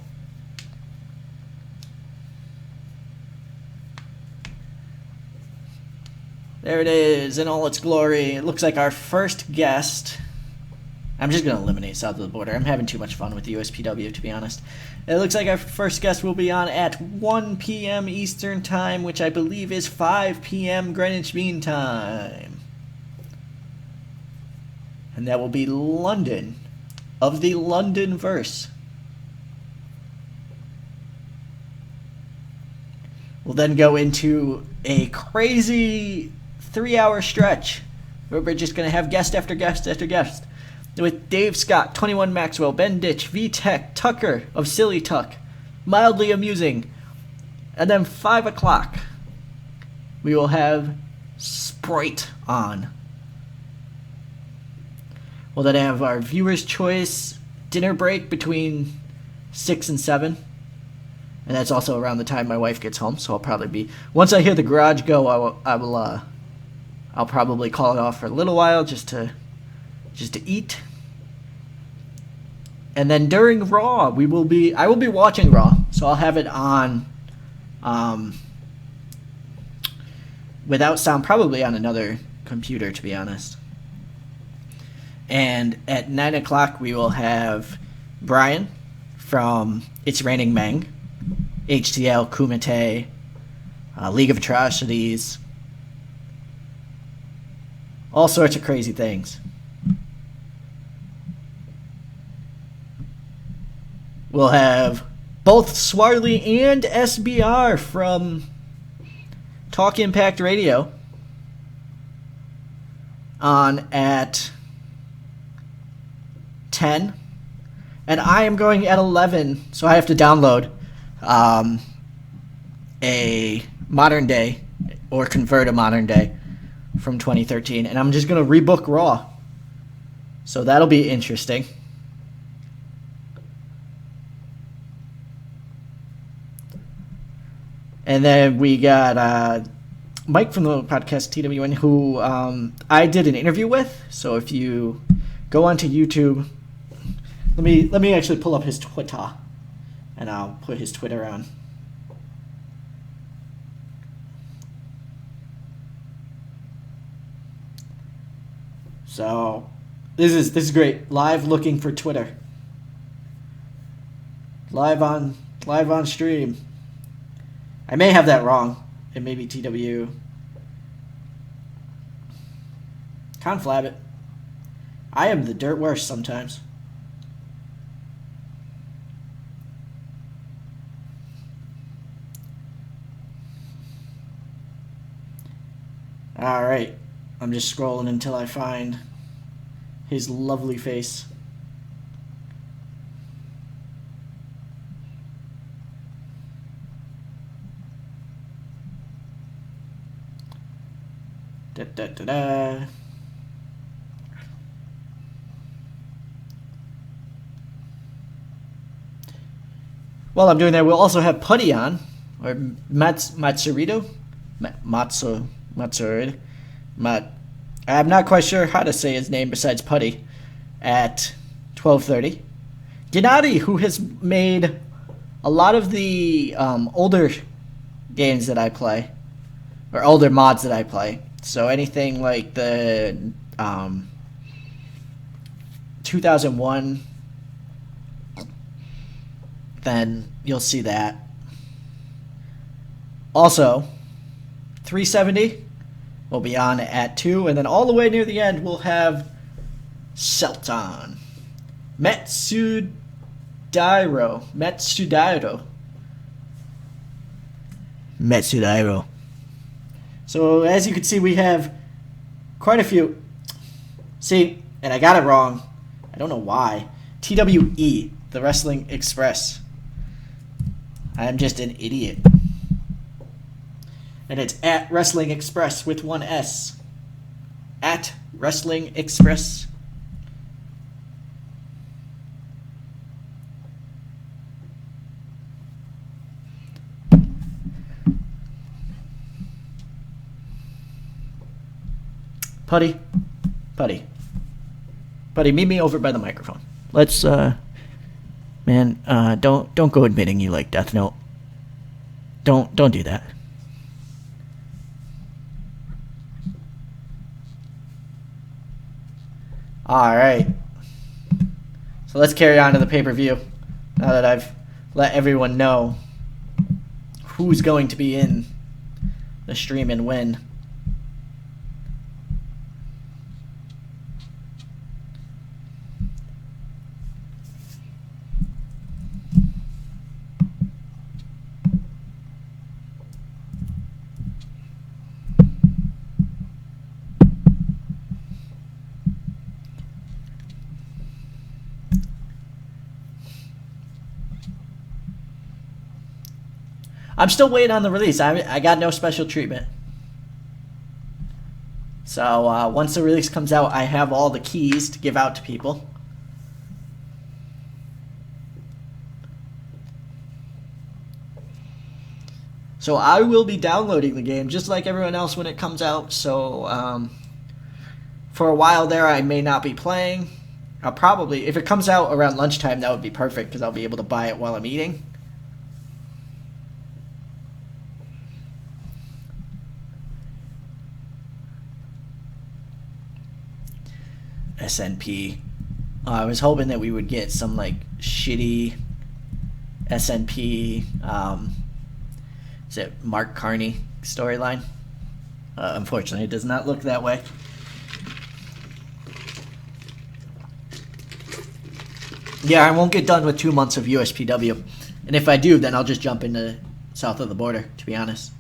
There it is in all its glory. It looks like our first guest. I'm just going to eliminate South of the Border. I'm having too much fun with the USPW, to be honest. It looks like our first guest will be on at 1 p.m. Eastern Time, which I believe is 5 p.m. Greenwich Mean Time. And that will be London of the LetsPlayTEW. We'll then go into a crazy 3-hour stretch where we're just going to have guest after guest after guest. With Dave Scott, 21 Maxwell, Ben Ditch, V-Tech, Tucker of Silly Tuck, Mildly Amusing. And then 5 o'clock, we will have Sprite on. We'll then have our Viewer's Choice dinner break between 6 and 7. And that's also around the time my wife gets home, so I'll probably be... Once I hear the garage go, I'll probably call it off for a little while just to eat. And then during Raw, I will be watching Raw, so I'll have it on without sound, probably on another computer, to be honest. And at 9 o'clock, we will have Brian from It's Raining Men, HTL, Kumite, League of Atrocities, all sorts of crazy things. We'll have both Swarley and SBR from Talk Impact Radio on at 10. And I am going at 11, so I have to download a modern day or convert a modern day from 2013. And I'm just going to rebook Raw. So that'll be interesting. And then we got Mike from the podcast TWN, who I did an interview with. So if you go onto YouTube, let me actually pull up his Twitter, and I'll put his Twitter on. So this is great. Live looking for Twitter. Live on stream. I may have that wrong. It may be TW. Conflab it. I am the dirt worst sometimes. Alright. I'm just scrolling until I find his lovely face. Da-da-da-da. While I'm doing that, we'll also have Putty on, or Matsurito. Matsurito. I'm not quite sure how to say his name besides Putty, at 12:30. Gennady, who has made a lot of the older games that I play, or older mods that I play. So anything like the 2001 then you'll see that. Also, 370 will be on at 2, and then all the way near the end we'll have Selton. Metsudairo. So as you can see, we have quite a few. See, and I got it wrong. I don't know why. TWE, the Wrestling Express. I'm just an idiot. And it's at Wrestling Express with one S. At Wrestling Express. Putty, meet me over by the microphone. Let's, man, don't go admitting you like Death Note. Don't do that. All right. So let's carry on to the pay-per-view. Now that I've let everyone know who's going to be in the stream and when. I'm still waiting on the release. I got no special treatment. So once the release comes out, I have all the keys to give out to people. So I will be downloading the game just like everyone else when it comes out. So for a while there, I may not be playing. I'll probably, if it comes out around lunchtime, that would be perfect because I'll be able to buy it while I'm eating. SNP. I was hoping that we would get some like shitty SNP. Is it Mark Carney storyline? Unfortunately, it does not look that way. Yeah, I won't get done with 2 months of USPW, and if I do, then I'll just jump into south of the border. To be honest.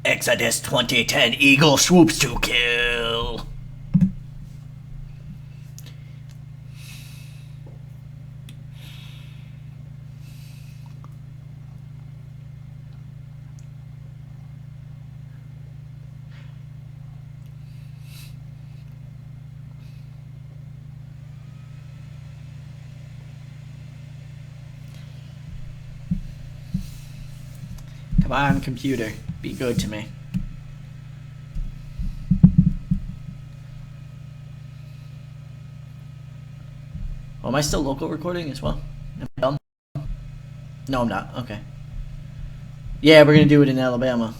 Exodus 2010 Eagle swoops to kill. Come on, computer. Be good to me. Oh, am I still local recording as well? Am I dumb? No, I'm not. Okay. Yeah, we're going to do it in Alabama.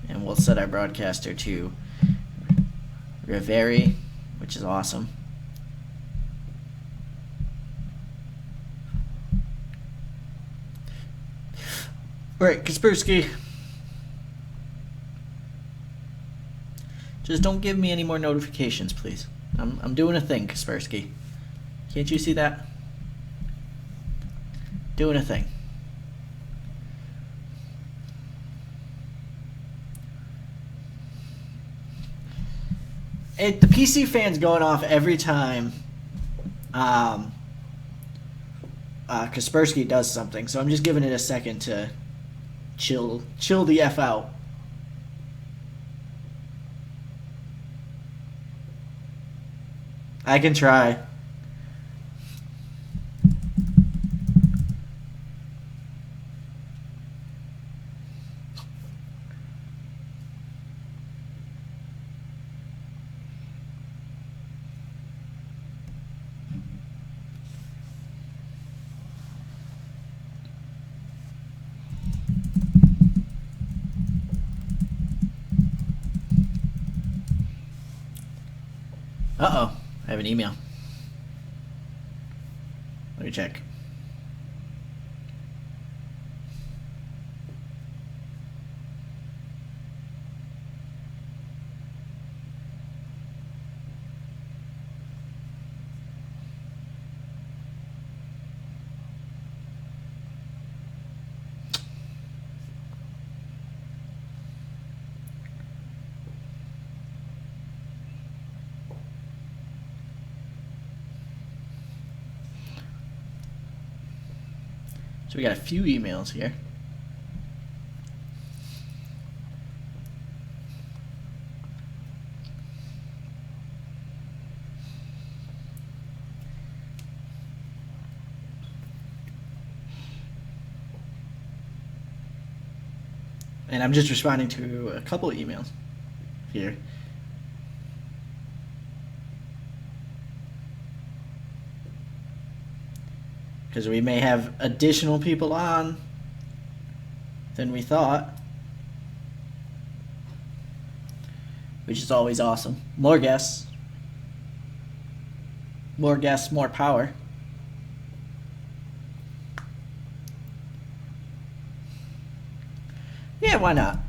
And we'll set our broadcaster to Riveri, which is awesome. Alright, Kaspersky. Just don't give me any more notifications, please. I'm doing a thing, Kaspersky. Can't you see that? Doing a thing. The PC fan's going off every time Kaspersky does something, so I'm just giving it a second to chill the F out. I can try. Uh-oh. I have an email. Let me check. So we got a few emails here. And I'm just responding to a couple of emails here. Because we may have additional people on than we thought, which is always awesome. More guests. More guests, more power. Yeah, why not?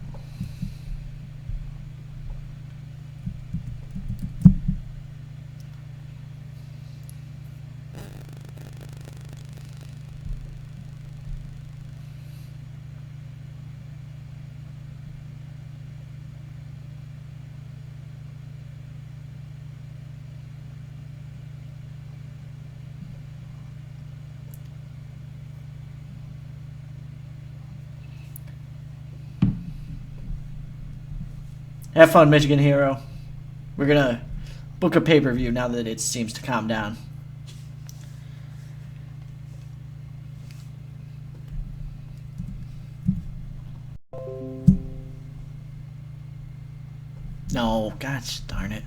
Have fun, Michigan Hero. We're going to book a pay-per-view now that it seems to calm down. No, gosh darn it.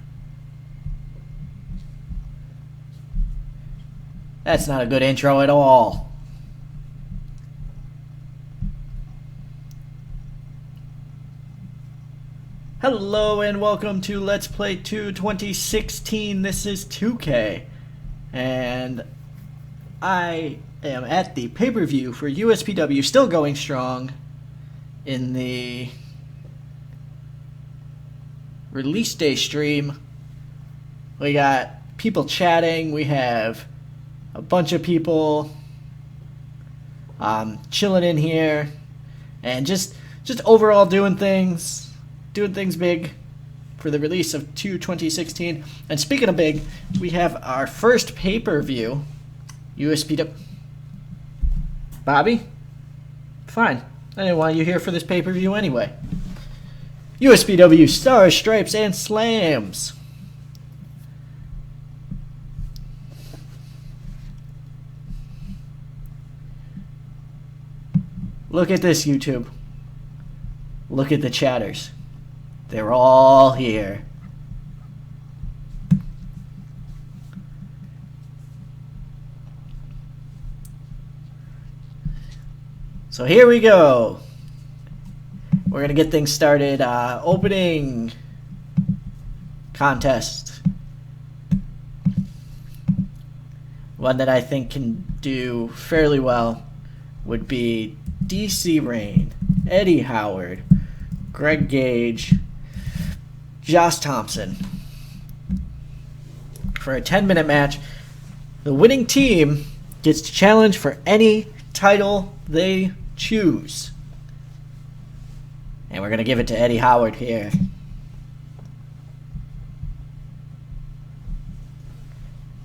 That's not a good intro at all. Hello and welcome to Let's Play 2 2016. This is 2K. And I am at the pay-per-view for USPW, still going strong in the release day stream. We got people chatting. We have a bunch of people chilling in here and just overall doing things big for the release of 2 2016. And speaking of big, we have our first pay-per-view, USPW. Bobby? Fine. I didn't want you here for this pay-per-view anyway. USPW Stars, Stripes, and Slams. Look at this, YouTube. Look at the chatters. They're all here. So here we go. We're going to get things started. Opening contest. One that I think can do fairly well would be DC Rain, Eddie Howard, Greg Gage, Josh Thompson. For a 10-minute match, the winning team gets to challenge for any title they choose. And we're going to give it to Eddie Howard here.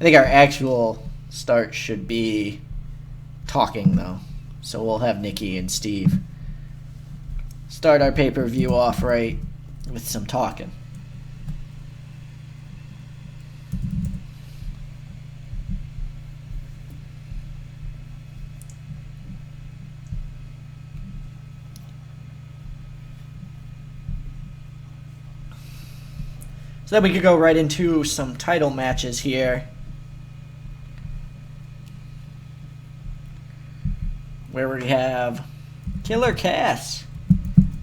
I think our actual start should be talking, though. So we'll have Nikki and Steve start our pay-per-view off right with some talking. So then we could go right into some title matches here, where we have Killer Cass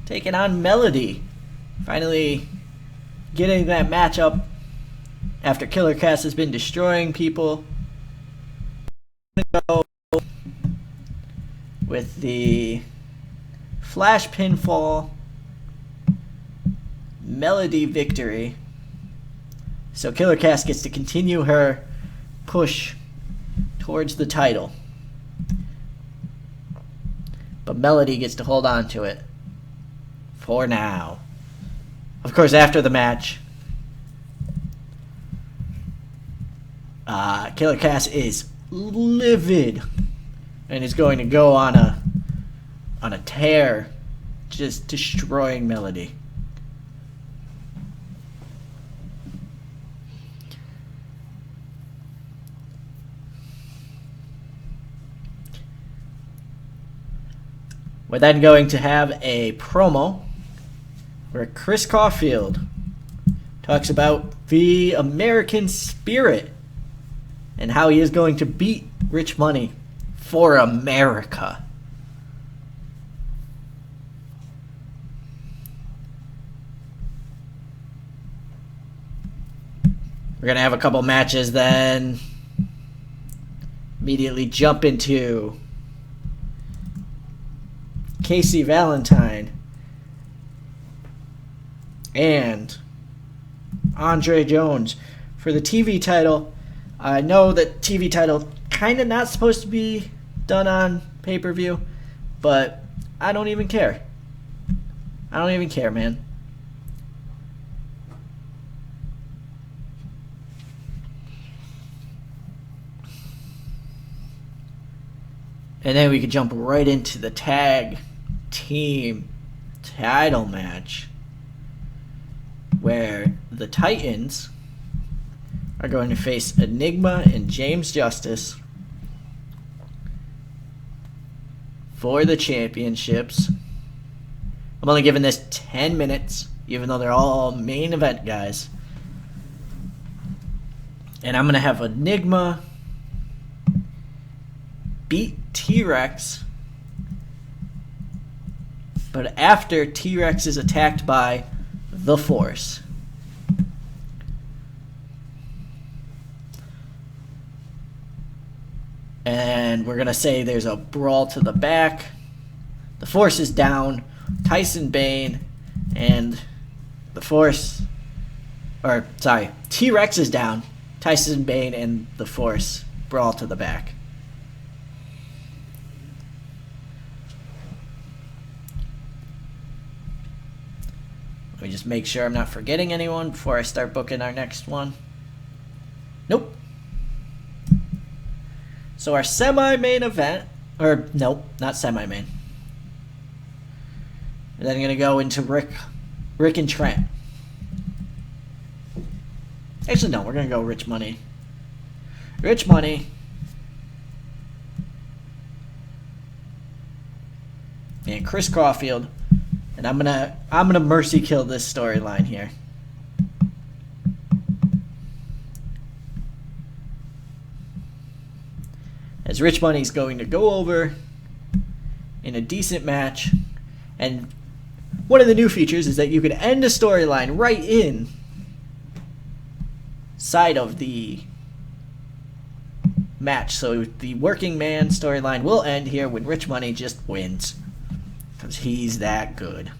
taking on Melody. Finally getting that matchup after Killer Cass has been destroying people, go with the Flash Pinfall Melody victory. So Killer Cass gets to continue her push towards the title. But Melody gets to hold on to it for now. Of course, after the match, Killer Cass is livid and is going to go on a tear, just destroying Melody. We're then going to have a promo where Chris Caulfield talks about the American spirit and how he is going to beat Rich Money for America. We're going to have a couple matches, then immediately jump into Casey Valentine and Andre Jones for the TV title. I know that TV title kind of not supposed to be done on pay-per-view, but I don't even care. I don't even care, man. And then we could jump right into the tag team title match, where the Titans are going to face Enigma and James Justice for the championships. I'm only giving this 10 minutes, even though they're all main event guys. And I'm going to have Enigma beat T-Rex, but after T-Rex is attacked by the Force. And we're going to say there's a brawl to the back. The Force is down. Tyson Bane and the Force... T-Rex is down. Tyson Bane and the Force brawl to the back. Let me just make sure I'm not forgetting anyone before I start booking our next one. Nope. So our semi-main event, or nope, not semi-main. And then I'm going to go into Rick and Trent. Actually, no, we're going to go Rich Money. Rich Money. And Chris Caulfield. And I'm gonna mercy kill this storyline here. As Rich Money's going to go over in a decent match. And one of the new features is that you can end a storyline right in side of the match. So the working man storyline will end here when Rich Money just wins. Because he's that good.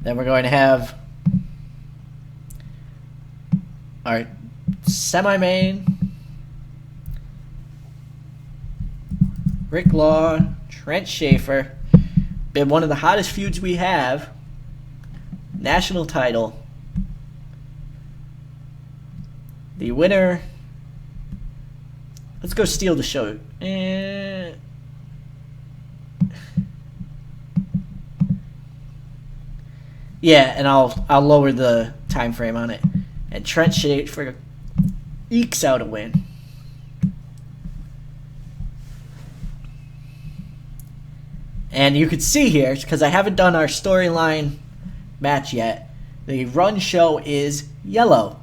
Then we're going to have our semi-main. Rick Law, Trent Schaefer. Been one of the hottest feuds we have. National title. The winner. Let's go steal the show. Yeah, and I'll lower the time frame on it. And Trent Schaefer ekes out a win. And you can see here, because I haven't done our storyline match yet, the run show is yellow.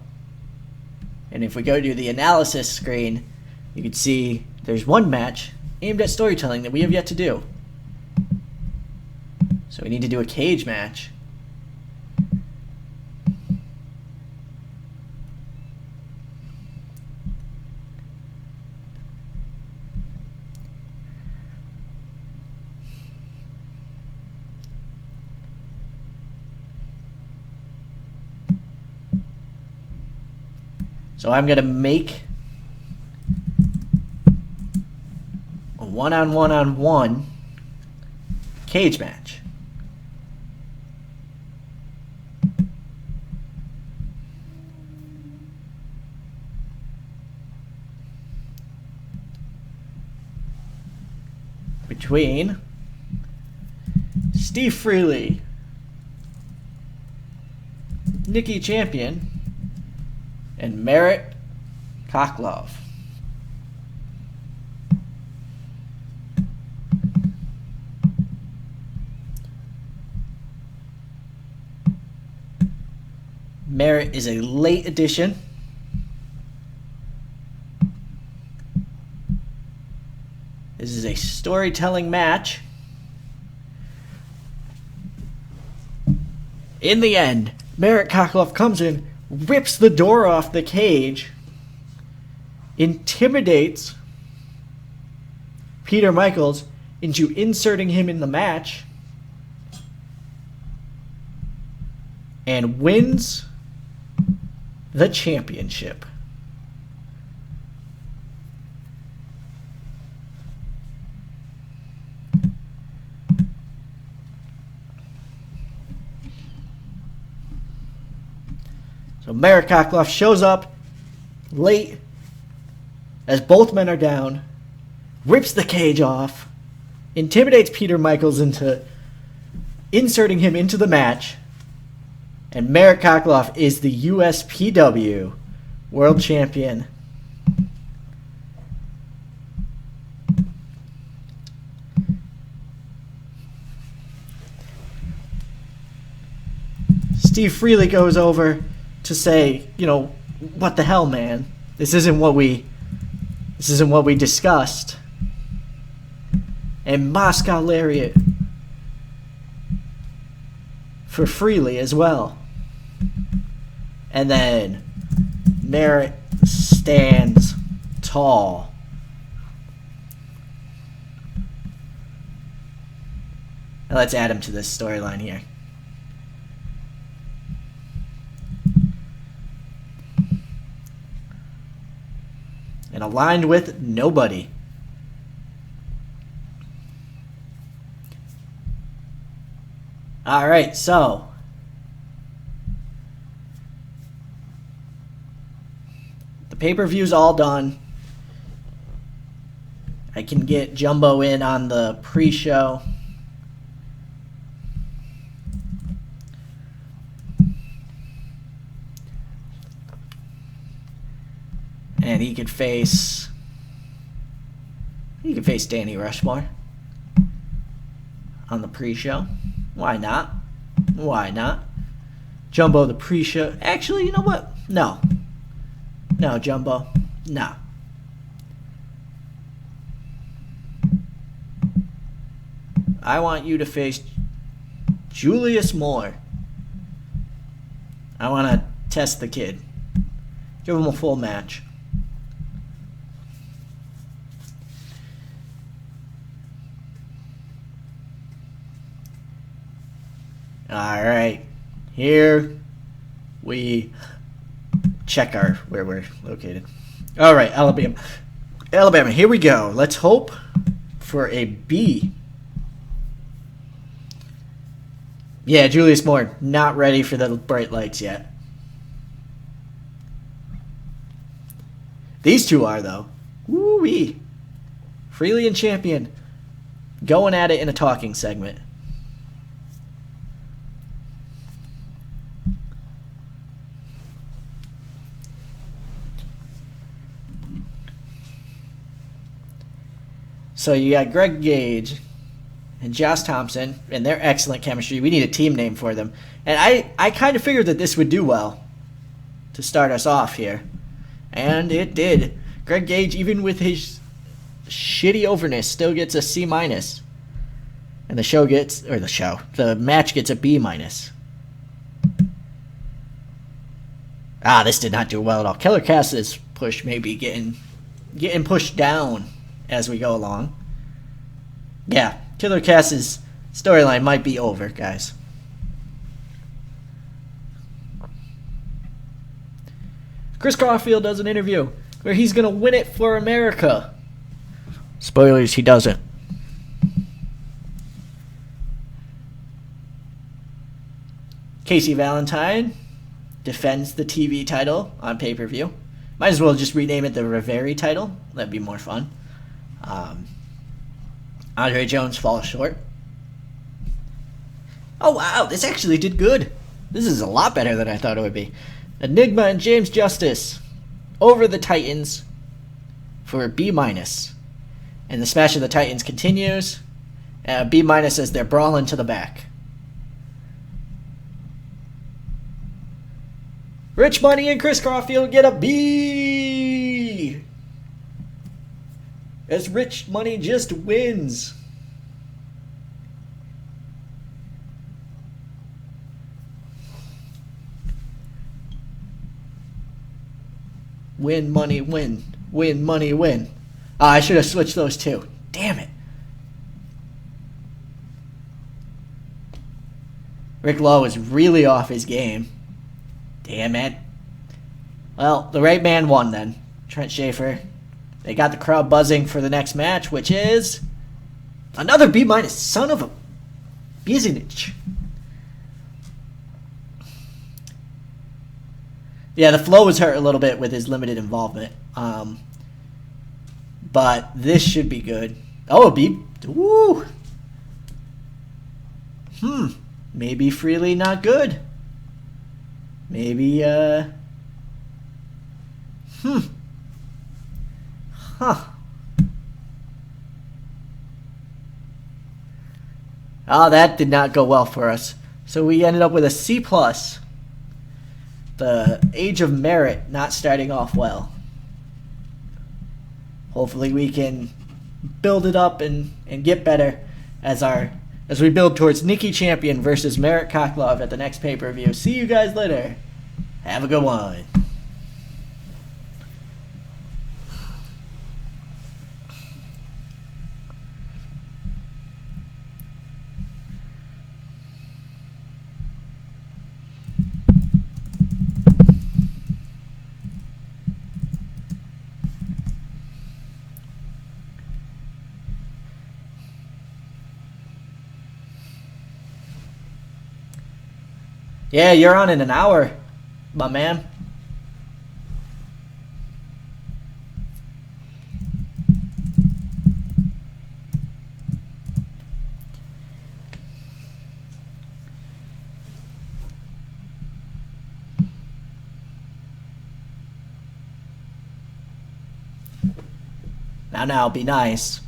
And if we go to the analysis screen, you can see there's one match aimed at storytelling that we have yet to do. So we need to do a cage match. So I'm going to make a one-on-one-on-one cage match. Between Steve Freely, Nikki Champion, and Merritt Koklov. Merritt is a late addition. This is a storytelling match. In the end, Merritt Koklov comes in, rips the door off the cage, intimidates Peter Michaels into inserting him in the match, and wins the championship. So Merritt Koklov shows up late as both men are down, rips the cage off, intimidates Peter Michaels into inserting him into the match, and Merritt Koklov is the USPW World Champion. Steve Freely goes over to say, what the hell, man? This isn't what we discussed. And Moscow Lariat for Freely as well. And then Merritt stands tall. Now let's add him to this storyline here. And aligned with nobody. Alright, so the pay-per-view's all done. I can get Jumbo in on the pre-show. And he could face Danny Rushmore on the pre-show. Why not? Why not? Jumbo the pre-show. Actually, you know what? No. No, Jumbo. No. I want you to face Julius Moore. I want to test the kid. Give him a full match. Alright, here we check where we're located. Alright, Alabama, here we go. Let's hope for a B. Yeah, Julius Moore, not ready for the bright lights yet. These two are, though. Woo-wee. Freely and Champion going at it in a talking segment. So you got Greg Gage and Josh Thompson, and their excellent chemistry. We need a team name for them. And I kind of figured that this would do well to start us off here. And it did. Greg Gage, even with his shitty overness, still gets a C-. And the match gets a B-. This did not do well at all. Killer Cass's push may be getting pushed down as we go along. Yeah, Killer Cass's storyline might be over, guys. Chris Caulfield does an interview where he's going to win it for America. Spoilers, he doesn't. Casey Valentine defends the TV title on pay-per-view. Might as well just rename it the Riveri title. That'd be more fun. Andre Jones falls short. Oh, wow, this actually did good. This is a lot better than I thought it would be. Enigma and James Justice over the Titans for a B-. And the Smash of the Titans continues. B- as they're brawling to the back. Rich Money and Chris Caulfield get a B! As Rich Money just wins. Win money, win. Win money, win. I should have switched those two. Damn it. Rick Lowe is really off his game. Damn it. Well, the right man won then. Trent Schaefer. They got the crowd buzzing for the next match, which is another B-. Son of a Bizinich. Yeah, the flow was hurt a little bit with his limited involvement. But this should be good. Oh, a B. Woo. Maybe Freely not good. Maybe, Oh, that did not go well for us. So we ended up with a C+. The Age of Merit not starting off well. Hopefully we can build it up and get better as we build towards Nikki Champion versus Merritt Koklov at the next pay-per-view. See you guys later. Have a good one. Yeah, you're on in an hour, my man. Now, be nice.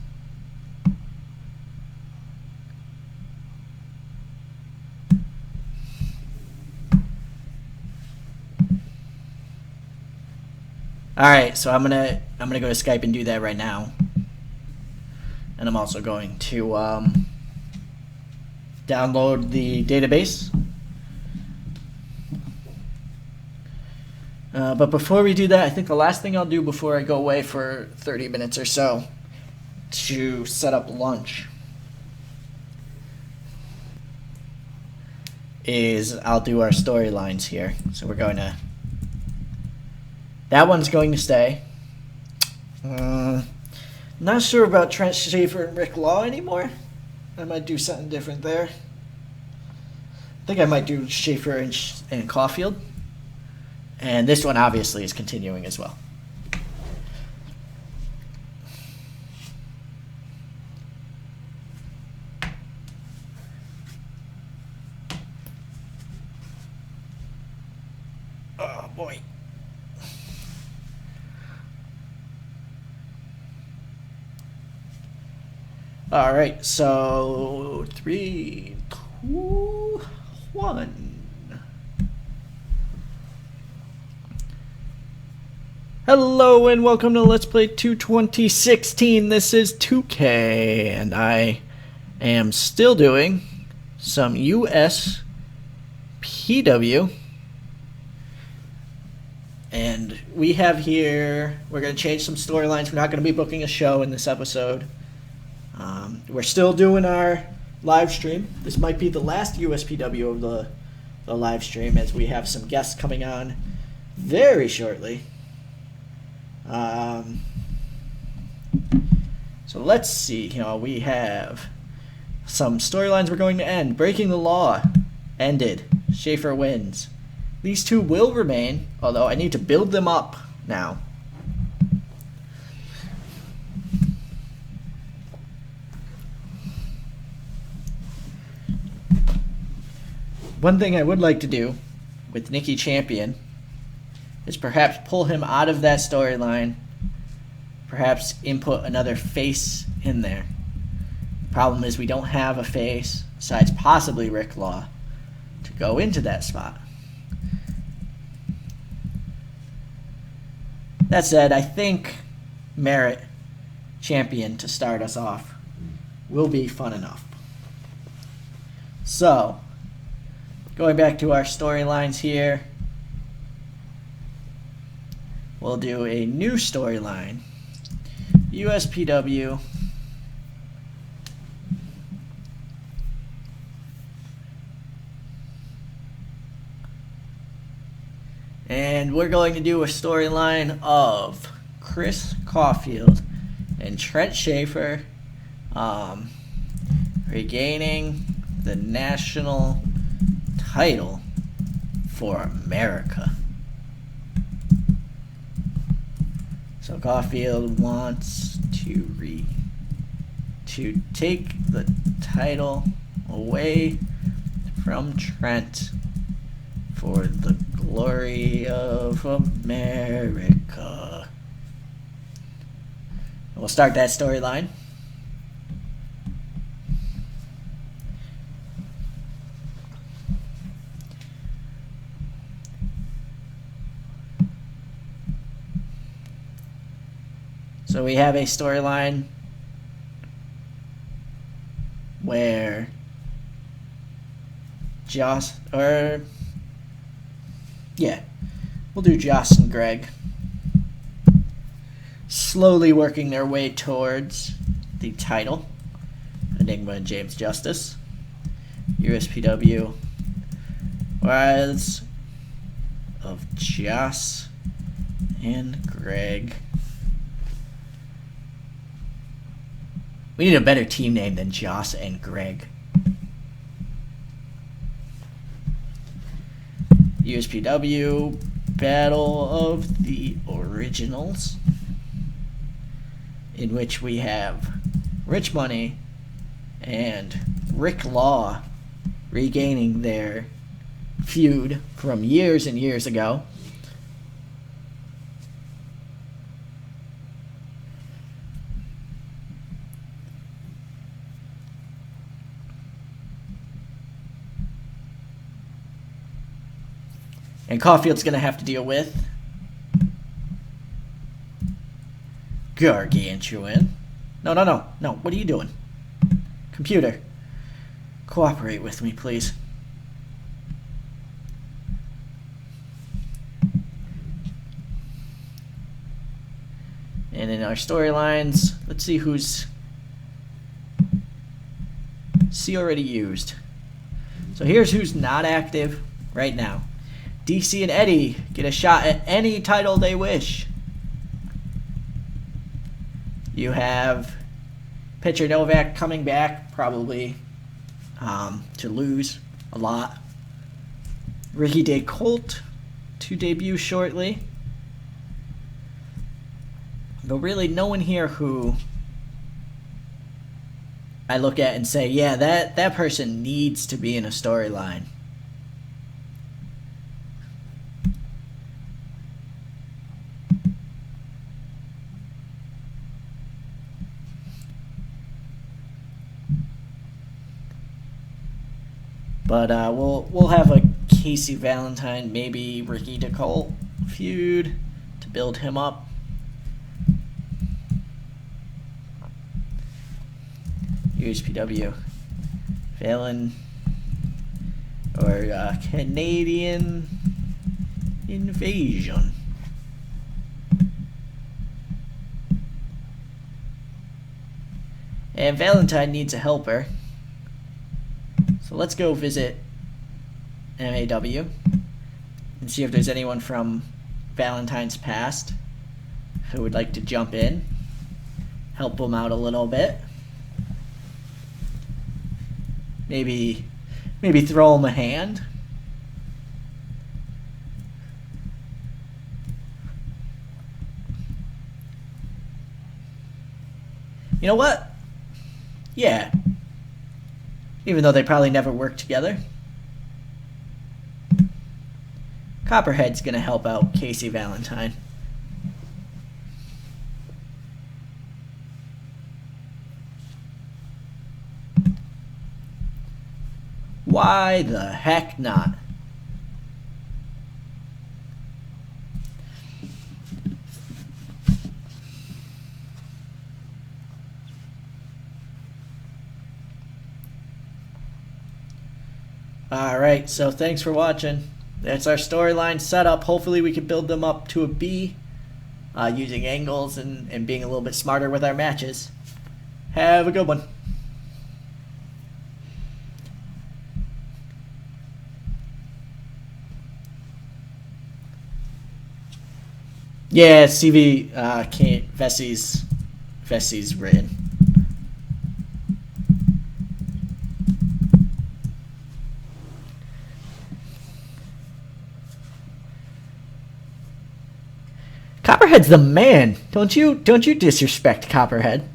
All right, so I'm gonna go to Skype and do that right now, and I'm also going to download the database. But before we do that, I think the last thing I'll do before I go away for 30 minutes or so to set up lunch is I'll do our storylines here. So we're going to... That one's going to stay. Not sure about Trent Schaefer and Rick Law anymore. I might do something different there. I think I might do Schaefer and Caulfield. And this one obviously is continuing as well. Oh boy. All right, so 3, 2, 1. Hello and welcome to Let's Play 2016. This is 2K and I am still doing some USPW. And we have here, we're going to change some storylines. We're not going to be booking a show in this episode. We're still doing our live stream. This might be the last USPW of the live stream, as we have some guests coming on very shortly. So let's see. We have some storylines we're going to end. Breaking the Law ended. Schaefer wins. These two will remain, although I need to build them up now. One thing I would like to do with Nikki Champion is perhaps pull him out of that storyline, perhaps input another face in there. The problem is we don't have a face, besides possibly Rick Law, to go into that spot. That said, I think Merit Champion to start us off will be fun enough. So, going back to our storylines here, we'll do a new storyline. USPW. And we're going to do a storyline of Chris Caulfield and Trent Schaefer regaining the national title for America. So Caulfield wants to take the title away from Trent for the glory of America. We'll start that storyline. So we have a storyline where we'll do Joss and Greg slowly working their way towards the title. Enigma and James Justice. USPW was of Joss and Greg. We need a better team name than Joss and Greg. USPW Battle of the Originals, in which we have Rich Money and Rick Law regaining their feud from years and years ago. And Caulfield's going to have to deal with Gargantuan. No. What are you doing? Computer, cooperate with me, please. And in our storylines, let's see who's... See already used. So here's who's not active right now. DC and Eddie get a shot at any title they wish. You have pitcher Novak coming back, probably to lose a lot. Ricky Day Colt to debut shortly. But really no one here who I look at and say, yeah, that person needs to be in a storyline. But we'll have a Casey Valentine, maybe Ricky DeColt feud to build him up. USPW. Valen or Canadian invasion. And Valentine needs a helper. So let's go visit MAW and see if there's anyone from Valentine's past who would like to jump in, help them out a little bit. Maybe throw them a hand. You know what? Yeah. Even though they probably never worked together. Copperhead's gonna help out Casey Valentine. Why the heck not? Alright, so thanks for watching. That's our storyline setup. Hopefully we can build them up to a B using angles and being a little bit smarter with our matches. Have a good one. Yeah, CV can't. Vessie's written. Copperhead's the man. Don't you disrespect Copperhead.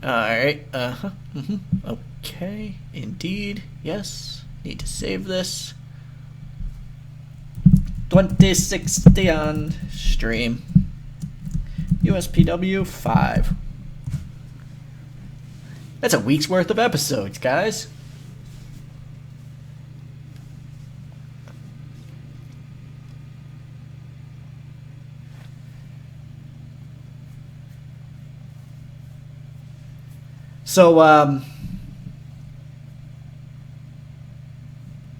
Alright, okay, indeed, yes, need to save this. 2060 on stream. USPW 5. That's a week's worth of episodes, guys. So, I'm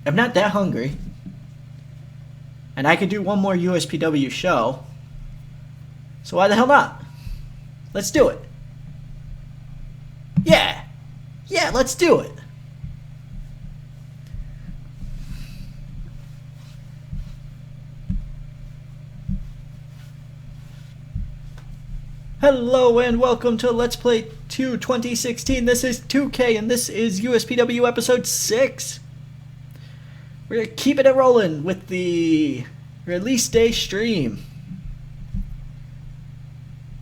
not that hungry. And I could do one more USPW show. So why the hell not? Let's do it. Yeah. Yeah, let's do it. Hello and welcome to Let's Play 2 2016. This is 2K and this is USPW episode 6. We're keeping it rolling with the release day stream.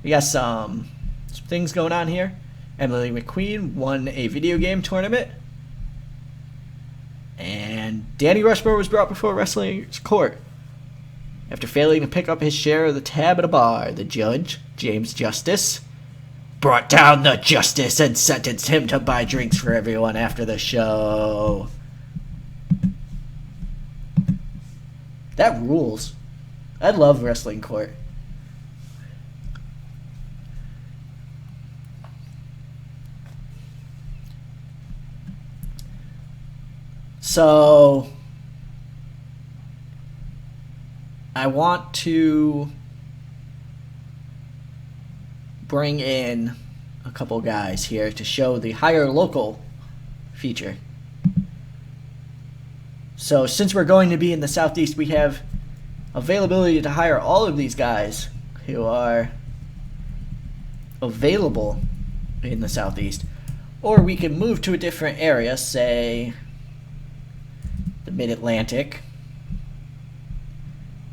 We got some things going on here. Emily McQueen won a video game tournament. And Danny Rushmore was brought before wrestling's court. After failing to pick up his share of the tab at a bar, the judge, James Justice, brought down the justice and sentenced him to buy drinks for everyone after the show. That rules. I love wrestling court. So I want to bring in a couple guys here to show the hire local feature. So since we're going to be in the Southeast, we have availability to hire all of these guys who are available in the Southeast. Or we can move to a different area, say the Mid-Atlantic,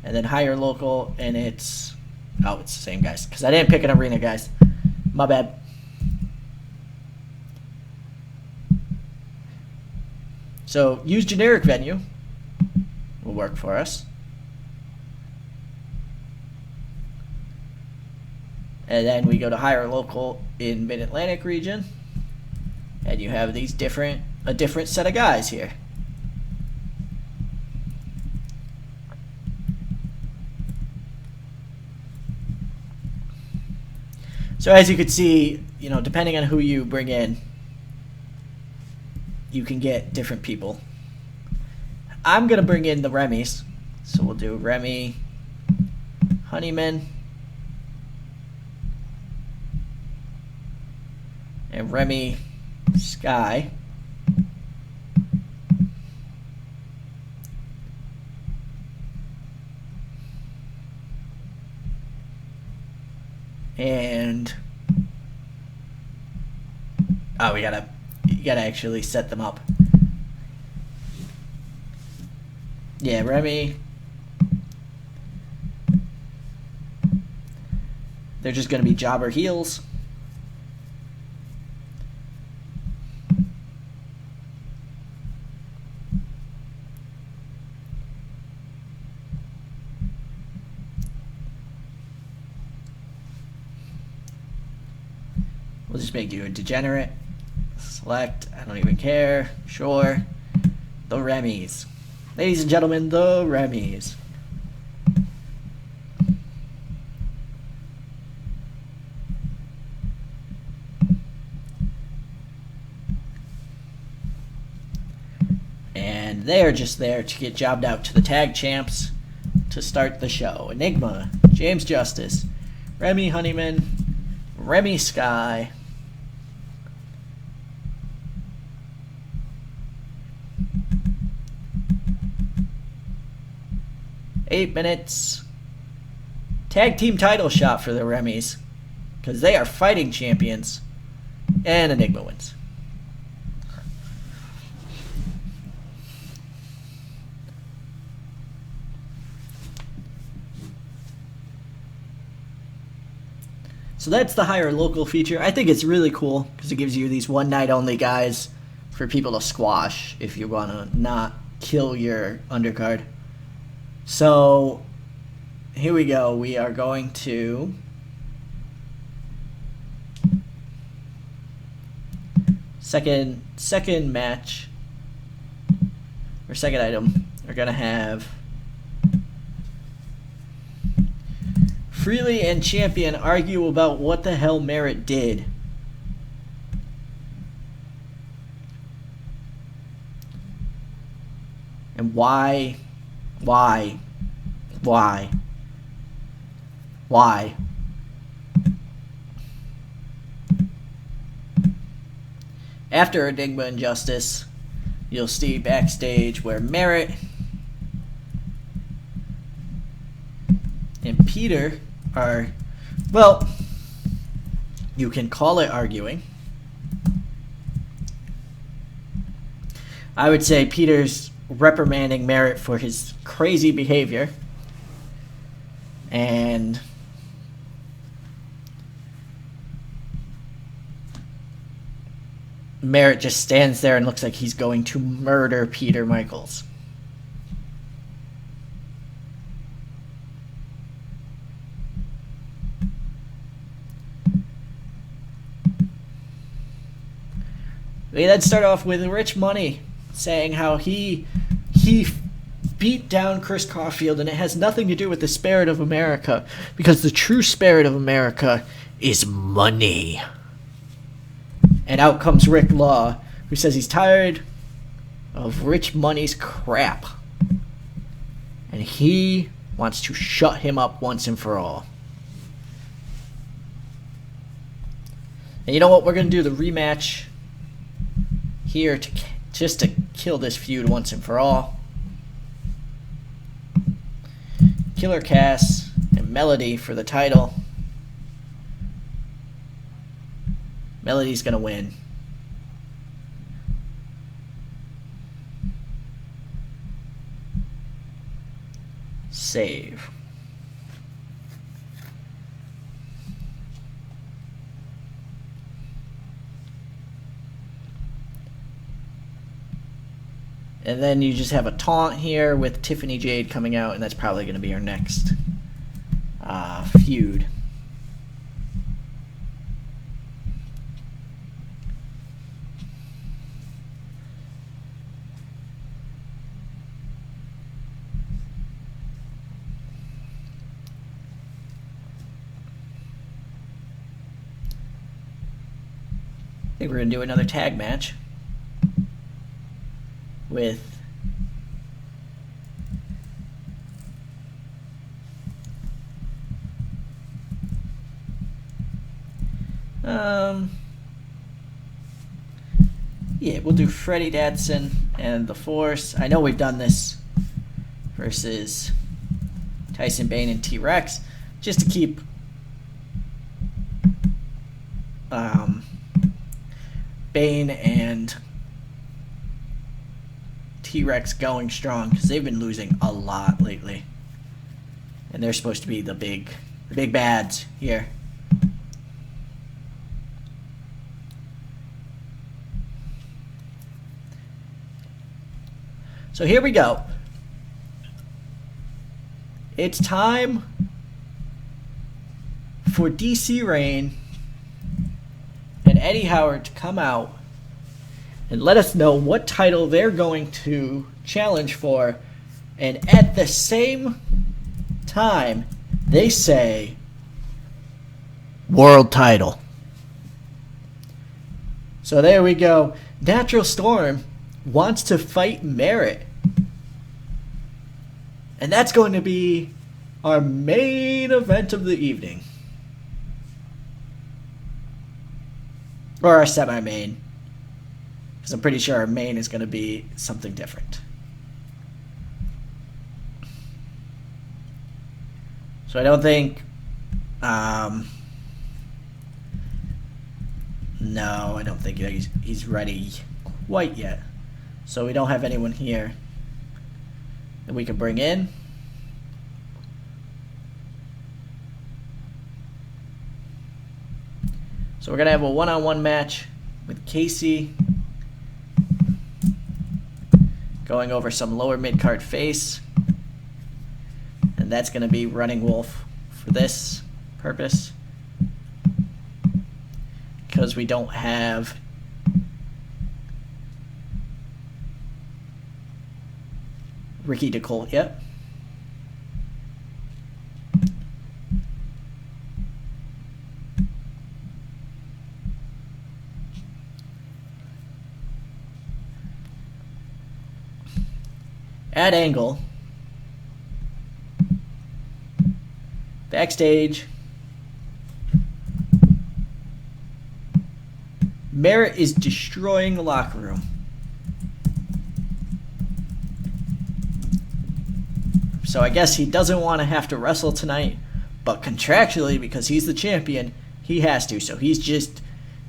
and then hire local, and it's the same guys, because I didn't pick an arena, guys. My bad. So use generic venue, will work for us. And then we go to higher local in Mid-Atlantic region. And you have these a different set of guys here. So as you can see, you know, depending on who you bring in, you can get different people. I'm going to bring in the Remys. So we'll do Remy Honeyman and Remy Sky. And oh, you gotta actually set them up. Yeah, Remy. They're just gonna be jobber heels. We'll just make you a degenerate. Select, I don't even care. Sure. The Remys. Ladies and gentlemen, the Remys. And they're just there to get jobbed out to the tag champs to start the show. Enigma, James Justice, Remy Honeyman, Remy Sky, 8 minutes. Tag team title shot for the Remys, because they are fighting champions. And Enigma wins. So that's the higher local feature. I think it's really cool because it gives you these one night only guys for people to squash if you want to not kill your undercard. So here we go. We are going to second match or second item. We're gonna have Freely and Champion argue about what the hell Merritt did. And why? After Enigma and Justice, you'll see backstage where Merritt and Peter are, well, you can call it arguing. I would say Peter's reprimanding Merritt for his crazy behavior, and Merritt just stands there and looks like he's going to murder Peter Michaels. We then start off with Rich Money saying how he beat down Chris Caulfield, and it has nothing to do with the spirit of America, because the true spirit of America is money. And out comes Rick Law, who says he's tired of Rich Money's crap, and he wants to shut him up once and for all. And you know what? We're going to do the rematch here just to kill this feud once and for all. Killer Cass and Melody for the title. Melody's gonna win. Save. And then you just have a taunt here with Tiffany Jade coming out, and that's probably going to be our next feud. I think we're going to do another tag match with yeah, we'll do Freddie Dadson and The Force. I know we've done this versus Tyson Bane and T-Rex just to keep Bane and T-Rex going strong, because they've been losing a lot lately, and they're supposed to be the big bads here. So here we go. It's time for DC Reign and Eddie Howard to come out and let us know what title they're going to challenge for. And at the same time, they say world title. So there we go. Natural Storm wants to fight Merritt. And that's going to be our main event of the evening. Or our semi-main. Because I'm pretty sure our main is going to be something different. So I don't think... no, I don't think he's ready quite yet. So we don't have anyone here that we can bring in. So we're going to have a one-on-one match with Casey, going over some lower mid-card face. And that's going to be Running Wolf for this purpose, because we don't have Ricky DeColt yet. At Angle, backstage, Merritt is destroying the locker room. So I guess he doesn't want to have to wrestle tonight, but contractually, because he's the champion, he has to. So he's just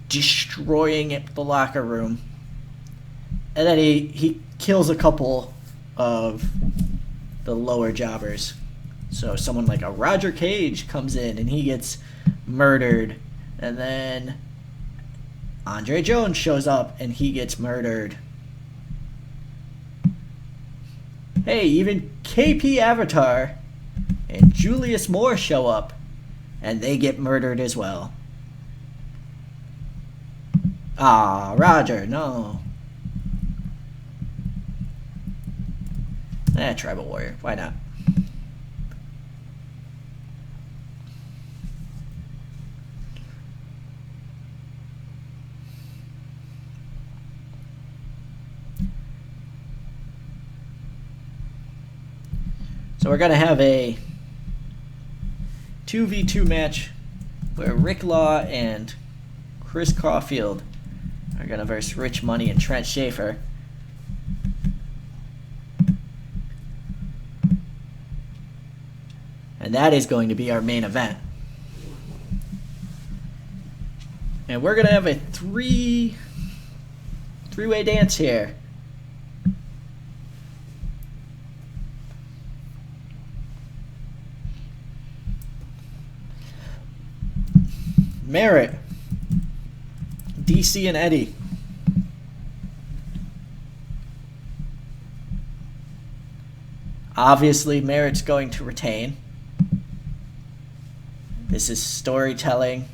destroying the locker room. And then he kills a couple of the lower jobbers. So someone like a Roger Cage comes in and he gets murdered. And then Andre Jones shows up and he gets murdered. Hey, even KP Avatar and Julius Moore show up and they get murdered as well. Ah, Roger, no. Tribal Warrior, why not? So we're going to have a 2v2 match where Rick Law and Chris Caulfield are going to verse Rich Money and Trent Schaefer. And that is going to be our main event. And we're going to have a three-way dance here. Merritt, DC, and Eddie. Obviously, Merritt's going to retain. This is storytelling.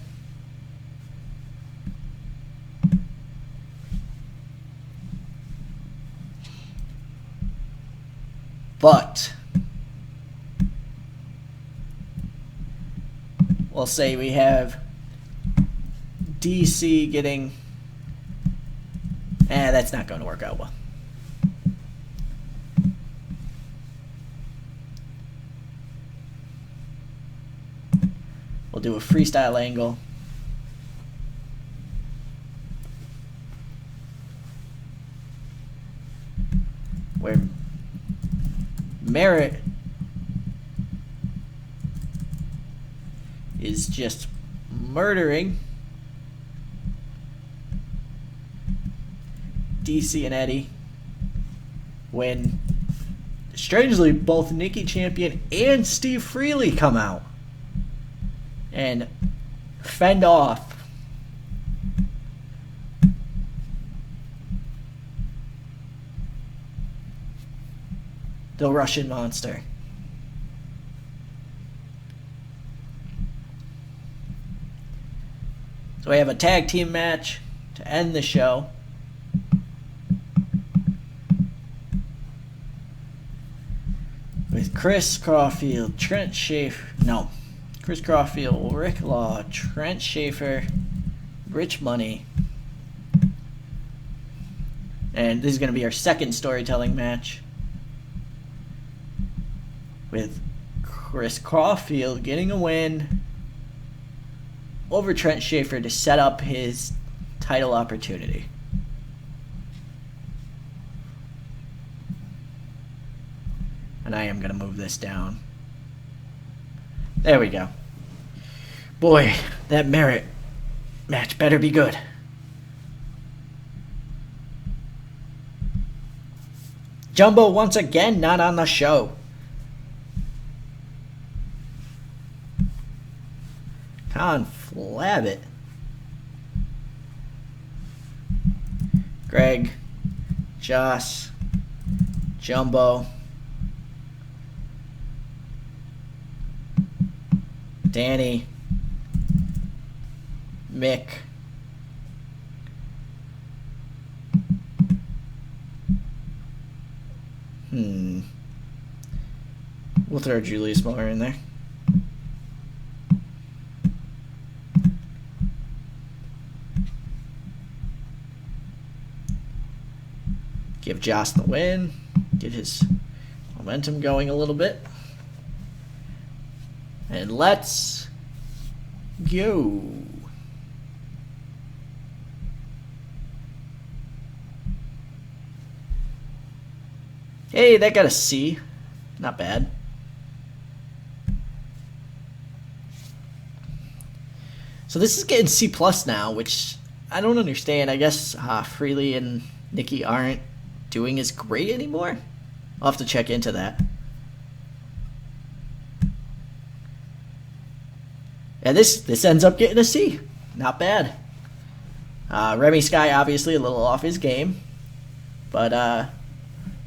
But we'll say we have DC getting... that's not going to work out well. We'll do a freestyle angle. Where Merritt is just murdering DC and Eddie, when strangely both Nikki Champion and Steve Freely come out and fend off the Russian monster. So we have a tag team match to end the show. With Chris Caulfield, Trent Schaefer, Chris Caulfield, Rick Law, Trent Schaefer, Rich Money. And this is going to be our second storytelling match. With Chris Caulfield getting a win over Trent Schaefer to set up his title opportunity. And I am going to move this down. There we go. Boy, that Merritt match better be good. Jumbo once again not on the show. Flab it. Greg, Joss, Jumbo, Danny, Mick, we'll throw Julius Miller in there. Give Joss the win. Get his momentum going a little bit. And let's go. Hey, that got a C. Not bad. So this is getting C plus now, which I don't understand. I guess Freely and Nikki aren't doing as great anymore. I'll have to check into that. And this ends up getting a C. Not bad. Remy Sky obviously a little off his game. But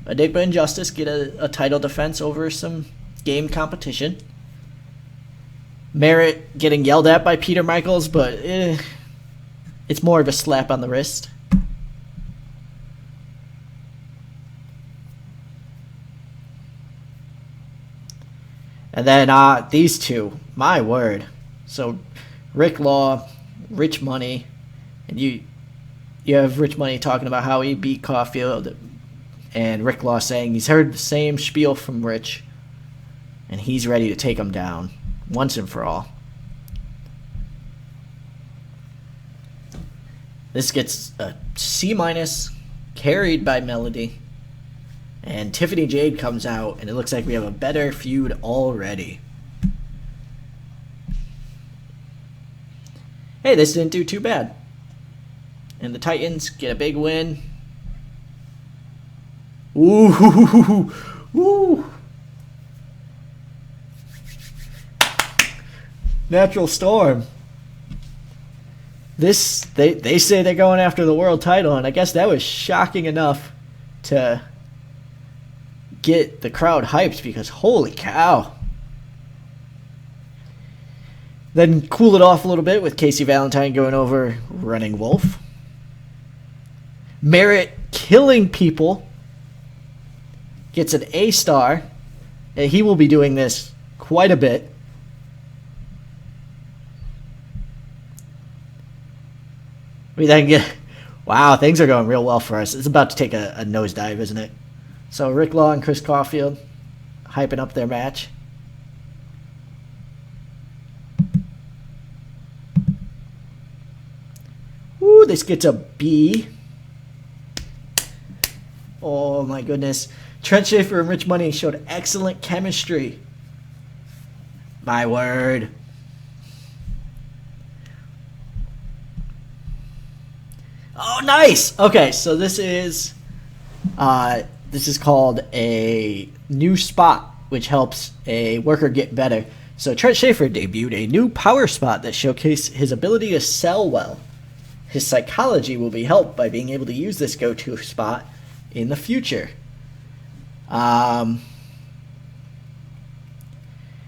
Enigma and Justice get a title defense over some game competition. Merritt getting yelled at by Peter Michaels, but it's more of a slap on the wrist. And then these two, my word. So Rick Law, Rich Money, and you have Rich Money talking about how he beat Caulfield, and Rick Law saying he's heard the same spiel from Rich, and he's ready to take him down once and for all. This gets a C minus, carried by Melody. And Tiffany Jade comes out, and it looks like we have a better feud already. Hey, this didn't do too bad. And the Titans get a big win. Ooh, ooh. Natural Storm. They say they're going after the world title, and I guess that was shocking enough to get the crowd hyped because holy cow. Then cool it off a little bit with Casey Valentine going over Running Wolf. Merritt killing people. Gets an A star. And he will be doing this quite a bit. We then get... Wow, things are going real well for us. It's about to take a nosedive, isn't it? So Rick Law and Chris Caulfield hyping up their match. Ooh, this gets a B. Oh my goodness. Trent Schaefer and Rich Money showed excellent chemistry. My word. Oh, nice. Okay, so this is called a new spot, which helps a worker get better. So Trent Schaefer debuted a new power spot that showcased his ability to sell well. His psychology will be helped by being able to use this go-to spot in the future.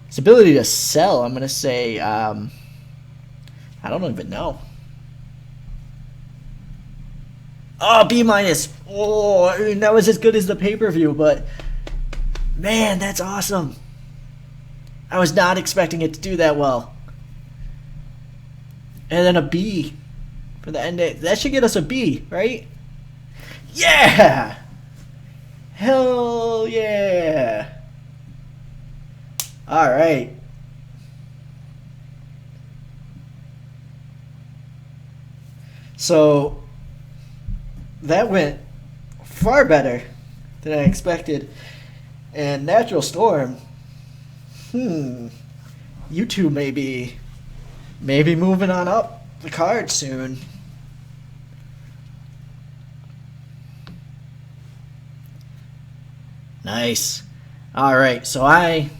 His ability to sell, I'm going to say, I don't even know. Oh, B-. Oh, I mean, that was as good as the pay-per-view, but man, that's awesome. I was not expecting it to do that well. And then a B for the end. That should get us a B, right? Yeah! Hell yeah! All right. So that went far better than I expected. And Natural Storm, you two may be moving on up the card soon. Nice. All right, so I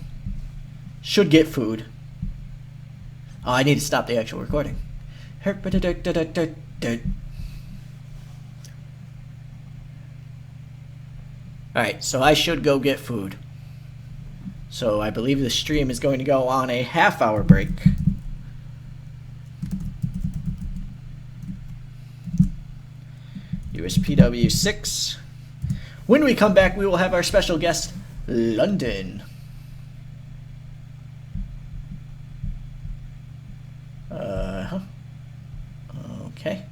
should get food. Oh, I need to stop the actual recording. Alright, so I should go get food. So I believe the stream is going to go on a half-hour break. USPW 6. When we come back, we will have our special guest, London. Okay.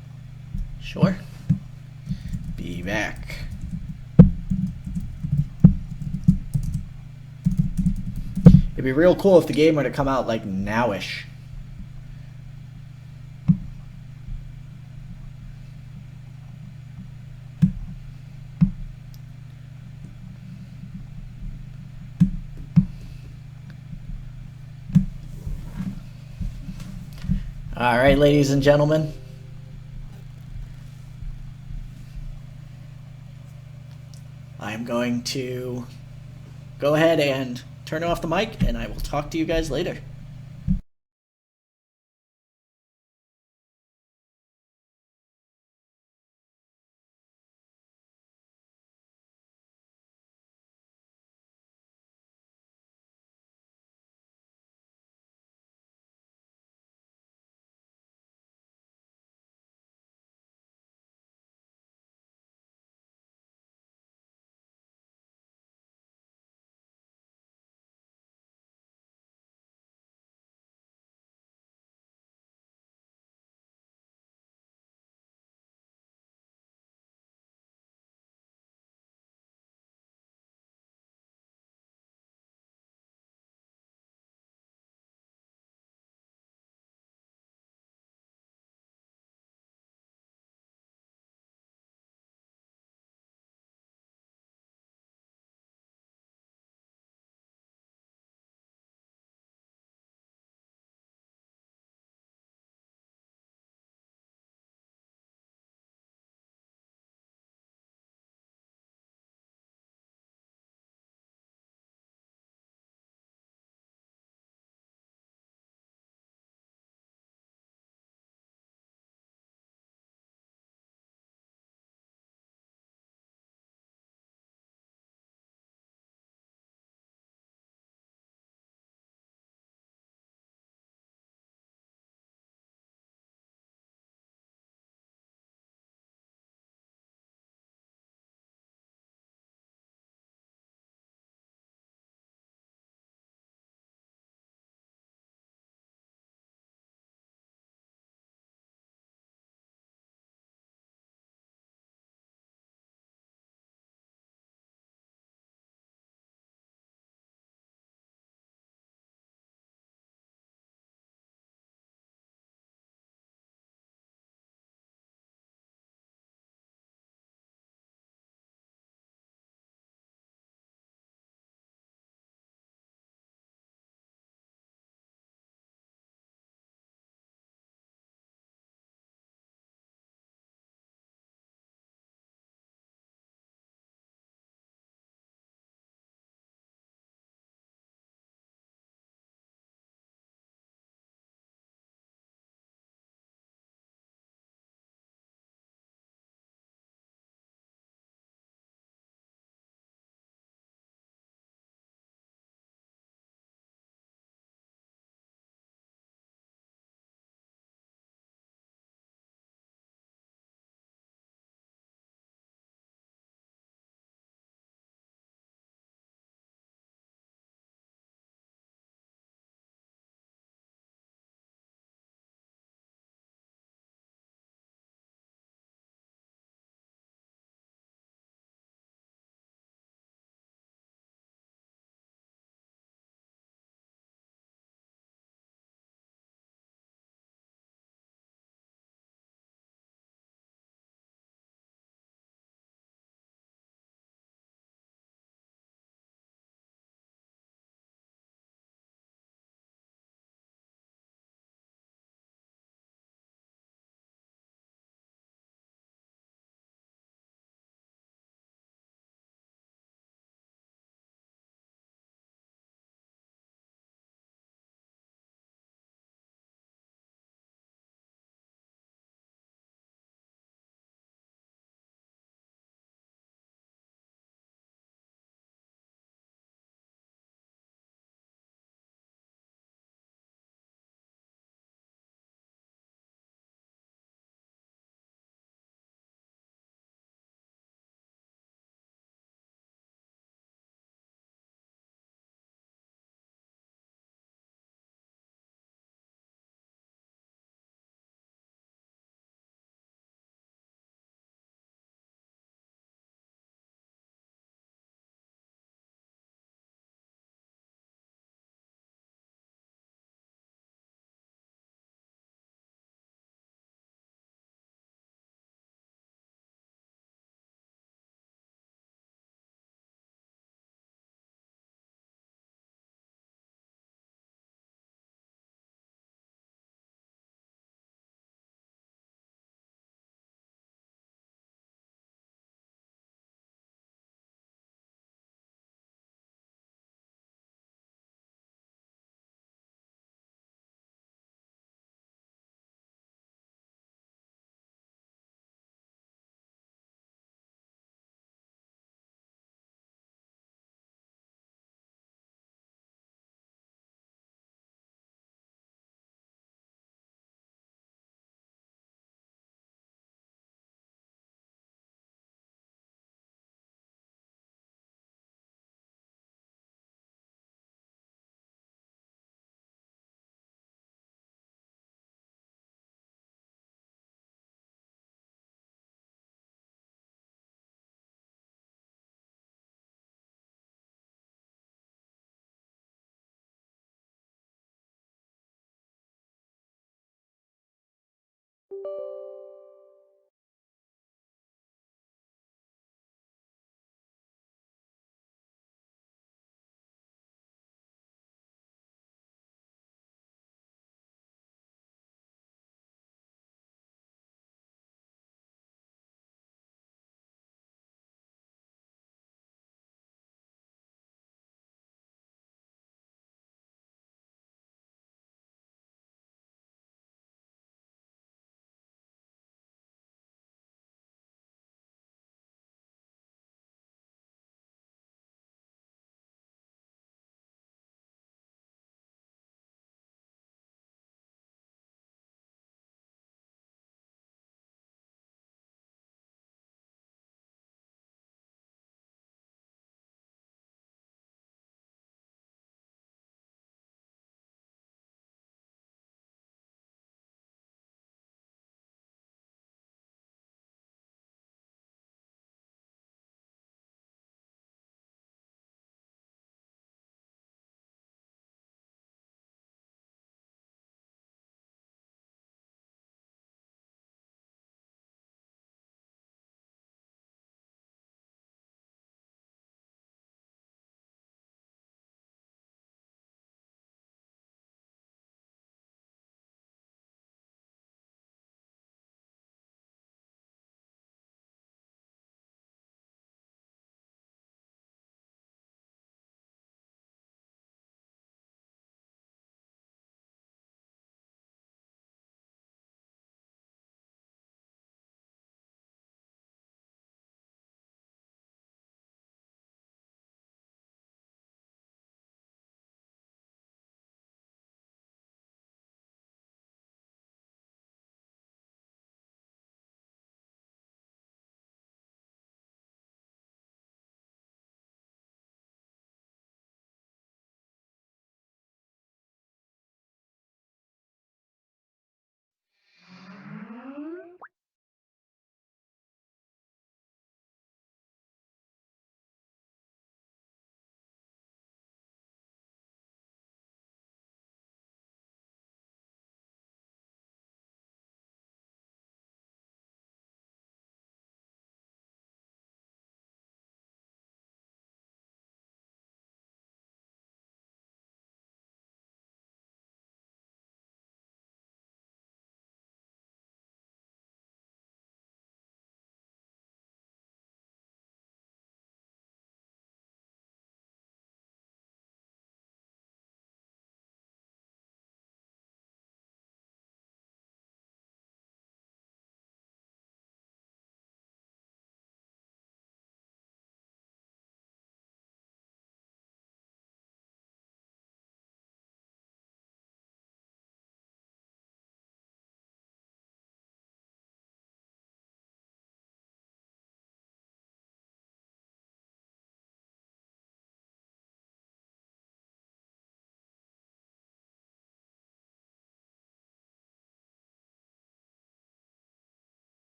Sure. Be back. It'd be real cool if the game were to come out like nowish. All right, ladies and gentlemen. I'm going to go ahead and turn off the mic, and I will talk to you guys later.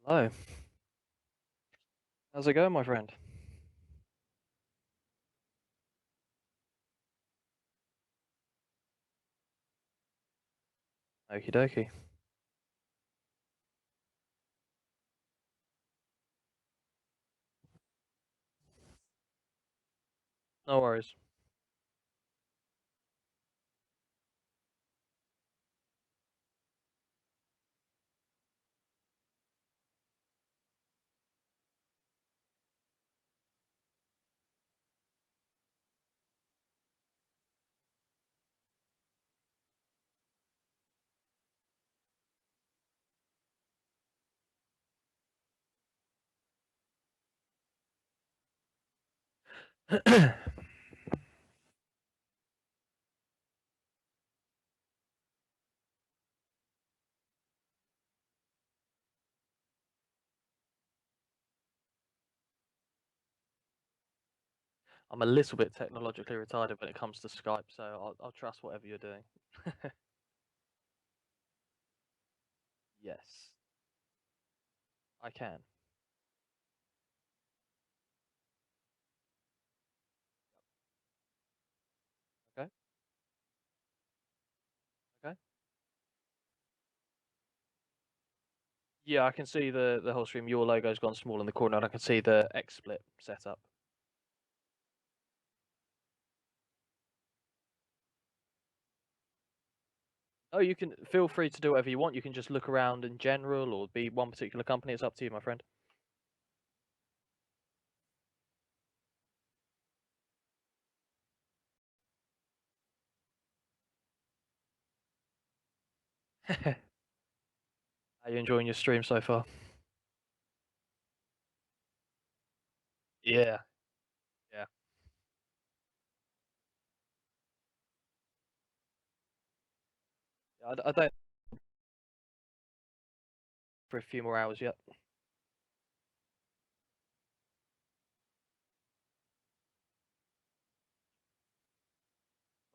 Hello. How's it going, my friend? Okie dokie. No worries. I'm a little bit technologically retarded when it comes to Skype, so I'll trust whatever you're doing. Yes, I can. Okay, okay. Yeah, I can see the whole stream. Your logo's gone small in the corner, and I can see the XSplit setup. Oh, you can feel free to do whatever you want. You can just look around in general, or be one particular company. It's up to you, my friend. Are you enjoying your stream so far? Yeah, yeah. I don't for a few more hours yet,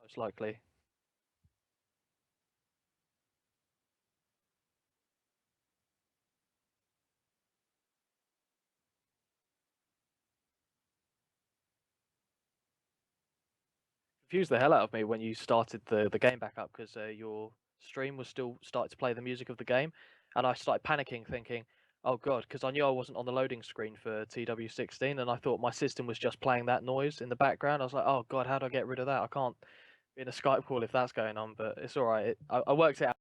most likely. Confused the hell out of me when you started the game back up because your stream was still starting to play the music of the game, and I started panicking, thinking, "Oh God," because I knew I wasn't on the loading screen for TW16, and I thought my system was just playing that noise in the background. I was like, "Oh God, how do I get rid of that? I can't be in a Skype call if that's going on." But it's all right. I worked it out.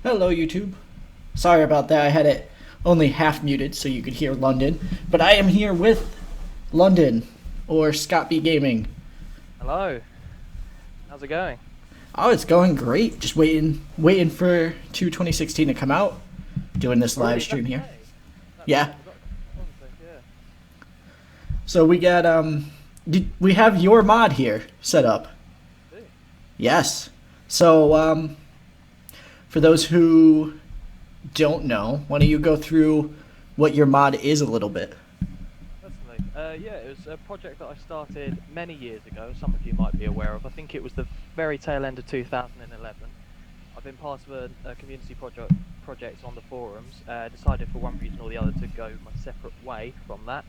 Hello, YouTube. Sorry about that. I had it only half muted so you could hear London. But I am here with London, or Scott B Gaming. Hello. How's it going? Oh, it's going great. Just waiting for 2016 to come out. Doing this Already live stream here. today? Yeah. I forgot. Honestly, yeah. So we got we have your mod here set up. Do. Yes. So for those who don't know, why don't you go through what your mod is a little bit? Certainly. Yeah, it was a project that I started many years ago. Some of you might be aware of. I think it was the very tail end of 2011. I've been part of a community project on the forums. Decided for one reason or the other to go my separate way from that,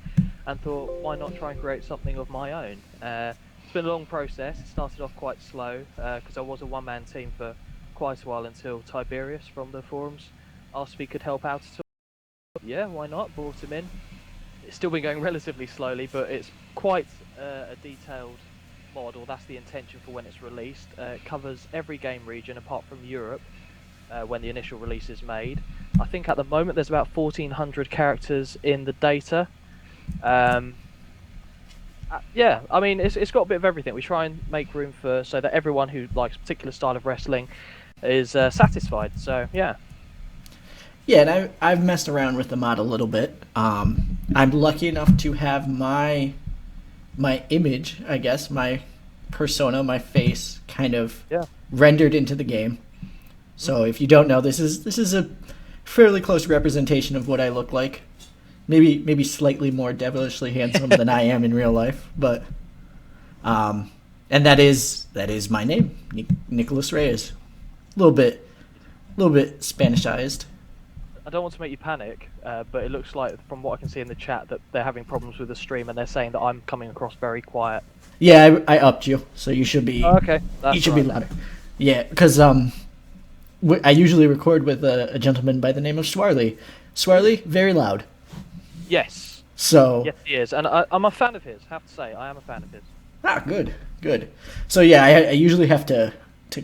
and thought, why not try and create something of my own? It's been a long process. It started off quite slow because I was a one-man team for quite a while until Tiberius from the forums asked if he could help out at all. Yeah, why not? Brought him in. It's still been going relatively slowly, but it's quite a detailed mod, or that's the intention for when it's released. It covers every game region apart from Europe when the initial release is made. I think at the moment there's about 1,400 characters in the data. Yeah, I mean, it's got a bit of everything. We try and make room for so that everyone who likes a particular style of wrestling is satisfied. So yeah. Yeah, and I've messed around with the mod a little bit. I'm lucky enough to have my image, I guess, my persona, my face, kind of rendered into the game. So if you don't know, this is a fairly close representation of what I look like. Maybe slightly more devilishly handsome than I am in real life, but and that is my name, Nicholas Reyes. A little bit Spanishized. I don't want to make you panic, but it looks like, from what I can see in the chat, that they're having problems with the stream, and they're saying that I'm coming across very quiet. Yeah, I upped you, so you should be. Oh, okay, you should be louder. Yeah, because I usually record with a gentleman by the name of Swarley. Swarley, very loud. Yes. So. Yes, he is, and I'm a fan of his. I have to say, I am a fan of his. Ah, good. So yeah, I usually have to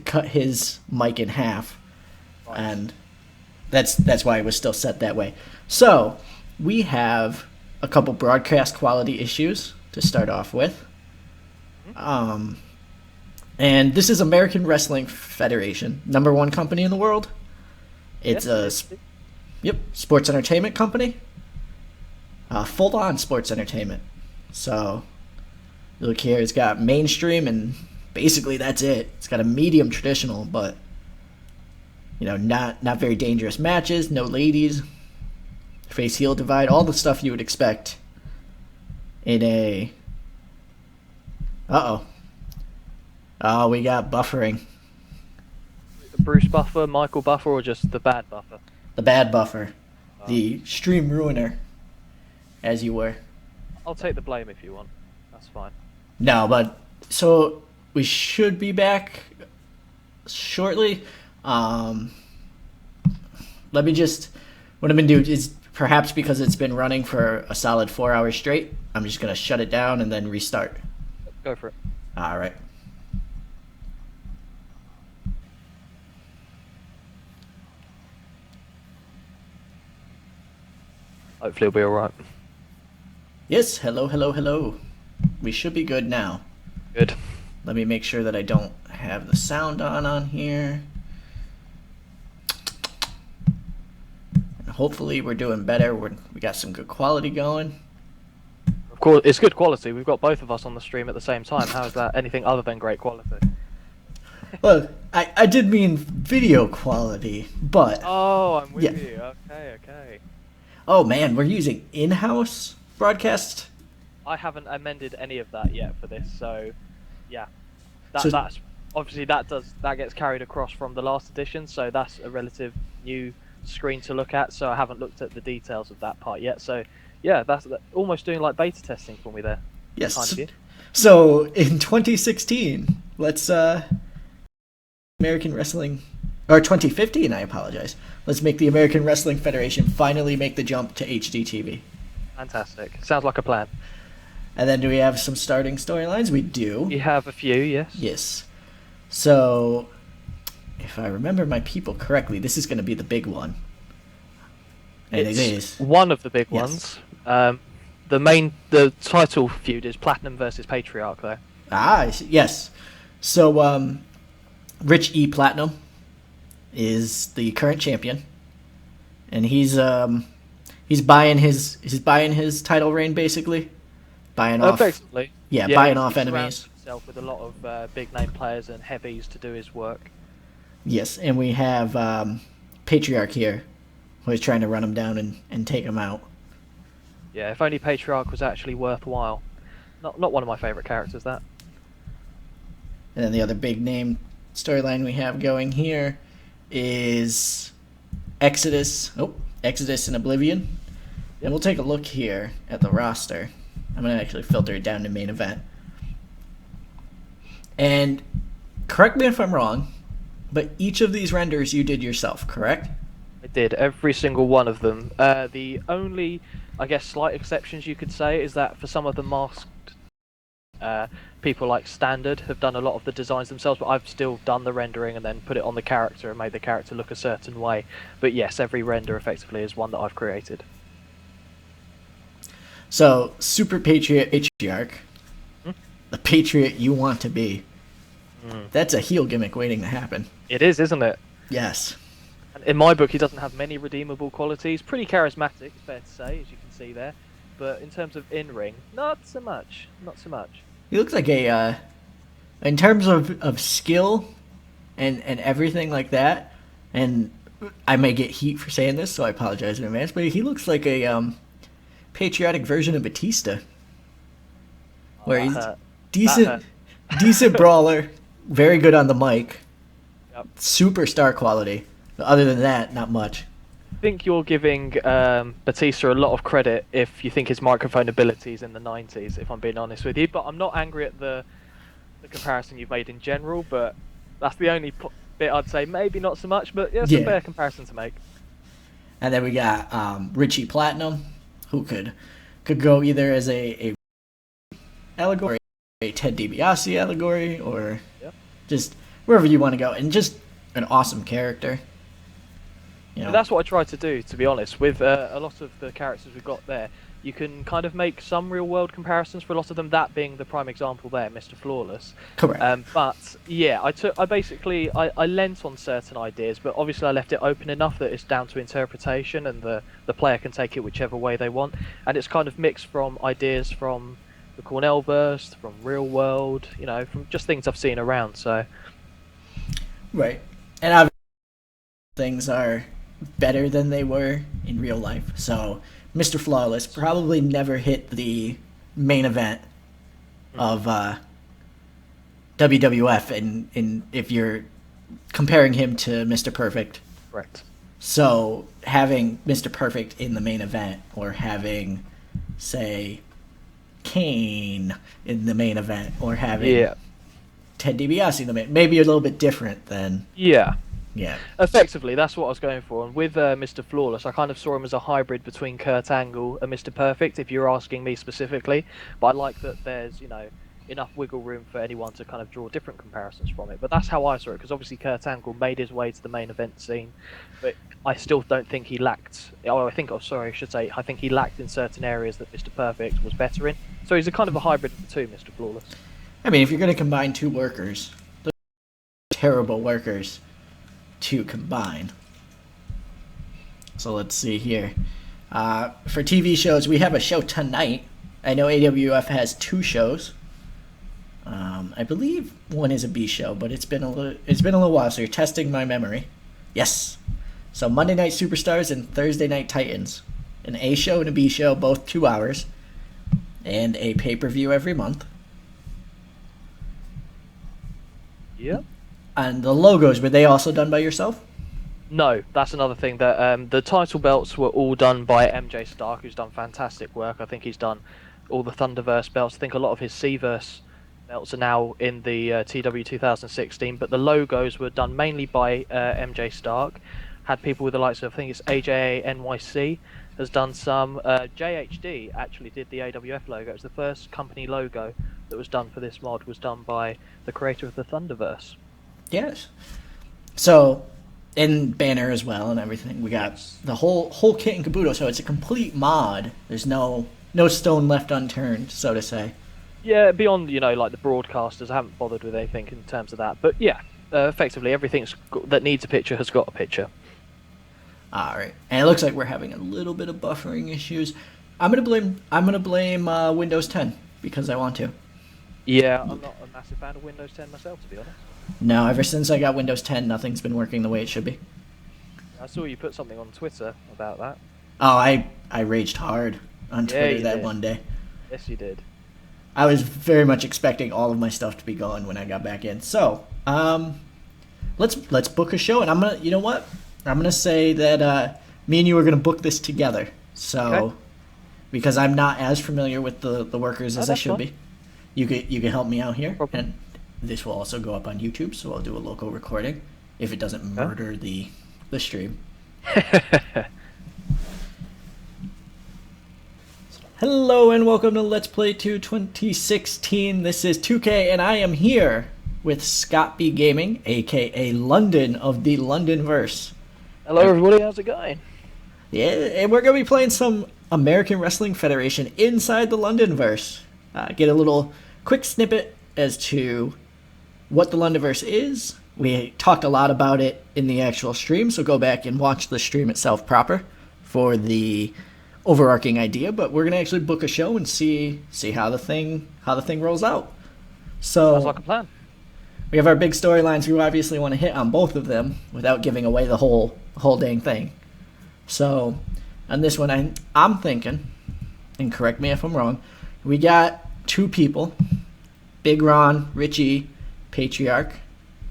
cut his mic in half, Right. and that's why it was still set that way. So we have a couple broadcast quality issues to start off with. And this is American Wrestling Federation, #1 company in the world. It's sports entertainment company. Full-on sports entertainment. So look here, it's got mainstream, and basically that's it. It's got a medium traditional, but not very dangerous matches, no ladies, face heel divide, all the stuff you would expect in a. Oh, we got buffering. Bruce Buffer, Michael Buffer, or just the bad Buffer? The bad buffer, the stream ruiner, as you were. I'll take the blame if you want. That's fine. No, but so we should be back shortly. Let me just. What I'm gonna do is, perhaps because it's been running for a solid 4 hours straight, I'm just gonna shut it down and then restart. Go for it. All right. Hopefully it'll be alright. Yes. Hello. We should be good now. Good. Let me make sure that I don't have the sound on here. And hopefully we're doing better. We got some good quality going. Of course, it's good quality. We've got both of us on the stream at the same time. How is that anything other than great quality? Well, I did mean video quality, but. Oh, I'm with you. Okay. Oh man, we're using in-house broadcast. I haven't amended any of that yet for this, so yeah. So- That's obviously that gets carried across from the last edition, so that's a relative new screen to look at. So I haven't looked at the details of that part yet. So yeah, that's almost doing like beta testing for me there. Yes. Kind of you. So in 2016, let's American Wrestling, or 2015, I apologize. Let's make the American Wrestling Federation finally make the jump to HDTV. Fantastic. Sounds like a plan. And then do we have some starting storylines? We do. You have a few, yes. Yes. So if I remember my people correctly, this is going to be the big one. And It's it is one of the big Yes. ones. The title feud is Platinum versus Patriarch, though. Yes. So Rich E Platinum is the current champion, and he's buying his title reign, basically buying off Effectively, buying he off surrounds enemies. himself with a lot of big name players and heavies to do his work. Yes, and we have Patriarch here, who is trying to run him down and take him out. Yeah, if only Patriarch was actually worthwhile. Not one of my favourite characters, that. And then the other big name storyline we have going here is Exodus and Oblivion. Yep. And we'll take a look here at the roster. I'm going to actually filter it down to main event. And correct me if I'm wrong, but each of these renders you did yourself, correct? I did, every single one of them. The only, I guess, slight exceptions you could say is that for some of the masked people like Standard have done a lot of the designs themselves, but I've still done the rendering and then put it on the character and made the character look a certain way. But yes, every render effectively is one that I've created. So, Super Patriarch, the patriot you want to be. That's a heel gimmick waiting to happen. It is, isn't it? Yes. In my book, he doesn't have many redeemable qualities. Pretty charismatic, it's fair to say, as you can see there. But in terms of in-ring, not so much. Not so much. He looks like in terms of skill and everything like that, and I may get heat for saying this, so I apologize in advance, but he looks like a patriotic version of Batista. Where he's decent brawler, very good on the mic, superstar quality. Other than that, not much. I think you're giving Batista a lot of credit if you think his microphone abilities in the 90s, if I'm being honest with you. But I'm not angry at the comparison you've made in general, but that's the only bit I'd say maybe not so much, but yeah, it's a fair comparison to make. And then we got Richie Platinum, who could go either as a allegory, a Ted DiBiase allegory, or just wherever you want to go, and just an awesome character. You know. That's what I tried to do, to be honest. With a lot of the characters we've got there, you can kind of make some real-world comparisons for a lot of them, that being the prime example there, Mr. Flawless. Correct. But, yeah, I lent on certain ideas, but obviously I left it open enough that it's down to interpretation, and the player can take it whichever way they want. And it's kind of mixed from ideas from the CornellVerse, from real world, from just things I've seen around, so... Right. And obviously things are better than they were in real life. So Mr. Flawless probably never hit the main event of WWF in if you're comparing him to Mr. Perfect. Correct. So having Mr. Perfect in the main event, or having, say, Kane in the main event, or having Ted DiBiase in the main, maybe a little bit different than... Yeah. Yeah. Effectively, that's what I was going for. And with Mr. Flawless, I kind of saw him as a hybrid between Kurt Angle and Mr. Perfect, if you're asking me specifically. But I like that there's, enough wiggle room for anyone to kind of draw different comparisons from it. But that's how I saw it, because obviously Kurt Angle made his way to the main event scene. But I still don't think he lacked... I think he lacked in certain areas that Mr. Perfect was better in. So he's a kind of a hybrid of the two, Mr. Flawless. I mean, if you're going to combine two workers, those are terrible workers to combine. So let's see here. For TV shows, we have a show tonight. I know AWF has 2 shows. I believe one is a B show, but it's been a little while, so you're testing my memory. Yes. So Monday Night Superstars and Thursday Night Titans. An A show and a B show, both 2 hours. And a pay-per-view every month. Yep. And the logos, were they also done by yourself? No, that's another thing. That the title belts were all done by MJ Stark, who's done fantastic work. I think he's done all the Thunderverse belts. I think a lot of his Seaverse belts are now in the TW 2016, but the logos were done mainly by MJ Stark. Had people with the likes of, I think it's AJA NYC has done some. JHD actually did the AWF logo. It's the first company logo that was done for this mod, was done by the creator of the Thunderverse. Yes. So, and banner as well and everything. We got Yes. the whole kit and caboodle. So it's a complete mod. There's no stone left unturned, so to say. Yeah, beyond like the broadcasters, I haven't bothered with anything in terms of that. But yeah, effectively everything that needs a picture has got a picture. All right, and it looks like we're having a little bit of buffering issues. I'm gonna blame Windows 10 because I want to. Yeah, I'm not a massive fan of Windows 10 myself, to be honest. No, ever since I got Windows 10, nothing's been working the way it should be. I saw you put something on Twitter about that. Oh, I raged hard on Twitter that one day. Yes, you did. I was very much expecting all of my stuff to be gone when I got back in. So, let's book a show, and you know what? I'm gonna say that me and you are gonna book this together. So, Okay. because I'm not as familiar with the workers as I That's should fine. be, you can help me out here, Problem. and this will also go up on YouTube. So I'll do a local recording if it doesn't murder the stream. Hello and welcome to Let's Play 2 2016. This is 2K and I am here with Scott B Gaming, aka London of the LondonVerse. Hello, everybody. How's it going? Yeah, and we're gonna be playing some American Wrestling Federation inside the LondonVerse. Get a little quick snippet as to what the LondonVerse is. We talked a lot about it in the actual stream, so go back and watch the stream itself proper for the overarching idea. But we're gonna actually book a show and see how the thing rolls out. So Sounds like a plan. we have our big storylines. We obviously want to hit on both of them without giving away the whole dang thing. So on this one, I'm thinking, and correct me if I'm wrong, we got two people: Big Ron, Richie, Patriarch,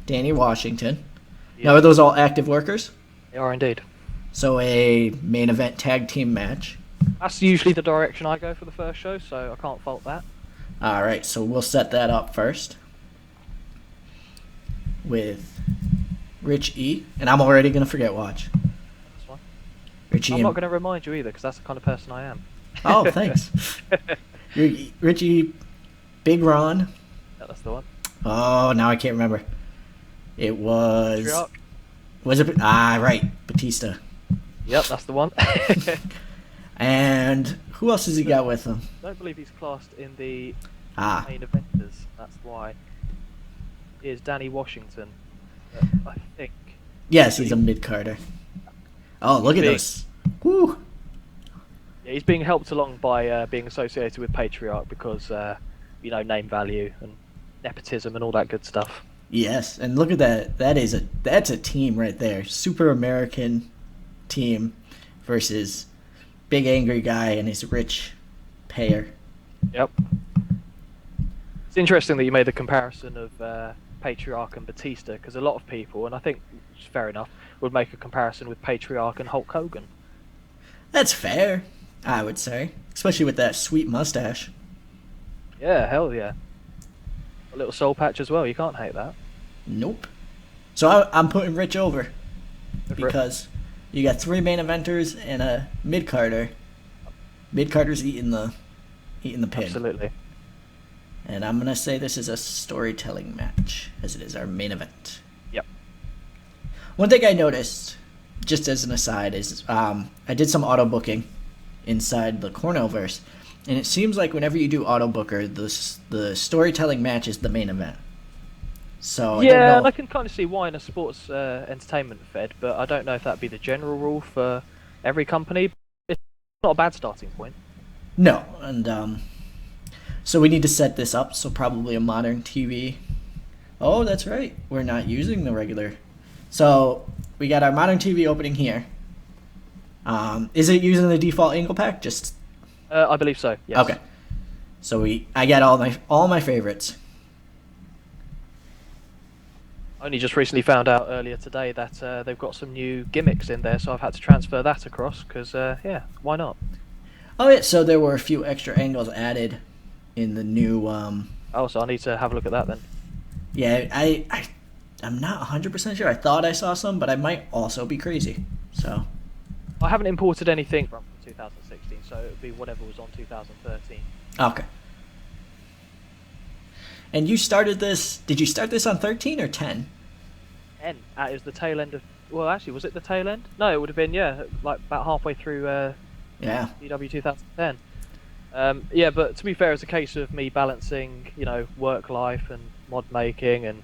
Danny Washington. Now, are those all active workers? They are indeed. So a main event tag team match. That's usually the direction I go for the first show, so I can't fault that. All right, so we'll set that up first with Rich E. And I'm already going to forget watch. That's fine. Richie I'm and... not going to remind you either, because that's the kind of person I am. Oh, thanks. Richie, Big Ron. Yeah, that's the one. Oh, now I can't remember. It was... Patriarch. Was it... Ah, right. Batista. Yep, that's the one. And who else has he got with him? I don't believe he's classed in the Ah, main eventers. That's why. Is Danny Washington. I think. yes, he's a mid-carder. Oh, look at Big. this. Woo. Yeah, he's being helped along by being associated with Patriarch because, name value and nepotism and all that good stuff. Yes, and look at that. That's a team right there. Super American team versus big angry guy and his rich payer. Yep. It's interesting that you made the comparison of Patriarch and Batista, because a lot of people, and I think it's fair enough, would make a comparison with Patriarch and Hulk Hogan. That's fair, I would say, especially with that sweet mustache. Yeah, hell yeah. A little soul patch as well, you can't hate that. Nope. So I'm putting Rich over Go for it. because you got three main eventers and a mid-carder. Mid-carder's eating the pin. Absolutely. And I'm gonna say this is a storytelling match, as it is our main event. Yep. One thing I noticed, just as an aside, is I did some auto booking inside the CornellVerse, and it seems like whenever you do auto booker, the storytelling match is the main event. So Yeah, I don't and know. I can kind of see why in a sports entertainment fed, but I don't know if that'd be the general rule for every company. It's not a bad starting point. No, and so we need to set this up. So probably a modern TV. Oh, that's right. We're not using the regular. So we got our modern TV opening here. Is it using the default angle pack? Just I believe so. Yes. okay. So I got all my favorites. Only just recently found out earlier today that they've got some new gimmicks in there, so I've had to transfer that across because, yeah, why not? Oh yeah. So there were a few extra angles added in the new. Oh, so I need to have a look at that then. Yeah, I'm not 100% sure. I thought I saw some, but I might also be crazy. So. I haven't imported anything from 2016, so it would be whatever was on 2013. Okay. And you started this... Did you start this on 13 or 10? 10. That is the tail end of. Well, actually, was it the tail end? No, it would have been, yeah, like about halfway through Yeah. PW 2010. Yeah, but to be fair, it's a case of me balancing, work life and mod making, and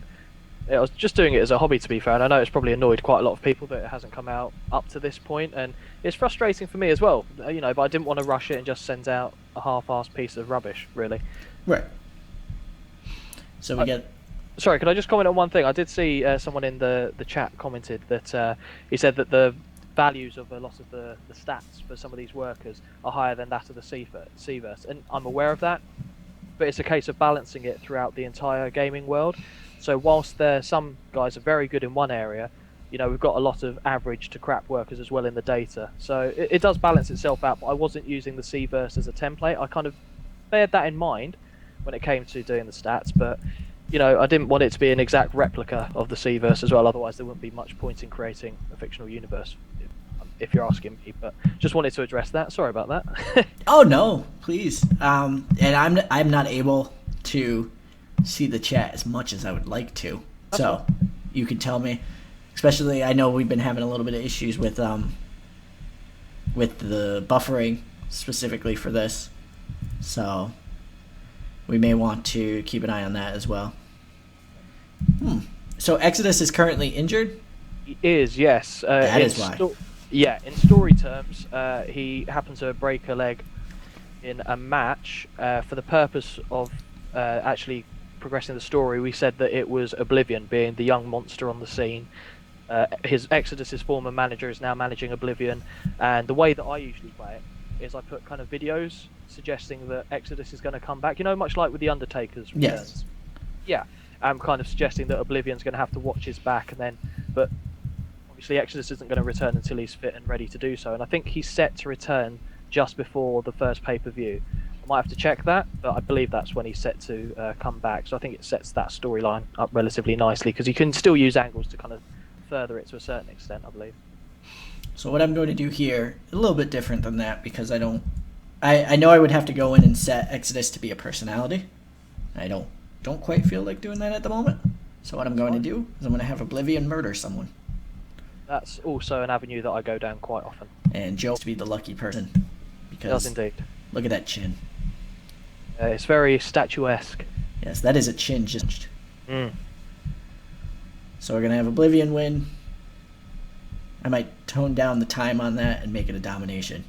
I was just doing it as a hobby, to be fair. And I know it's probably annoyed quite a lot of people that it hasn't come out up to this point, and it's frustrating for me as well, but I didn't want to rush it and just send out a half-assed piece of rubbish, really. Right. So we get. Sorry, could I just comment on one thing? I did see someone in the chat commented that he said that the values of a lot of the stats for some of these workers are higher than that of the CVerse, and I'm aware of that, but it's a case of balancing it throughout the entire gaming world. So whilst some guys are very good in one area, we've got a lot of average to crap workers as well in the data. So it does balance itself out, but I wasn't using the CVerse as a template. I kind of beared that in mind when it came to doing the stats, but I didn't want it to be an exact replica of the CVerse as well, otherwise there wouldn't be much point in creating a fictional universe, if you're asking me. But just wanted to address that. Sorry about that. Oh no, please. And I'm not able to see the chat as much as I would like to. That's so fine. You could tell me. Especially, I know we've been having a little bit of issues with the buffering specifically for this, so we may want to keep an eye on that as well. So Exodus is currently injured? He is, yes. That is why. In story terms, he happened to break a leg in a match. For the purpose of actually progressing the story, we said that it was Oblivion, being the young monster on the scene. Exodus's former manager is now managing Oblivion, and the way that I usually play it is I put kind of videos suggesting that Exodus is going to come back. Much like with the Undertaker's returns. Yes. Yeah, I'm kind of suggesting that Oblivion's going to have to watch his back, but obviously Exodus isn't going to return until he's fit and ready to do so. And I think he's set to return just before the first pay-per-view. I might have to check that, but I believe that's when he's set to come back. So I think it sets that storyline up relatively nicely, because you can still use angles to kind of further it to a certain extent, I believe. So what I'm going to do here, a little bit different than that, because I know I would have to go in and set Exodus to be a personality. I don't quite feel like doing that at the moment. So what I'm going to do is I'm going to have Oblivion murder someone. That's also an avenue that I go down quite often. And Joe to be the lucky person. Because It does indeed. Look at that chin. It's very statuesque. Yes, that is a chin just. Mm. So we're going to have Oblivion win. I might tone down the time on that and make it a domination.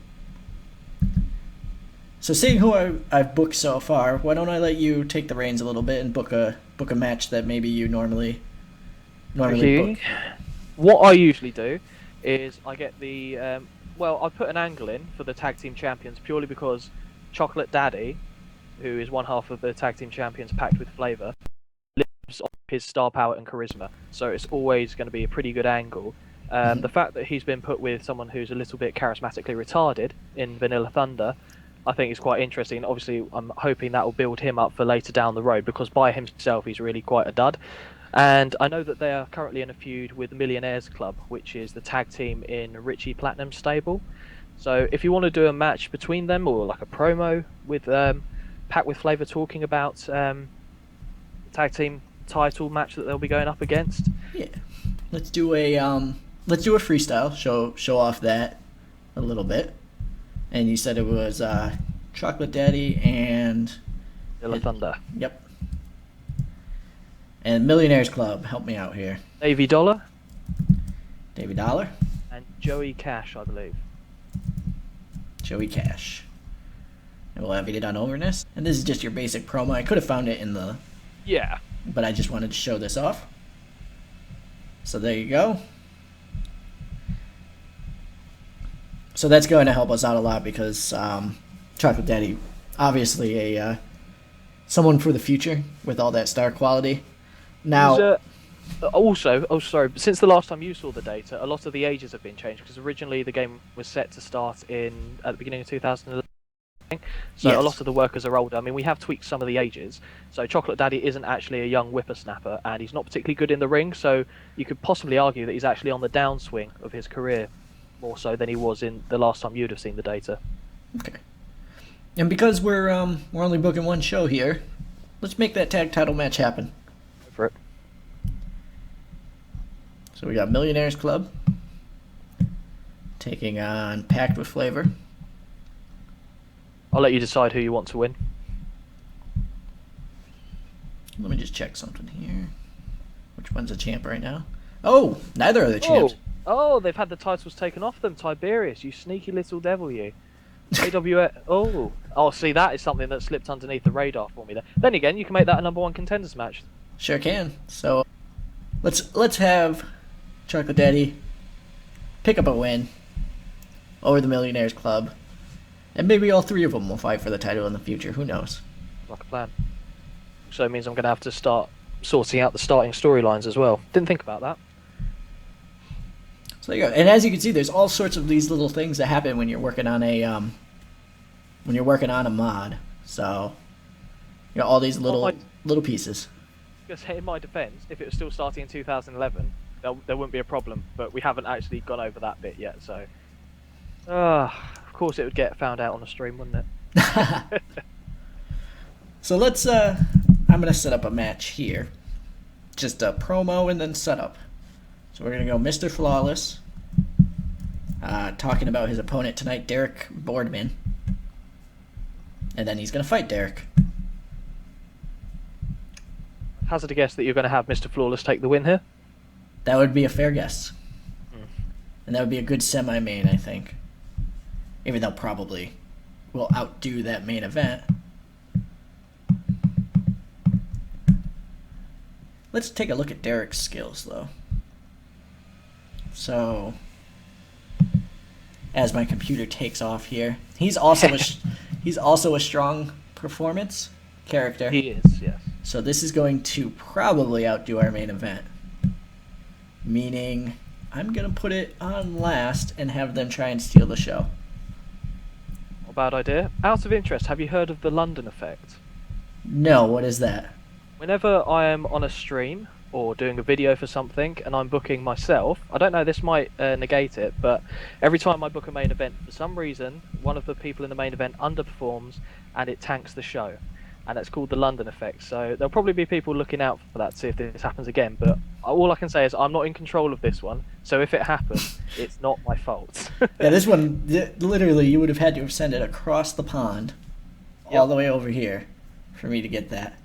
So seeing who I've booked so far, why don't I let you take the reins a little bit and book a match that maybe you normally book. What I usually do is I get the I put an angle in for the tag team champions purely because Chocolate Daddy, who is one half of the tag team champions packed with flavor, lives off his star power and charisma, so it's always going to be a pretty good angle. The fact that he's been put with someone who's a little bit charismatically retarded in Vanilla Thunder, I think is quite interesting. Obviously, I'm hoping that will build him up for later down the road, because by himself he's really quite a dud. And I know that they are currently in a feud with the Millionaires Club, which is the tag team in Richie Platinum's stable. So if you want to do a match between them, or like a promo with Packed with Flavor talking about the tag team title match that they'll be going up against. Yeah, let's do a freestyle. Show off that a little bit. And you said it was Chocolate Daddy and Vanilla Thunder. Yep. And Millionaires Club, help me out here. Davey Dollar. Davey Dollar. And Joey Cash, I believe. Joey Cash. And we'll have it on overness. And this is just your basic promo. I could have found it in the... Yeah. But I just wanted to show this off. So there you go. So that's going to help us out a lot, because Chocolate Daddy, obviously someone for the future with all that star quality. Now, since the last time you saw the data, a lot of the ages have been changed, because originally the game was set to start at the beginning of 2011. So yes. A lot of the workers are older. I mean, we have tweaked some of the ages. So Chocolate Daddy isn't actually a young whippersnapper, and he's not particularly good in the ring. So you could possibly argue that he's actually on the downswing of his career, more so than he was in the last time you'd have seen the data. Okay. And because we're only booking one show here, let's make that tag title match happen. Go for it. So we got Millionaires Club taking on Packed with Flavor. I'll let you decide who you want to win. Let me just check something here. Which one's a champ right now? Oh, neither are the champs. Oh, they've had the titles taken off them. Tiberius, you sneaky little devil, you. AWS. Oh, see, that is something that slipped underneath the radar for me there. Then again, you can make that a #1 contenders match. Sure can. So let's have Chocolate Daddy pick up a win over the Millionaires Club, and maybe all three of them will fight for the title in the future. Who knows? Like a plan. So it means I'm going to have to start sorting out the starting storylines as well. Didn't think about that. So there you go. And as you can see, there's all sorts of these little things that happen when you're working on a mod. So all these little pieces. Because in my defence, if it was still starting in 2011, there wouldn't be a problem. But we haven't actually gone over that bit yet. So, of course, it would get found out on the stream, wouldn't it? So let's. I'm gonna set up a match here, just a promo and then setup. So we're gonna go Mr. Flawless, talking about his opponent tonight, Derek Boardman, and then he's gonna fight Derek. Hazard a guess that you're going to have Mr. Flawless take the win here? That would be a fair guess, and that would be a good semi-main, I think. Even though probably will outdo that main event. Let's take a look at Derek's skills, though. So, as my computer takes off here, he's also a strong performance character. He is, yes. So this is going to probably outdo our main event. Meaning, I'm going to put it on last and have them try and steal the show. Not a bad idea. Out of interest, have you heard of the London effect? No, what is that? Whenever I am on a stream or doing a video for something and I'm booking myself, I don't know, this might negate it, but every time I book a main event, for some reason, one of the people in the main event underperforms and it tanks the show. And it's called the London effect. So there'll probably be people looking out for that to see if this happens again. But all I can say is I'm not in control of this one. So if it happens, it's not my fault. Yeah, this one, literally, you would have had to have sent it across the pond, all the way over here, for me to get that.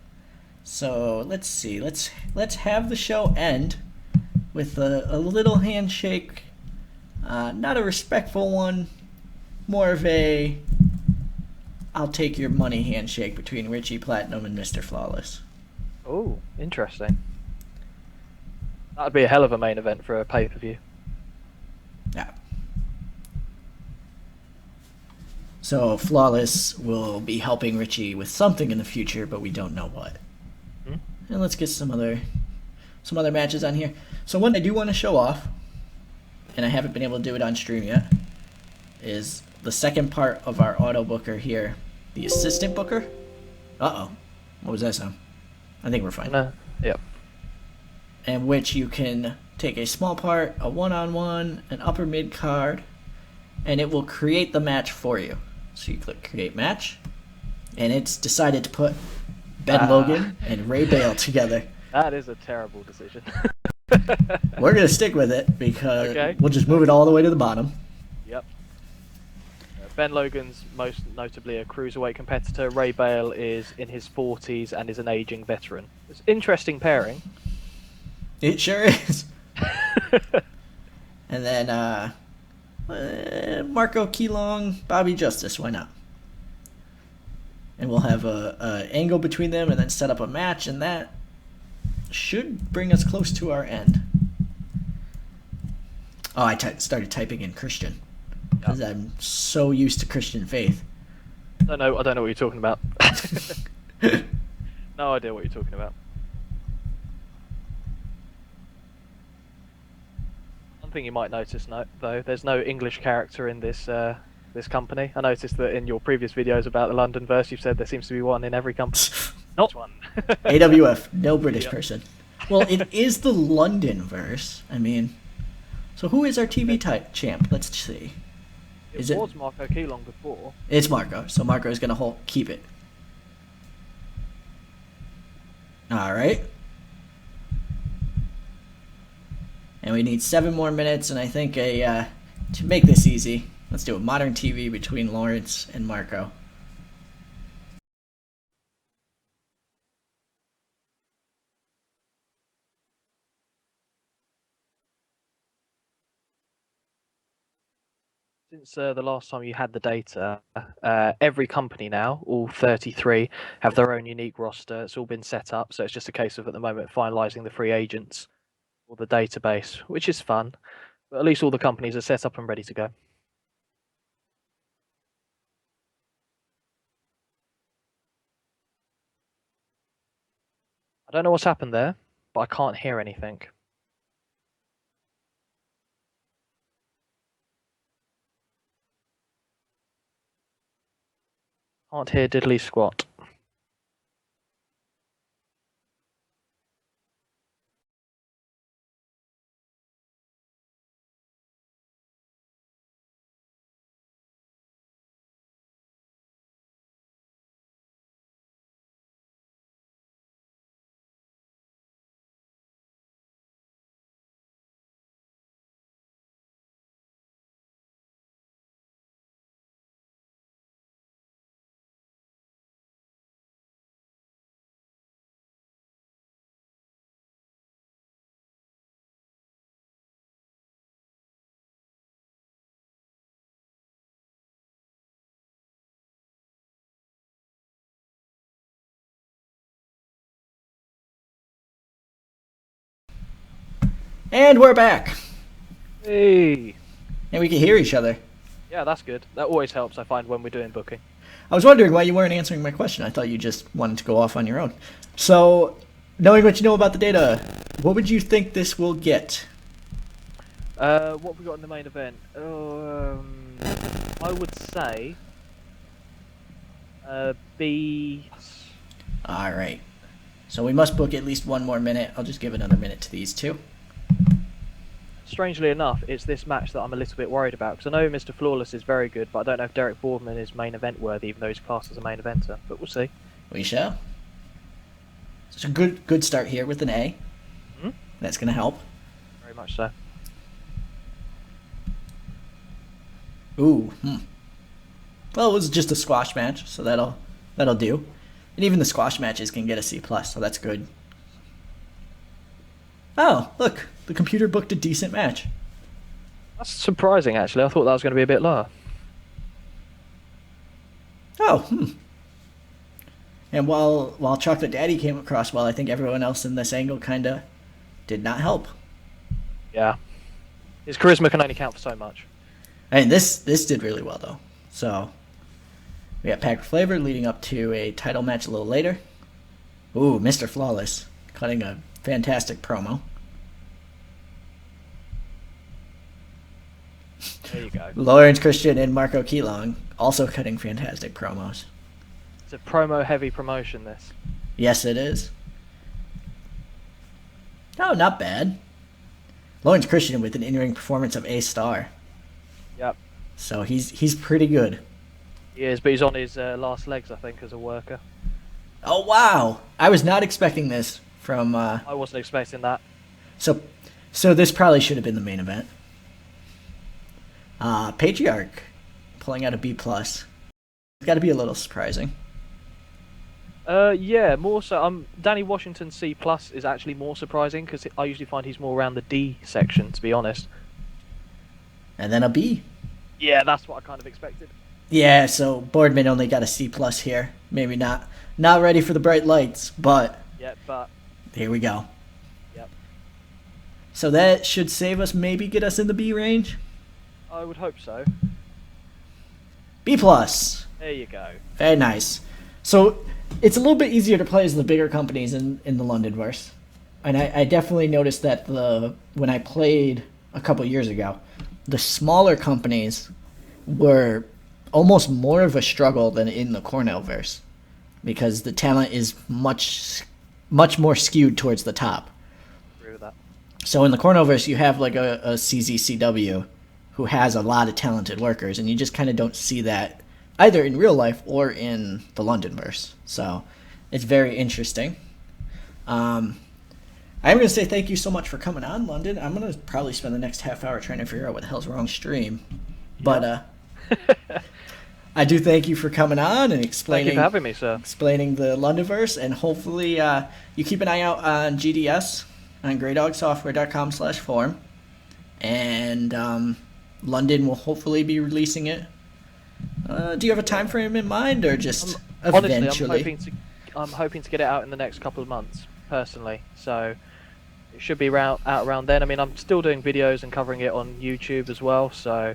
So let's see. Let's have the show end with a little handshake. Not a respectful one. More of a I'll take your money handshake between Richie Platinum and Mr. Flawless. Oh, interesting. That'd be a hell of a main event for a pay-per-view. Yeah. So Flawless will be helping Richie with something in the future, but we don't know what. And let's get some other matches on here. So one I do want to show off, and I haven't been able to do it on stream yet, is the second part of our auto booker here, the assistant booker. Uh-oh. What was that sound? I think we're fine. Yep. And which you can take a small part, a one-on-one, an upper mid card, and it will create the match for you. So you click create match, and it's decided to put Ben Logan and Ray Bale together. That is a terrible decision. We're going to stick with it because Okay. We'll just move it all the way to the bottom. Yep. Ben Logan's most notably a cruiserweight competitor. Ray Bale is in his 40s and is an aging veteran. It's an interesting pairing. It sure is. And then Marco Keelong, Bobby Justice, why not? And we'll have a angle between them and then set up a match, and that should bring us close to our end. Oh, I started typing in Christian because I'm so used to Christian faith. I don't know what you're talking about. No idea what you're talking about. One thing you might notice, though, there's no English character in this this company. I noticed that in your previous videos about the London verse, you've said there seems to be one in every company. Not one. AWF, no British person. Well, it is the London verse. I mean, so who is our TV champ? Let's see. It was Marco Keelong before. It's Marco, so Marco is going to keep it. All right. And we need 7 more minutes, and I think to make this easy, let's do a modern TV between Lawrence and Marco. Since the last time you had the data, every company now, all 33, have their own unique roster. It's all been set up, so it's just a case of, at the moment, finalising the free agents or the database, which is fun. But at least all the companies are set up and ready to go. I don't know what's happened there, but I can't hear anything. Can't hear diddly squat. And we're back. Hey! And we can hear each other. Yeah, that's good. That always helps, I find, when we're doing booking. I was wondering why you weren't answering my question. I thought you just wanted to go off on your own. So, knowing what you know about the data, what would you think this will get? What have we got in the main event? I would say B. Alright. So we must book at least 1 more minute. I'll just give another minute to these two. Strangely enough, it's this match that I'm a little bit worried about, because I know Mr. Flawless is very good, but I don't know if Derek Boardman is main event worthy, even though he's classed as a main eventer. But we'll see. We shall. It's a good start here with an A. Hmm? That's going to help. Very much so. Ooh. Well, it was just a squash match, so that'll do. And even the squash matches can get a C+, so that's good. Oh, look. The computer booked a decent match. That's surprising, actually. I thought that was going to be a bit lower. Oh, And while Chocolate Daddy came across well, I think everyone else in this angle kind of did not help. Yeah. His charisma can only count for so much. I mean, this did really well, though. So, we got Pack Flavor leading up to a title match a little later. Ooh, Mr. Flawless cutting a fantastic promo. There you go. Lawrence Christian and Marco Keelong also cutting fantastic promos. It's a promo-heavy promotion, this. Yes, it is. Oh, not bad. Lawrence Christian with an in-ring performance of A star. Yep. So he's pretty good. He is, but he's on his last legs, I think, as a worker. Oh, wow. I was not expecting this from... I wasn't expecting that. So this probably should have been the main event. Patriarch pulling out a B+. It's got to be a little surprising. Yeah, more so. Danny Washington C+ is actually more surprising, because I usually find he's more around the D section, to be honest. And then a B. Yeah, that's what I kind of expected. Yeah, so Boardman only got a C+ here. Maybe not ready for the bright lights, but... Yeah, but... Here we go. Yep. So that should save us, maybe get us in the B range? I would hope so. B+. There you go. Very nice. So it's a little bit easier to play as the bigger companies in the LondonVerse. And I definitely noticed that when I played a couple years ago, the smaller companies were almost more of a struggle than in the CornellVerse, because the talent is much more skewed towards the top. Agree with that. So in the CornellVerse, you have like a CZCW who has a lot of talented workers, and you just kind of don't see that either in real life or in the LondonVerse. So it's very interesting. I'm going to say thank you so much for coming on, London. I'm going to probably spend the next half hour trying to figure out what the hell's wrong stream. But I do thank you for coming on and explaining. Thank you for having me, sir. Explaining the LondonVerse, and hopefully you keep an eye out on GDS on greydogsoftware.com/forum, and London will hopefully be releasing it. Do you have a time frame in mind, or just eventually? Honestly, I'm hoping to get it out in the next couple of months, personally. So it should be out around then. I mean, I'm still doing videos and covering it on YouTube as well. So,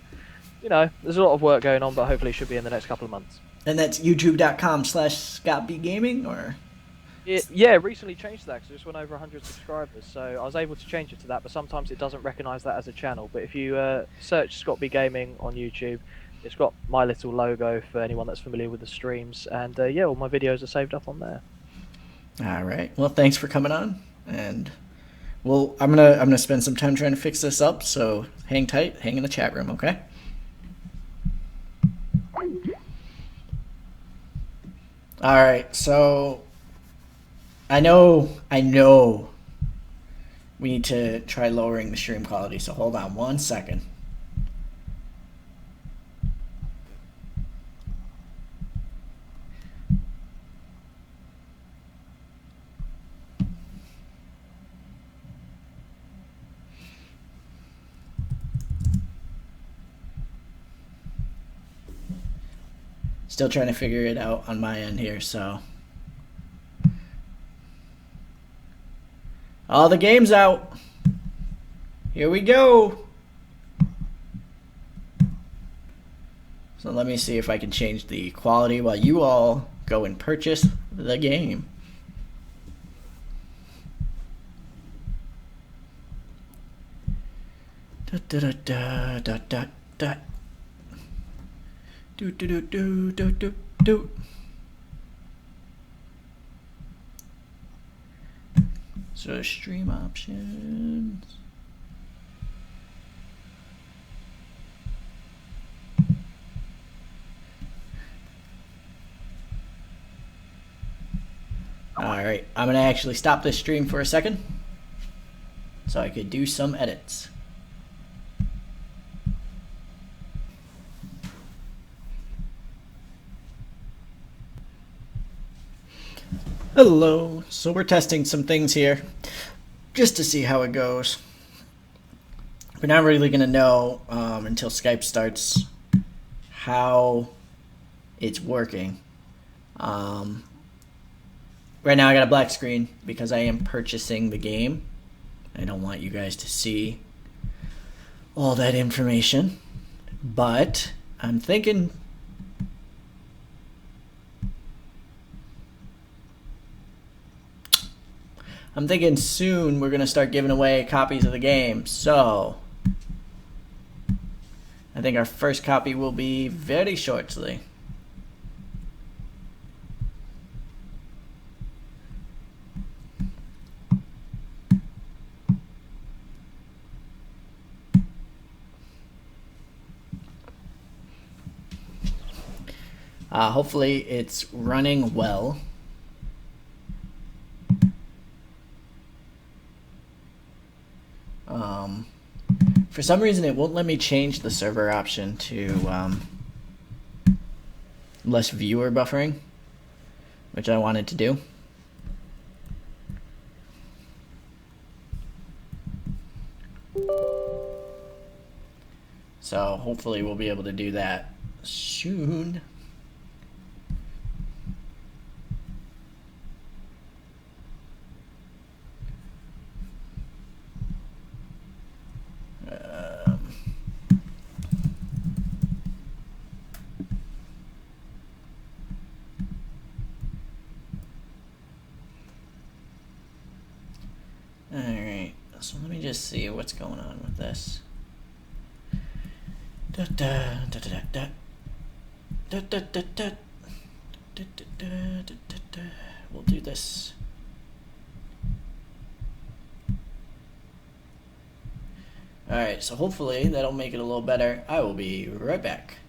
you know, there's a lot of work going on, but hopefully it should be in the next couple of months. And that's youtube.com/ScottBGaming, or? Yeah, recently changed that because it just went over 100 subscribers. So I was able to change it to that, but sometimes it doesn't recognise that as a channel. But if you search Scott B Gaming on YouTube, it's got my little logo for anyone that's familiar with the streams, and yeah, all my videos are saved up on there. All right. Well, thanks for coming on, and I'm gonna spend some time trying to fix this up. So hang tight, hang in the chat room, okay? All right. So I know we need to try lowering the stream quality. So hold on 1 second. Still trying to figure it out on my end here, so. All the game's out. Here we go. So let me see if I can change the quality while you all go and purchase the game. Da da da da da da da. Do do do do do do do. So stream options. Alright, I'm gonna actually stop this stream for a second so I could do some edits. Hello. So we're testing some things here just to see how it goes. We're not really going to know until Skype starts how it's working. Right now I got a black screen because I am purchasing the game. I don't want you guys to see all that information, but I'm thinking soon we're going to start giving away copies of the game. So I think our first copy will be very shortly. Hopefully it's running well. For some reason it won't let me change the server option to less viewer buffering, which I wanted to do. So hopefully we'll be able to do that soon. Alright, so let me just see what's going on with this. We'll do this. Alright, so hopefully that'll make it a little better. I will be right back.